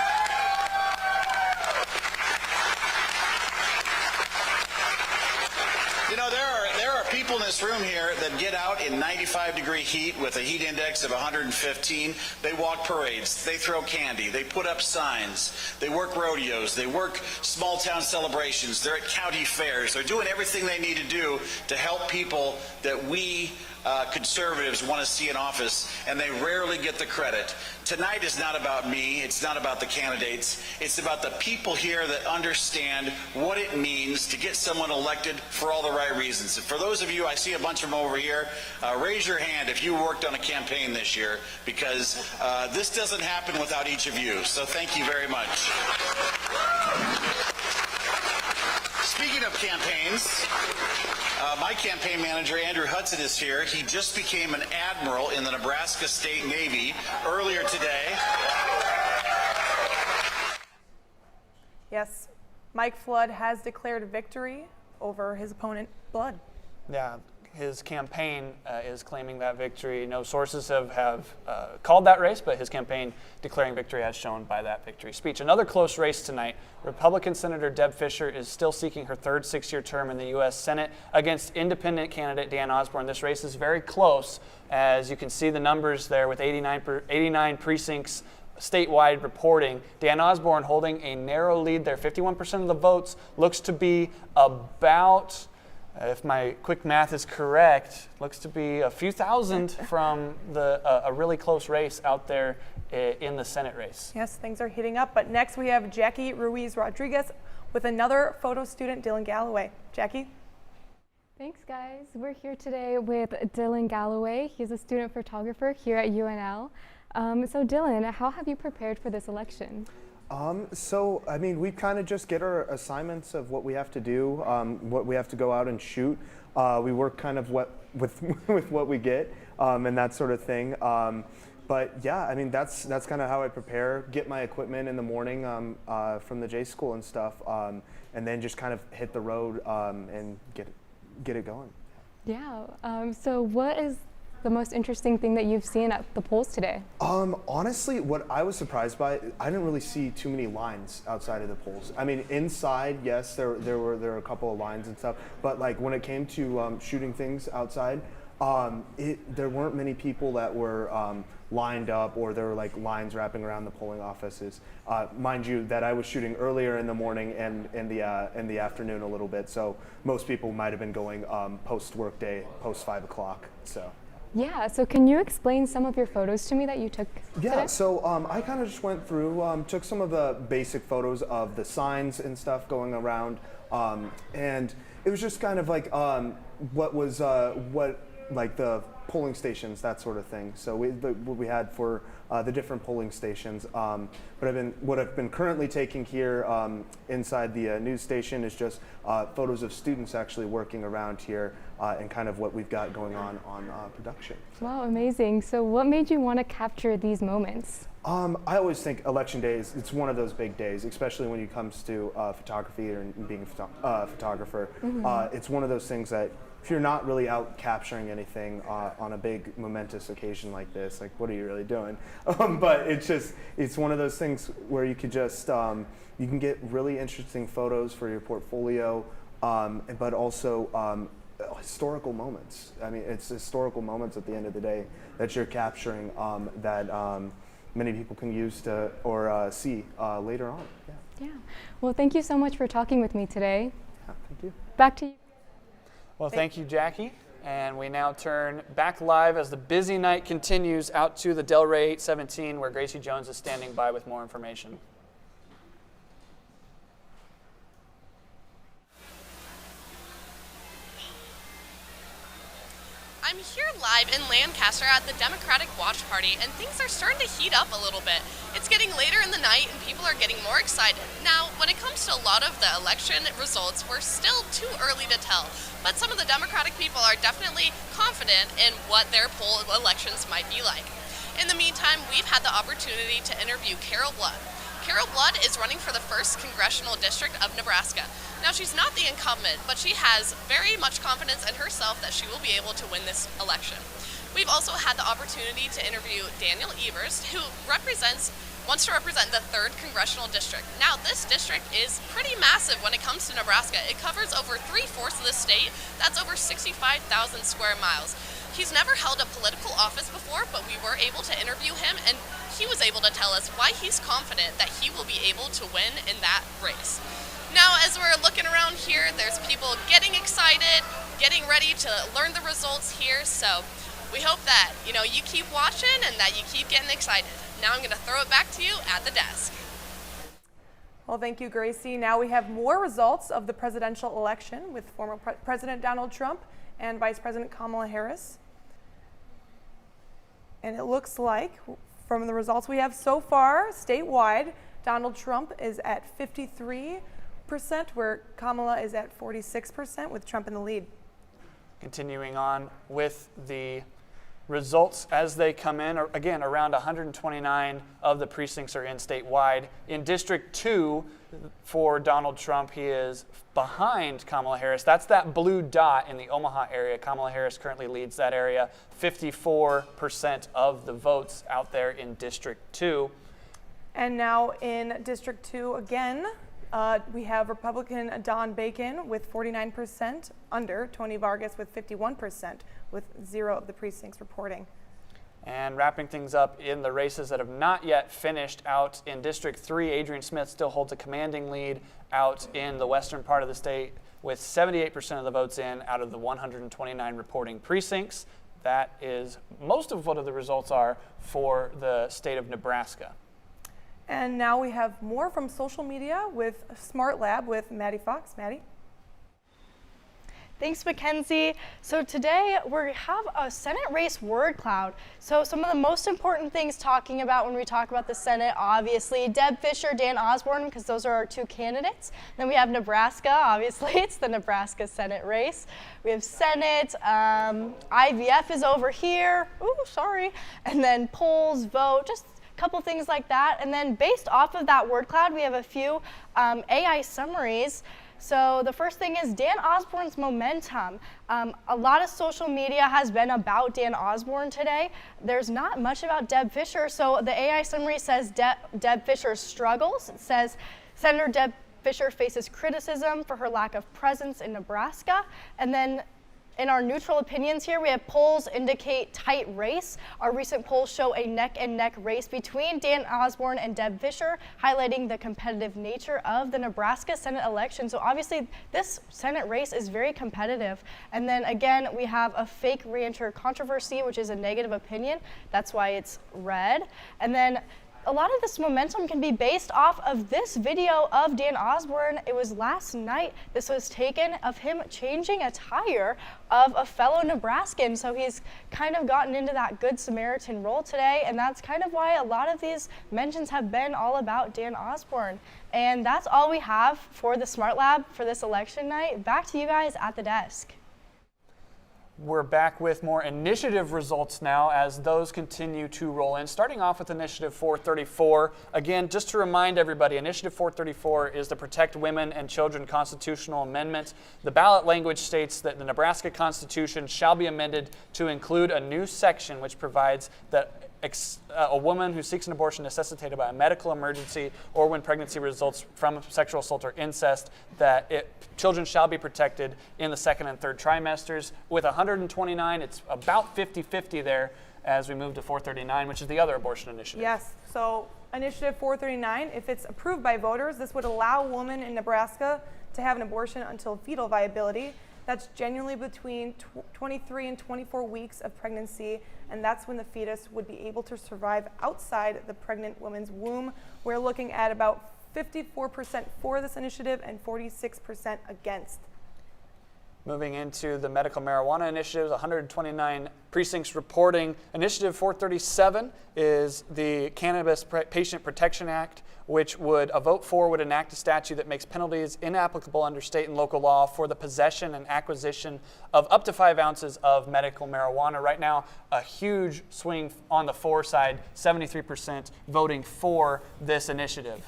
You know, there are people in this room here that get out in 95-degree heat with a heat index of 115. They walk parades. They throw candy. They put up signs. They work rodeos. They work small-town celebrations. They're at county fairs. They're doing everything they need to do to help people that we conservatives want to see in office, and they rarely get the credit. Tonight is not about me. It's not about the candidates. It's about the people here that understand what it means to get someone elected for all the right reasons. And for those of you, I see a bunch of them over here, raise your hand if you worked on a campaign this year, because this doesn't happen without each of you. So thank you very much. Speaking of campaigns, my campaign manager, Andrew Hudson, is here. He just became an admiral in the Nebraska State Navy earlier today. Yes, Mike Flood has declared victory over his opponent, Blood. Yeah, his campaign is claiming that victory. No sources have called that race, but his campaign declaring victory as shown by that victory speech. Another close race tonight. Republican Senator Deb Fischer is still seeking her 3rd 6-year term in the U.S. Senate against independent candidate Dan Osborne. This race is very close, as you can see the numbers there with 89 precincts statewide reporting. Dan Osborne holding a narrow lead there. 51% of the votes looks to be about, if my quick math is correct, looks to be a few thousand from a really close race out there in the Senate race. Yes, things are heating up. But next we have Jackie Ruiz Rodriguez with another photo student, Dylan Galloway. Jackie? Thanks, guys. We're here today with Dylan Galloway. He's a student photographer here at UNL. So Dylan, how have you prepared for this election? So, I mean, we kind of just get our assignments of what we have to do, what we have to go out and shoot. We work kind of with what we get and that sort of thing. But yeah, I mean, that's kind of how I prepare, get my equipment in the morning from the J School and stuff, and then just kind of hit the road and get it going. Yeah, so what is the most interesting thing that you've seen at the polls today? Honestly, what I was surprised by, I didn't really see too many lines outside of the polls. I mean, inside, yes, there were a couple of lines and stuff, but like when it came to shooting things outside, there weren't many people that were lined up, or there were like lines wrapping around the polling offices. Mind you, that I was shooting earlier in the morning and in the afternoon a little bit, so most people might have been going post work day, post 5 o'clock. So. Yeah, so can you explain some of your photos to me that you took Yeah, today? so I kind of just went through, took some of the basic photos of the signs and stuff going around, and it was just kind of like what like the polling stations, that sort of thing. So what we had for the different polling stations. But what I've been currently taking here inside the news station is just photos of students actually working around here and kind of what we've got going on production. Wow, amazing. So what made you want to capture these moments? I always think election day it's one of those big days, especially when it comes to photography or being a photographer. It's one of those things that if you're not really out capturing anything on a big momentous occasion like this, like what are you really doing? But it's one of those things where you could just you can get really interesting photos for your portfolio, but also historical moments. I mean, it's historical moments at the end of the day that you're capturing that many people can use to or see later on. Yeah. Well, thank you so much for talking with me today. Yeah, thank you. Back to you. Well, thank you, Jackie. And we now turn back live as the busy night continues out to the Delray 817, where Gracie Jones is standing by with more information. I'm here live in Lancaster at the Democratic Watch Party, and things are starting to heat up a little bit. It's getting later in the night, and people are getting more excited. Now, when it comes to a lot of the election results, we're still too early to tell, but some of the Democratic people are definitely confident in what their poll elections might be like. In the meantime, we've had the opportunity to interview Carol Blood. Carol Blood is running for the 1st Congressional District of Nebraska. Now, she's not the incumbent, but she has very much confidence in herself that she will be able to win this election. We've also had the opportunity to interview Daniel Evers, who wants to represent the 3rd Congressional District. Now, this district is pretty massive when it comes to Nebraska. It covers over 3/4 of the state. That's over 65,000 square miles. He's never held a political office before, but we were able to interview him, and he was able to tell us why he's confident that he will be able to win in that race. Now, as we're looking around here, there's people getting excited, getting ready to learn the results here, so we hope that, you keep watching and that you keep getting excited. Now I'm going to throw it back to you at the desk. Well, thank you, Gracie. Now we have more results of the presidential election with former President Donald Trump and Vice President Kamala Harris. And it looks like, from the results we have so far, statewide, Donald Trump is at 53%, where Kamala is at 46%, with Trump in the lead. Continuing on with the results as they come in, again, around 129 of the precincts are in statewide. In District 2, for Donald Trump, he is behind Kamala Harris. That's that blue dot in the Omaha area. Kamala Harris currently leads that area, 54% of the votes out there in District 2. And now in District 2 again, we have Republican Don Bacon with 49%, under Tony Vargas with 51%, with 0 of the precincts reporting. And wrapping things up in the races that have not yet finished out in District 3, Adrian Smith still holds a commanding lead out in the western part of the state with 78% of the votes in out of the 129 reporting precincts. That is most of what the results are for the state of Nebraska. And now we have more from social media with Smart Lab with Maddie Fox. Maddie? Thanks, Mackenzie. So today we have a Senate race word cloud. So some of the most important things talking about when we talk about the Senate, obviously, Deb Fischer, Dan Osborne, because those are our 2 candidates. Then we have Nebraska, obviously, it's the Nebraska Senate race. We have Senate, IVF is over here, ooh, sorry. And then polls, vote, just couple things like that. And then based off of that word cloud, we have a few AI summaries. So the first thing is Dan Osborne's momentum. A lot of social media has been about Dan Osborne today. There's not much about Deb Fischer. So the AI summary says Deb Fischer struggles. It says Senator Deb Fischer faces criticism for her lack of presence in Nebraska. And then in our neutral opinions here, we have polls indicate tight race. Our recent polls show a neck-and-neck race between Dan Osborne and Deb Fischer, highlighting the competitive nature of the Nebraska Senate election. So obviously, this Senate race is very competitive. And then again, we have a fake rancher controversy, which is a negative opinion. That's why it's red. And then a lot of this momentum can be based off of this video of Dan Osborne. It was last night. This was taken of him changing a tire of a fellow Nebraskan. So he's kind of gotten into that Good Samaritan role today, and that's kind of why a lot of these mentions have been all about Dan Osborne. And that's all we have for the Smart Lab for this election night. Back to you guys at the desk. We're back with more initiative results now as those continue to roll in. Starting off with Initiative 434. Again, just to remind everybody, Initiative 434 is the Protect Women and Children Constitutional Amendment. The ballot language states that the Nebraska Constitution shall be amended to include a new section which provides that a woman who seeks an abortion necessitated by a medical emergency or when pregnancy results from sexual assault or incest, that children shall be protected in the second and third trimesters. With 129, it's about 50-50 there as we move to 439, which is the other abortion initiative. Yes, so Initiative 439, if it's approved by voters, this would allow women in Nebraska to have an abortion until fetal viability. That's genuinely between 23 and 24 weeks of pregnancy, and that's when the fetus would be able to survive outside the pregnant woman's womb. We're looking at about 54% for this initiative and 46% against. Moving into the medical marijuana initiatives, 129 precincts reporting. Initiative 437 is the Cannabis Patient Protection Act, which a vote for would enact a statute that makes penalties inapplicable under state and local law for the possession and acquisition of up to 5 ounces of medical marijuana. Right now, a huge swing on the for side, 73% voting for this initiative.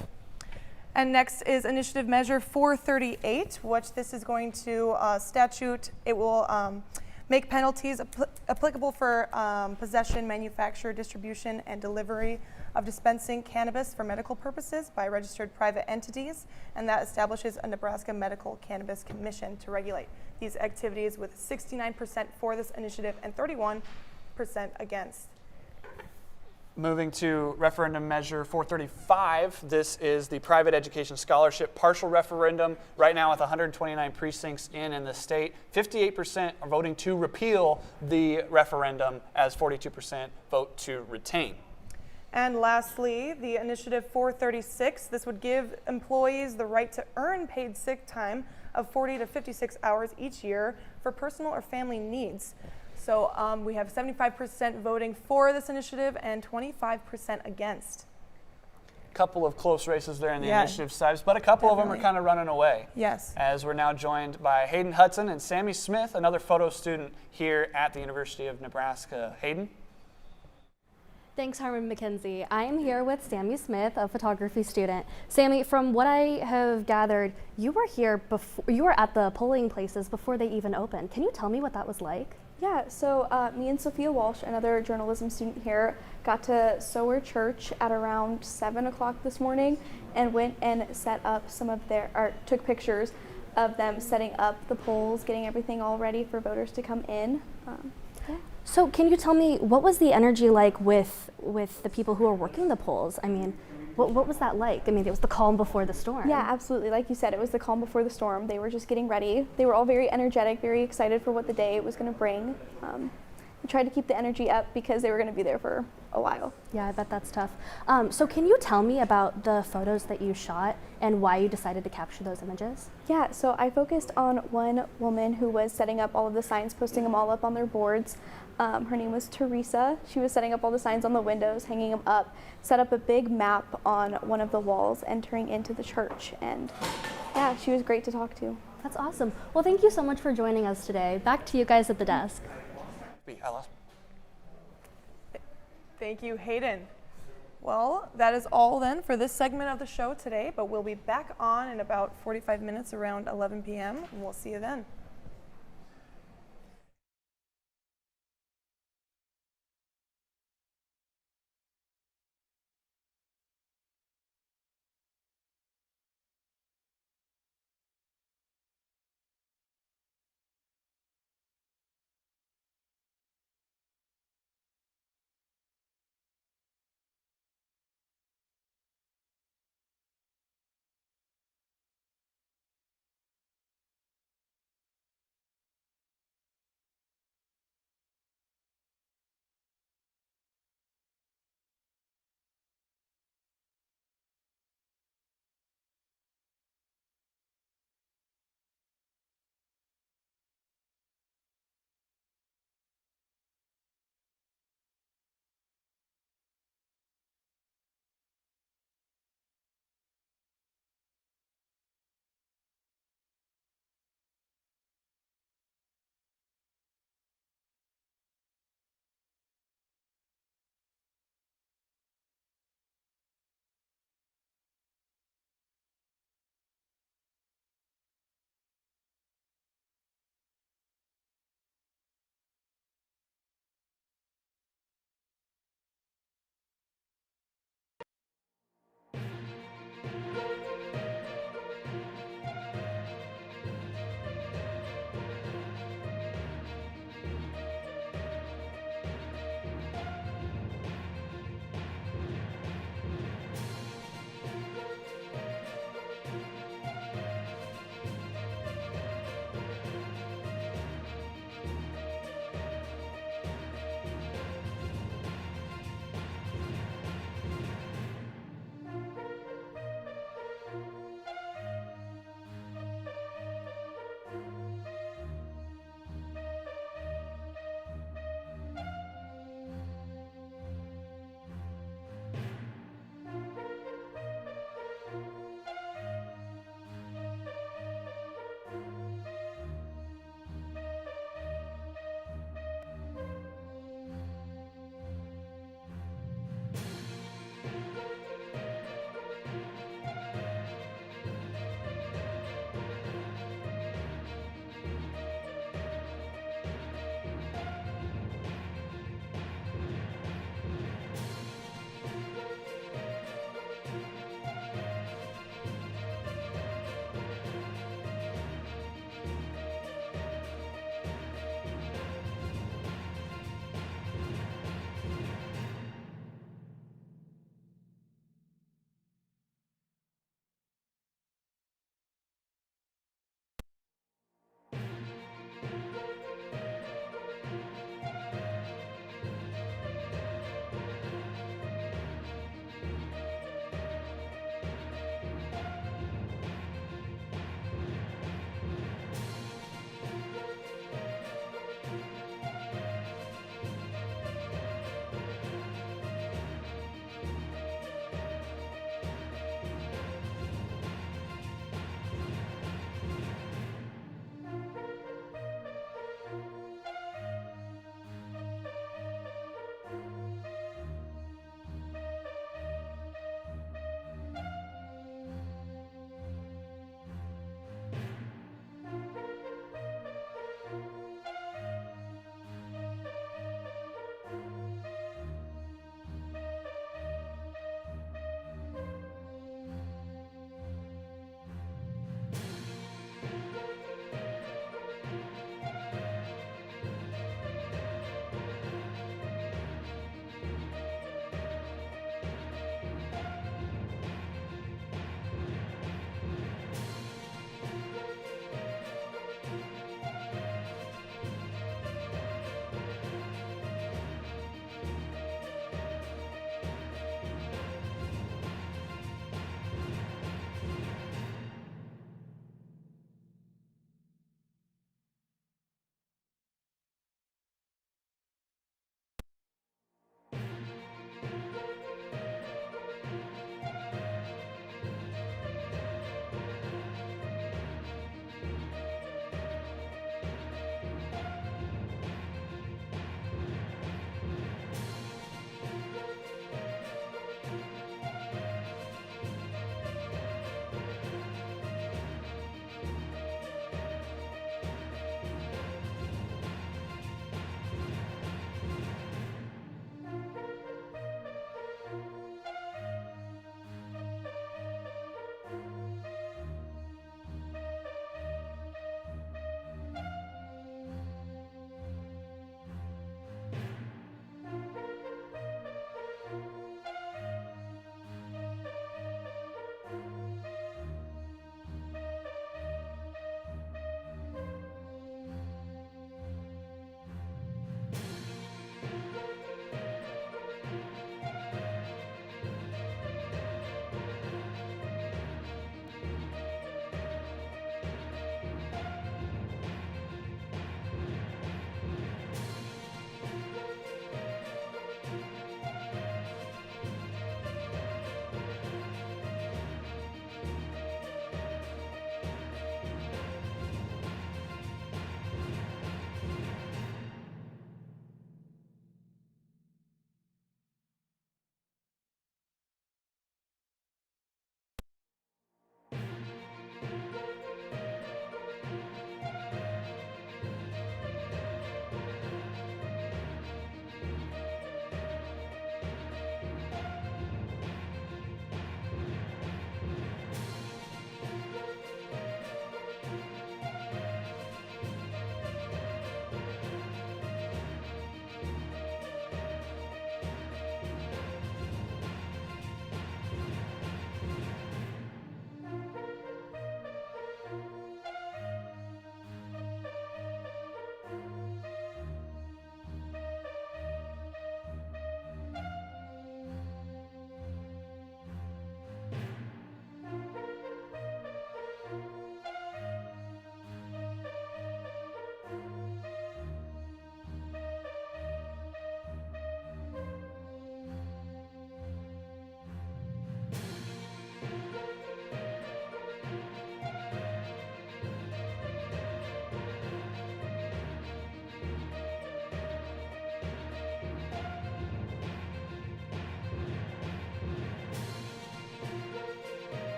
And next is Initiative Measure 438, which this is going to statute. It will make penalties applicable for possession, manufacture, distribution, and delivery of dispensing cannabis for medical purposes by registered private entities, and that establishes a Nebraska Medical Cannabis Commission to regulate these activities, with 69% for this initiative and 31% against. Moving to referendum measure 435, this is the private education scholarship partial referendum. Right now with 129 precincts in the state, 58% are voting to repeal the referendum as 42% vote to retain. And lastly, the Initiative 436, this would give employees the right to earn paid sick time of 40 to 56 hours each year for personal or family needs. So we have 75% voting for this initiative and 25% against. Couple of close races there in the initiative sides, but a couple of them are kind of running away. Yes. As we're now joined by Hayden Hudson and Sammy Smith, another photo student here at the University of Nebraska. Hayden? Thanks, Harmon McKenzie. I am here with Sammy Smith, a photography student. Sammy, from what I have gathered, you were here before, you were at the polling places before they even opened. Can you tell me what that was like? Yeah, so me and Sophia Walsh, another journalism student here, got to Sower Church at around 7 o'clock this morning and went and set up took pictures of them setting up the polls, getting everything all ready for voters to come in. So can you tell me, what was the energy like with the people who are working the polls? I mean, what was that like? I mean, it was the calm before the storm. Yeah, absolutely. Like you said, it was the calm before the storm. They were just getting ready. They were all very energetic, very excited for what the day was going to bring. We tried to keep the energy up because they were going to be there for a while. Yeah, I bet that's tough. So can you tell me about the photos that you shot and why you decided to capture those images? Yeah, so I focused on one woman who was setting up all of the signs, posting them all up on their boards. Her name was Teresa. She was setting up all the signs on the windows, hanging them up, set up a big map on one of the walls entering into the church. And yeah, she was great to talk to. That's awesome. Well, thank you so much for joining us today. Back to you guys at the desk. Thank you, Hayden. Well, that is all then for this segment of the show today, but we'll be back on in about 45 minutes around 11 p.m. and we'll see you then.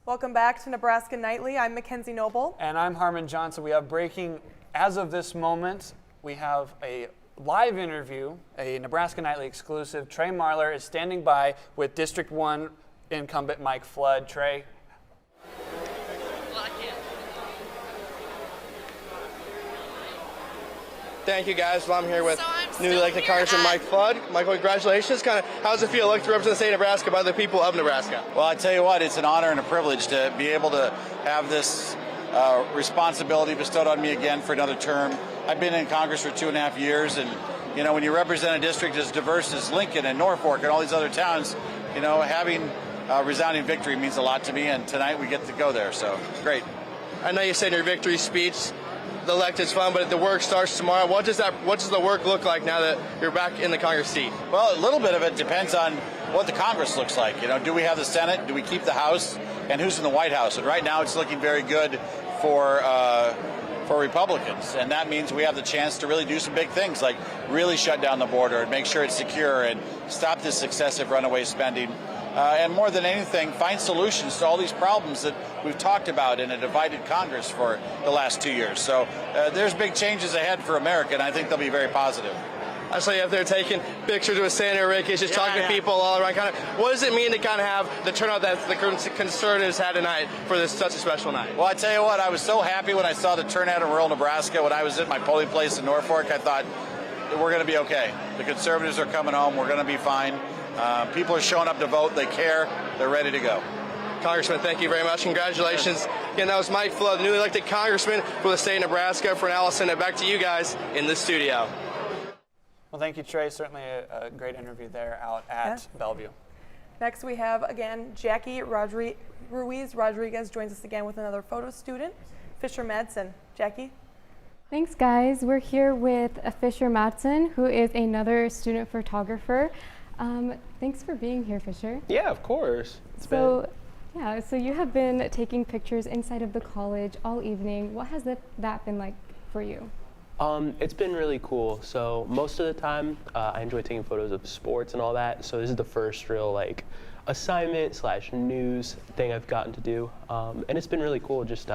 Welcome back to Nebraska Nightly. I'm Mackenzie Noble. And I'm Harmon Johnson. We have breaking, as of this moment, we have a live interview, a Nebraska Nightly exclusive. Trey Marler is standing by with District 1 incumbent Mike Flood. Trey. Thank you, guys. Well, I'm here with newly elected Congressman Mike Flood. Michael, congratulations. How does it feel to represent the state of Nebraska by the people of Nebraska? Well, I tell you what, it's an honor and a privilege to be able to have this responsibility bestowed on me again for another term. I've been in Congress for 2.5 years, and you know, when you represent a district as diverse as Lincoln and Norfolk and all these other towns, you know, having a resounding victory means a lot to me, and tonight we get to go there, so great. I know you said in your victory speech, the elected's fun, but the work starts tomorrow. What does the work look like now that you're back in the Congress seat? Well, a little bit of it depends on what the Congress looks like. You know, do we have the Senate? Do we keep the House? And who's in the White House? And right now it's looking very good for Republicans, and that means we have the chance to really do some big things, like really shut down the border and make sure it's secure and stop this excessive runaway spending. And more than anything, find solutions to all these problems that we've talked about in a divided Congress for the last 2 years. So there's big changes ahead for America, and I think they'll be very positive. I saw you up there taking pictures with Senator Ricketts, just talking to people all around. What does it mean to have the turnout that the conservatives had tonight for such a special night? Well, I tell you what, I was so happy when I saw the turnout in rural Nebraska. When I was at my polling place in Norfolk, I thought, we're going to be okay. The conservatives are coming home. We're going to be fine. People are showing up to vote. They care. They're ready to go. Congressman, thank you very much. Congratulations. Again, that was Mike Flood, newly elected congressman for the state of Nebraska. For now, I'll send it back to you guys in the studio. Well, thank you, Trey. Certainly a great interview there out at Bellevue. Next, we have, again, Jackie Ruiz Rodriguez joins us again with another photo student, Fisher Madsen. Jackie? Thanks, guys. We're here with Fisher Madsen, who is another student photographer. Thanks for being here, Fisher. Yeah, of course. So you have been taking pictures inside of the college all evening. What has that been like for you? It's been really cool. So most of the time, I enjoy taking photos of sports and all that. So this is the first real assignment / news thing I've gotten to do. And it's been really cool just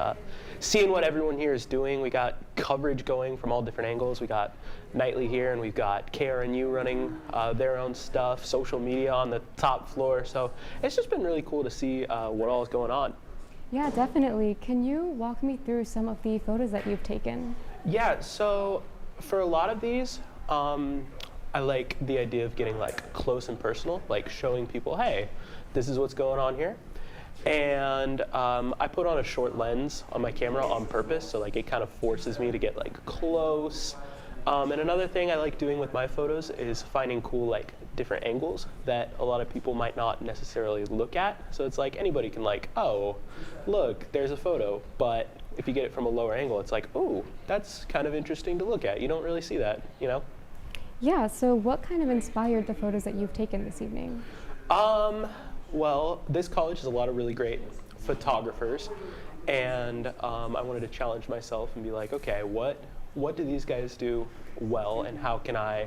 seeing what everyone here is doing. We got coverage going from all different angles. We got Nightly here, and we've got KRNU running their own stuff, social media on the top floor. So it's just been really cool to see what all is going on. Yeah, definitely. Can you walk me through some of the photos that you've taken? Yeah, so for a lot of these, I like the idea of getting close and personal, showing people, hey, this is what's going on here. And I put on a short lens on my camera on purpose, so it kind of forces me to get close. And another thing I like doing with my photos is finding cool different angles that a lot of people might not necessarily look at. So it's anybody can oh, look, there's a photo, but if you get it from a lower angle, it's oh, that's kind of interesting to look at. You don't really see that, you know? Yeah, so what kind of inspired the photos that you've taken this evening? Well, this college has a lot of really great photographers, and I wanted to challenge myself and be okay, what do these guys do well, and how can I,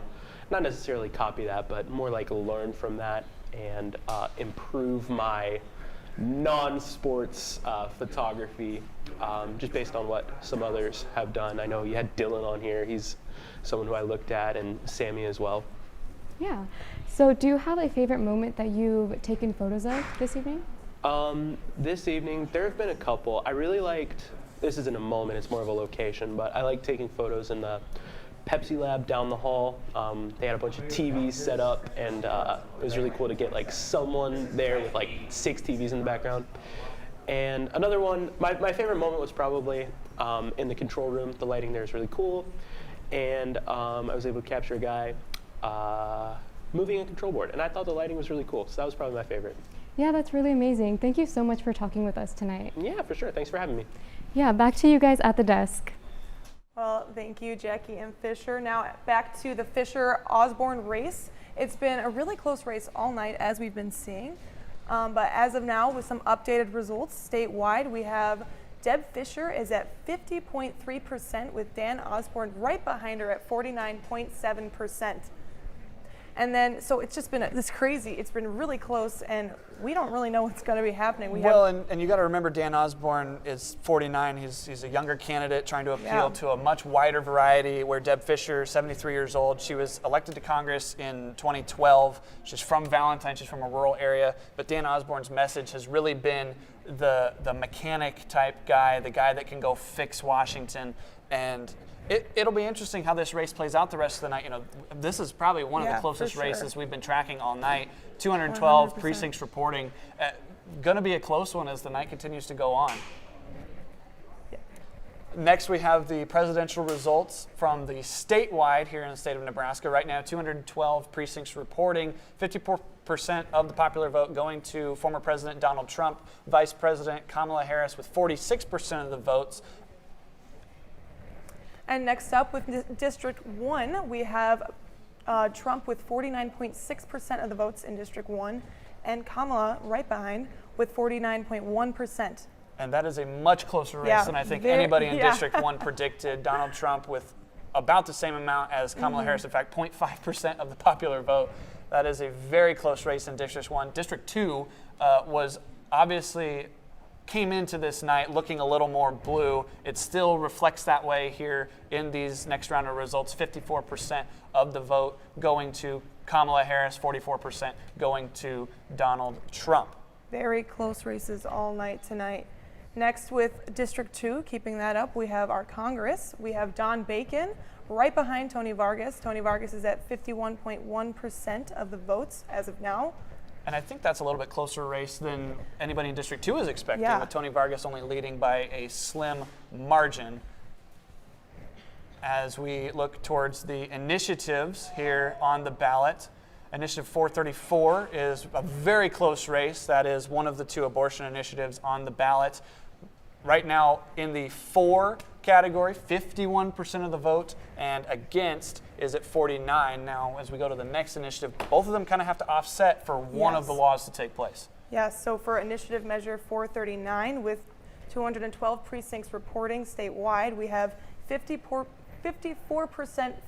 not necessarily copy that, but more learn from that and improve my non-sports photography, just based on what some others have done. I know you had Dylan on here. He's someone who I looked at, and Sammy as well. Yeah. So do you have a favorite moment that you've taken photos of this evening? This evening, there have been a couple. I really liked, this isn't a moment, it's more of a location, but I like taking photos in the Pepsi lab down the hall. They had a bunch of TVs set up, and it was really cool to get someone there with 6 TVs in the background. And another one, my favorite moment was probably in the control room. The lighting there is really cool, and I was able to capture a guy moving a control board, and I thought the lighting was really cool, so that was probably my favorite. Yeah, that's really amazing. Thank you so much for talking with us tonight. Yeah, for sure. Thanks for having me. Yeah, back to you guys at the desk. Well, thank you, Jackie and Fisher. Now back to the Fisher-Osborne race. It's been a really close race all night, as we've been seeing. But as of now, with some updated results statewide, we have Deb Fisher is at 50.3% with Dan Osborne right behind her at 49.7%. And then, so it's just been this crazy. It's been really close, and we don't really know what's going to be happening. And you got to remember, Dan Osborne is 49. He's a younger candidate trying to appeal to a much wider variety, where Deb Fischer, 73 years old, she was elected to Congress in 2012. She's from Valentine. She's from a rural area. But Dan Osborne's message has really been the mechanic type guy, the guy that can go fix Washington. And it'll be interesting how this race plays out the rest of the night. You know, this is probably one of the closest races we've been tracking all night. 212 100%. Precincts reporting. Going to be a close one as the night continues to go on. Next, we have the presidential results from the statewide here in the state of Nebraska. Right now, 212 precincts reporting, 54% of the popular vote going to former President Donald Trump, Vice President Kamala Harris with 46% of the votes. And next up with District 1, we have Trump with 49.6% of the votes in District 1, and Kamala right behind with 49.1%. And that is a much closer race than I think anybody in District 1 predicted. Donald Trump with about the same amount as Kamala Harris, in fact, 0.5% of the popular vote. That is a very close race in District 1. District 2 was obviously came into this night looking a little more blue. It still reflects that way here in these next round of results. 54% of the vote going to Kamala Harris, 44% going to Donald Trump. Very close races all night tonight. Next with District 2, keeping that up, we have our Congress. We have Don Bacon right behind Tony Vargas. Tony Vargas is at 51.1% of the votes as of now. And I think that's a little bit closer race than anybody in District 2 is expecting, with Tony Vargas only leading by a slim margin. As we look towards the initiatives here on the ballot, Initiative 434 is a very close race. That is one of the two abortion initiatives on the ballot. Right now in the for category, 51% of the vote, and against is at 49. Now, as we go to the next initiative, both of them kind of have to offset for one of the laws to take place. Yes, so for Initiative Measure 439, with 212 precincts reporting statewide, we have 54%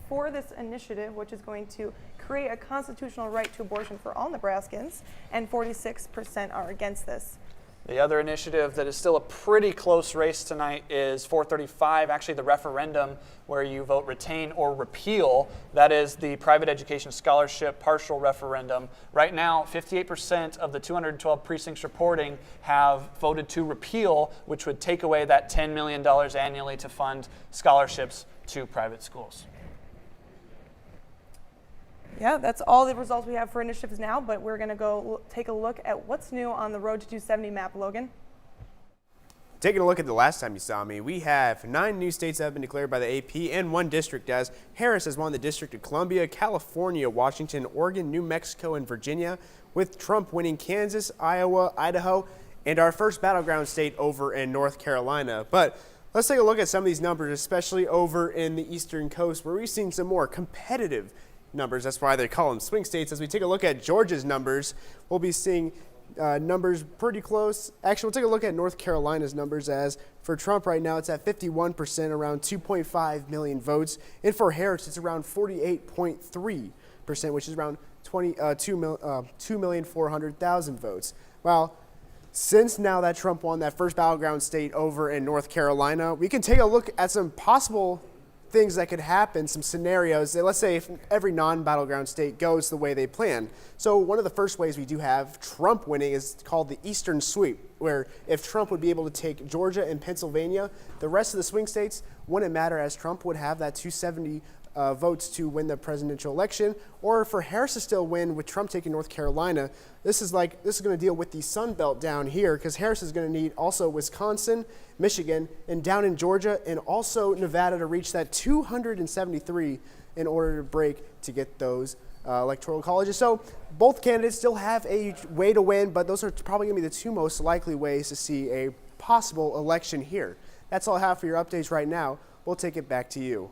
for this initiative, which is going to create a constitutional right to abortion for all Nebraskans, and 46% are against this. The other initiative that is still a pretty close race tonight is 435, actually the referendum where you vote retain or repeal. That is the private education scholarship partial referendum. Right now, 58% of the 212 precincts reporting have voted to repeal, which would take away that $10 million annually to fund scholarships to private schools. Yeah, that's all the results we have for initiatives now, but we're going to go take a look at what's new on the Road to 270 map, Logan. Taking a look at the last time you saw me, we have 9 new states that have been declared by the AP and 1 district, as Harris has won the District of Columbia, California, Washington, Oregon, New Mexico, and Virginia, with Trump winning Kansas, Iowa, Idaho, and our first battleground state over in North Carolina. But let's take a look at some of these numbers, especially over in the eastern coast, where we've seen some more competitive numbers. That's why they call them swing states. As we take a look at Georgia's numbers, we'll be seeing numbers pretty close. Actually, we'll take a look at North Carolina's numbers, as for Trump right now, it's at 51%, around 2.5 million votes. And for Harris, it's around 48.3%, which is around 2,400,000 votes. Well, since now that Trump won that first battleground state over in North Carolina, we can take a look at some possible things that could happen, some scenarios. Let's say if every non-battleground state goes the way they plan. So one of the first ways we do have Trump winning is called the Eastern Sweep, where if Trump would be able to take Georgia and Pennsylvania, the rest of the swing states wouldn't matter, as Trump would have that 270 votes to win the presidential election. Or for Harris to still win with Trump taking North Carolina, this is going to deal with the Sun Belt down here, because Harris is going to need also Wisconsin, Michigan, and down in Georgia, and also Nevada to reach that 273 in order to break to get those electoral colleges. So both candidates still have a way to win, but those are probably going to be the 2 most likely ways to see a possible election here. That's all I have for your updates right now. We'll take it back to you.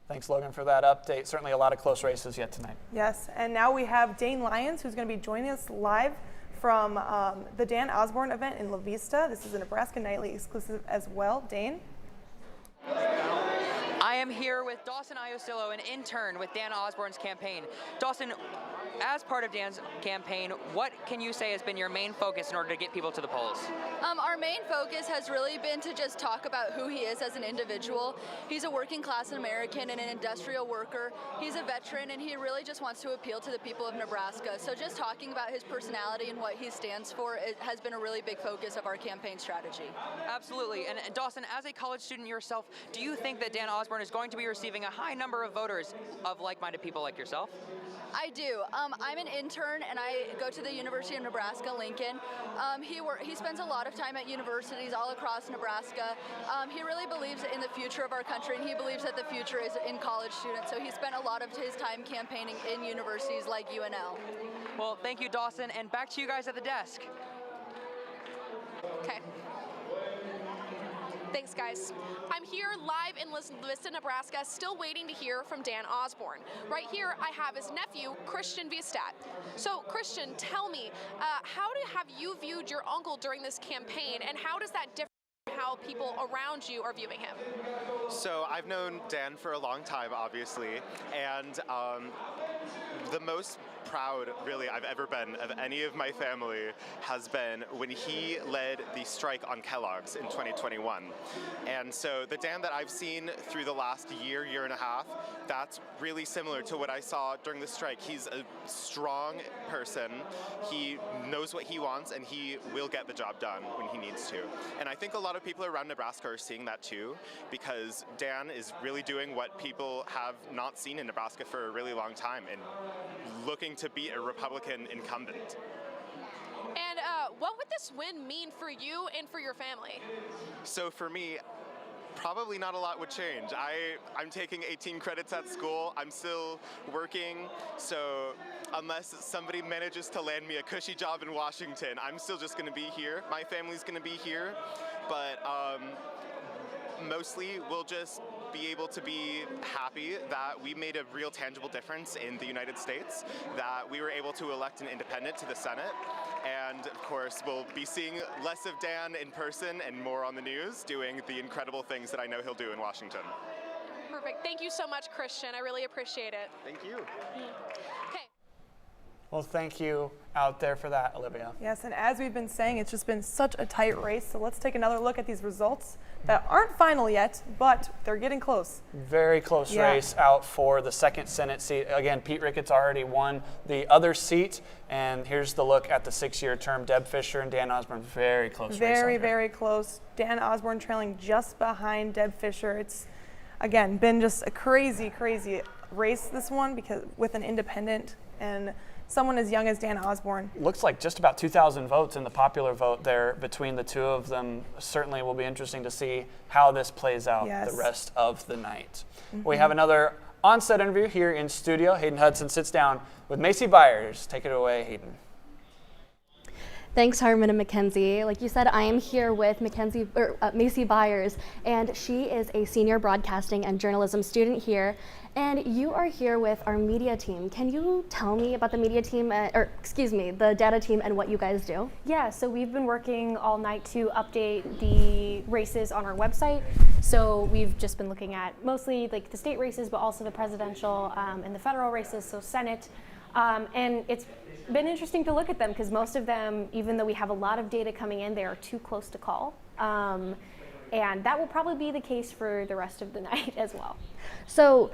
Thanks, Logan, for that update. Certainly a lot of close races yet tonight. Yes, and now we have Dane Lyons, who's going to be joining us live from the Dan Osborne event in La Vista. This is a Nebraska Nightly exclusive as well. Dane? I I am here with Dawson Iosillo, an intern with Dan Osborne's campaign. Dawson, as part of Dan's campaign, what can you say has been your main focus in order to get people to the polls? Our main focus has really been to just talk about who he is as an individual. He's a working class American and an industrial worker. He's a veteran, and he really just wants to appeal to the people of Nebraska. So just talking about his personality and what he stands for, it has been a really big focus of our campaign strategy. Absolutely. And Dawson, as a college student yourself, do you think that Dan Osborne is going to be receiving a high number of voters of like-minded people like yourself? I do. I'm an intern, and I go to the University of Nebraska, Lincoln. He spends a lot of time at universities all across Nebraska. He really believes in the future of our country, and he believes that the future is in college students. So he spent a lot of his time campaigning in universities like UNL. Well, thank you, Dawson, and back to you guys at the desk. Okay. Thanks, guys. I'm here live in Vista, Nebraska, still waiting to hear from Dan Osborne. Right here, I have his nephew, Christian Viestat. So, Christian, tell me, have you viewed your uncle during this campaign, and how does that differ from how people around you are viewing him? So, I've known Dan for a long time, obviously, and the most proud, really, I've ever been of any of my family has been when he led the strike on Kellogg's in 2021. And so the Dan that I've seen through the last year and a half, that's really similar to what I saw during the strike. He's a strong person. He knows what he wants, and he will get the job done when he needs to. And I think a lot of people around Nebraska are seeing that too, because Dan is really doing what people have not seen in Nebraska for a really long time, and looking to beat a Republican incumbent. And what would this win mean for you and for your family? So for me, probably not a lot would change. I'm taking 18 credits at school. I'm still working, so unless somebody manages to land me a cushy job in Washington, I'm still just going to be here. My family's going to be here, but mostly we'll just be able to be happy that we made a real tangible difference in the United States, that we were able to elect an independent to the Senate, and of course we'll be seeing less of Dan in person and more on the news doing the incredible things that I know he'll do in Washington. Perfect. Thank you so much, Christian. I really appreciate it. Thank you. Okay. Well, thank you out there for that, Olivia. Yes, and as we've been saying, it's just been such a tight race. So let's take another look at these results that aren't final yet, but they're getting close. Very close race out for the second Senate seat. Again, Pete Ricketts already won the other seat. And here's the look at the 6-year term. Deb Fischer and Dan Osborne, very close race. Very close. Dan Osborne trailing just behind Deb Fischer. It's, again, been just a crazy race, this one, because with an independent and someone as young as Dan Osborne. Looks like just about 2,000 votes in the popular vote there between the two of them. Certainly will be interesting to see how this plays out the rest of the night. We have another on-set interview here in studio. Hayden Hudson sits down with Macy Byers. Take it away, Hayden. Thanks, Harmon and Mackenzie. Like you said, I am here with Macy Byers, and she is a senior broadcasting and journalism student here. And you are here with our media team. Can you tell me about the media team, the data team, and what you guys do? Yeah, so we've been working all night to update the races on our website. So we've just been looking at mostly like the state races, but also the presidential and the federal races, so Senate. And it's been interesting to look at them because most of them, even though we have a lot of data coming in, they are too close to call. And that will probably be the case for the rest of the night as well. So,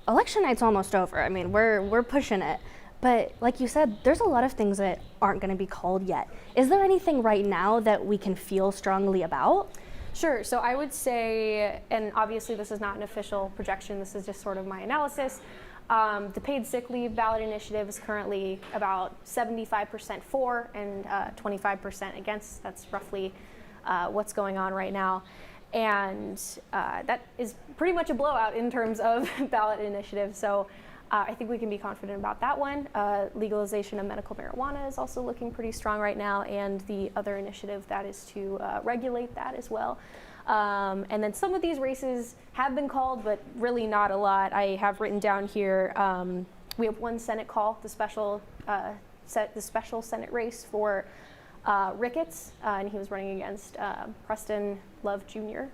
election night's almost over. I mean, we're pushing it. But like you said, there's a lot of things that aren't going to be called yet. Is there anything right now that we can feel strongly about? Sure. So I would say, and obviously this is not an official projection, this is just sort of my analysis. The paid sick leave ballot initiative is currently about 75% for and 25% against. That's roughly what's going on right now. And that is pretty much a blowout in terms of ballot initiative. So I think we can be confident about that one. Legalization of medical marijuana is also looking pretty strong right now, and the other initiative that is to regulate that as well. And then some of these races have been called, but really not a lot. I have written down here, we have one Senate call, the special Senate race for Ricketts, and he was running against Preston Love Jr.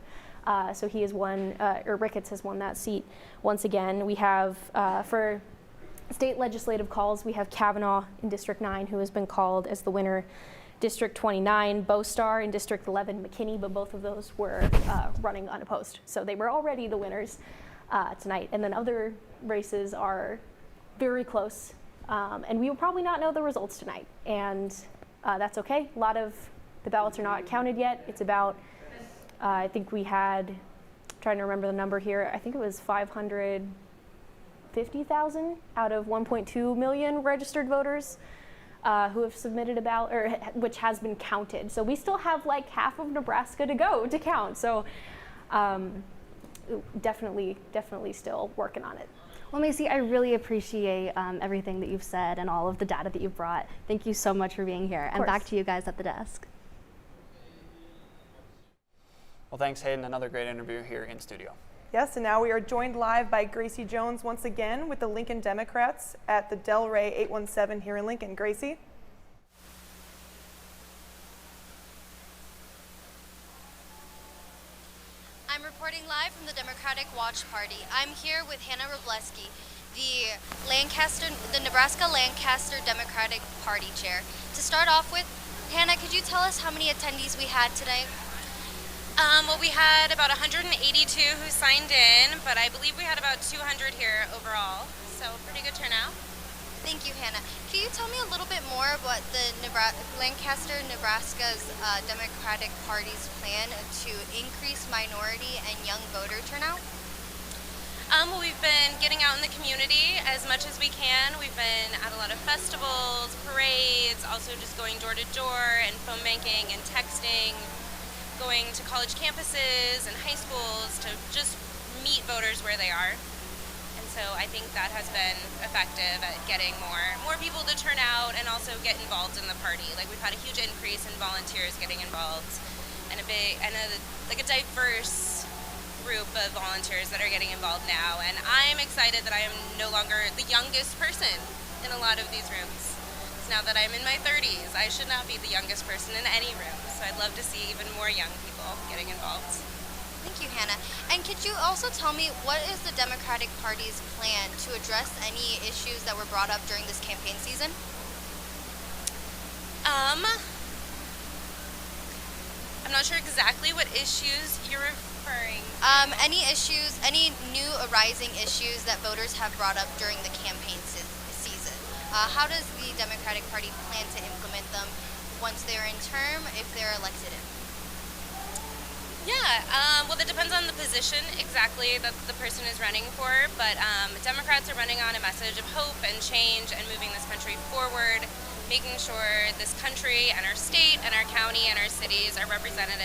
So he has won, or Ricketts has won that seat once again. We have, for state legislative calls, we have Kavanaugh in District 9, who has been called as the winner. District 29, Bostar, in District 11, McKinney, but both of those were running unopposed. So they were already the winners tonight. And then other races are very close. And we will probably not know the results tonight. And that's okay. A lot of the ballots are not counted yet. It's about, I think we had, trying to remember the number here, I think it was 550,000 out of 1.2 million registered voters who have submitted a ballot, or which has been counted. So we still have like half of Nebraska to go to count. So definitely still working on it. Well, Macy, I really appreciate everything that you've said and all of the data that you've brought. Thank you so much for being here. And back to you guys at the desk. Well, thanks, Hayden. Another great interview here in studio. Yes, and now we are joined live by Gracie Jones once again with the Lincoln Democrats at the Delray 817 here in Lincoln. Gracie? I'm reporting live from the Democratic Watch Party. I'm here with Hannah Robleski, the Nebraska Lancaster Democratic Party chair. To start off with, Hannah, could you tell us how many attendees we had today? Well, we had about 182 who signed in, but I believe we had about 200 here overall, so pretty good turnout. Thank you, Hannah. Can you tell me a little bit more about the Lancaster, Nebraska's Democratic Party's plan to increase minority and young voter turnout? Well, we've been getting out in the community as much as we can. We've been at a lot of festivals, parades, also just going door to door and phone banking and texting, going to college campuses and high schools to just meet voters where they are. And so I think that has been effective at getting more people to turn out and also get involved in the party. Like, we've had a huge increase in volunteers getting involved and a diverse group of volunteers that are getting involved now. And I'm excited that I am no longer the youngest person in a lot of these rooms. Now that I'm in my 30s, I should not be the youngest person in any room. So I'd love to see even more young people getting involved. Thank you, Hannah. And could you also tell me, what is the Democratic Party's plan to address any issues that were brought up during this campaign season? I'm not sure exactly what issues you're referring to. Any issues, any new arising issues that voters have brought up during the campaign season. How does the Democratic Party plan to implement them once they're in term, if they're elected in? Yeah, well, that depends on the position exactly that the person is running for, but Democrats are running on a message of hope and change and moving this country forward, making sure this country and our state and our county and our cities are represented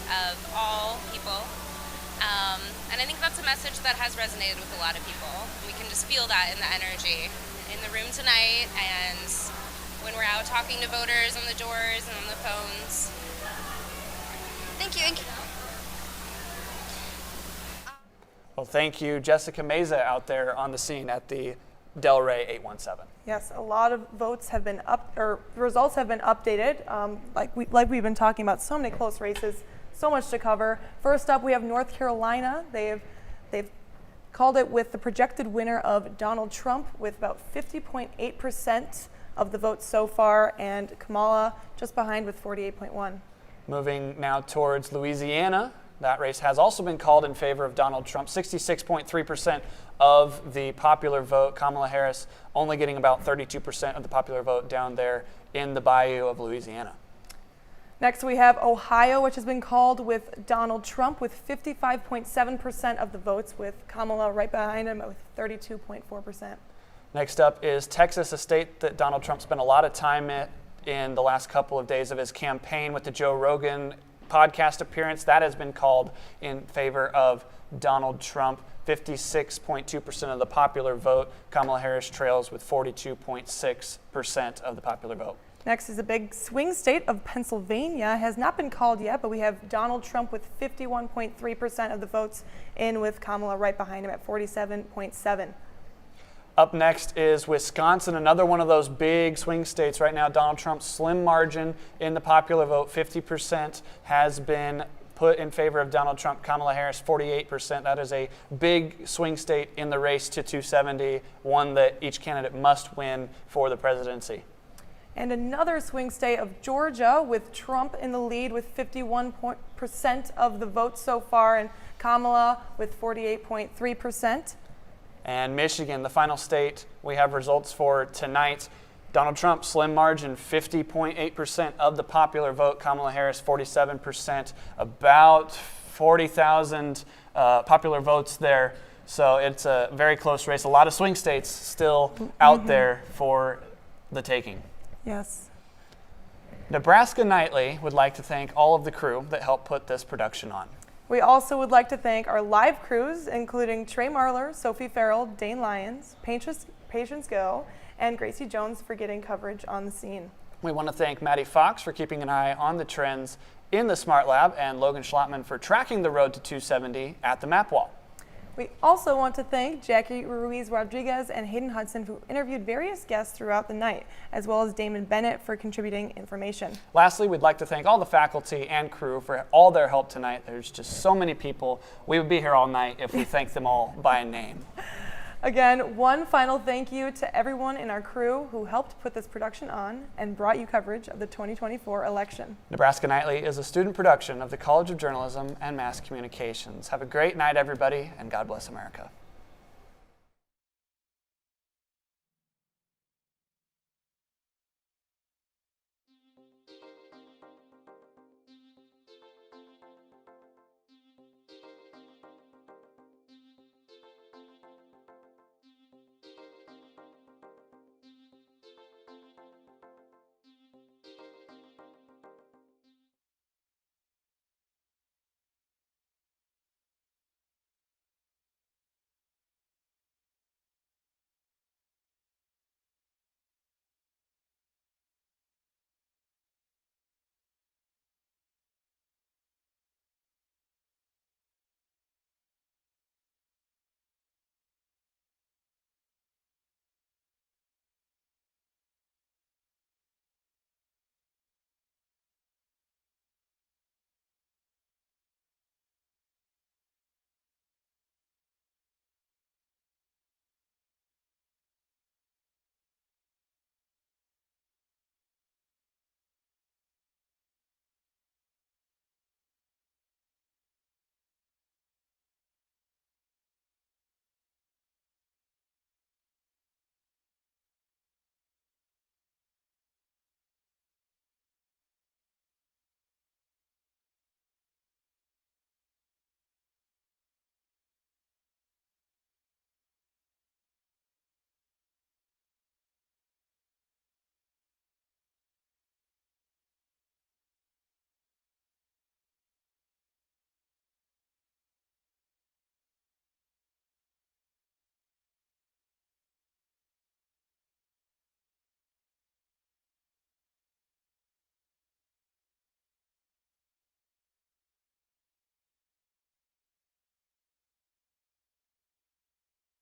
of all people. And I think that's a message that has resonated with a lot of people. We can just feel that in the energy in the room tonight and when we're out talking to voters on the doors and on the phones. Thank you. Well, thank you, Jessica Meza, out there on the scene at the Delray 817. Yes, a lot of votes have been results have been updated. Like we've been talking about, so many close races, so much to cover. First up, we have North Carolina. They've called it with the projected winner of Donald Trump with about 50.8% of the votes so far, and Kamala just behind with 48.1%. Moving now towards Louisiana, that race has also been called in favor of Donald Trump. 66.3% of the popular vote. Kamala Harris only getting about 32% of the popular vote down there in the bayou of Louisiana. Next, we have Ohio, which has been called with Donald Trump with 55.7% of the votes, with Kamala right behind him with 32.4%. Next up is Texas, a state that Donald Trump spent a lot of time in the last couple of days of his campaign with the Joe Rogan podcast appearance. That has been called in favor of Donald Trump. 56.2% of the popular vote. Kamala Harris trails with 42.6% of the popular vote. Next is a big swing state of Pennsylvania. Has not been called yet, but we have Donald Trump with 51.3% of the votes in, with Kamala right behind him at 47.7%. Up next is Wisconsin, another one of those big swing states right now. Donald Trump's slim margin in the popular vote, 50%, has been put in favor of Donald Trump. Kamala Harris, 48%. That is a big swing state in the race to 270, one that each candidate must win for the presidency. And another swing state of Georgia, with Trump in the lead with 51% of the votes so far, and Kamala with 48.3%. And Michigan, the final state we have results for tonight. Donald Trump, slim margin, 50.8% of the popular vote. Kamala Harris, 47%, about 40,000 popular votes there. So it's a very close race. A lot of swing states still out there for the taking. Yes. Nebraska Nightly would like to thank all of the crew that helped put this production on. We also would like to thank our live crews, including Trey Marler, Sophie Farrell, Dane Lyons, Patience Go, and Gracie Jones for getting coverage on the scene. We want to thank Maddie Fox for keeping an eye on the trends in the Smart Lab, and Logan Schlattman for tracking the road to 270 at the map wall. We also want to thank Jackie Ruiz Rodriguez and Hayden Hudson, who interviewed various guests throughout the night, as well as Damon Bennett for contributing information. Lastly, we'd like to thank all the faculty and crew for all their help tonight. There's just so many people. We would be here all night if we thanked them all by name. Again, one final thank you to everyone in our crew who helped put this production on and brought you coverage of the 2024 election. Nebraska Nightly is a student production of the College of Journalism and Mass Communications. Have a great night, everybody, and God bless America.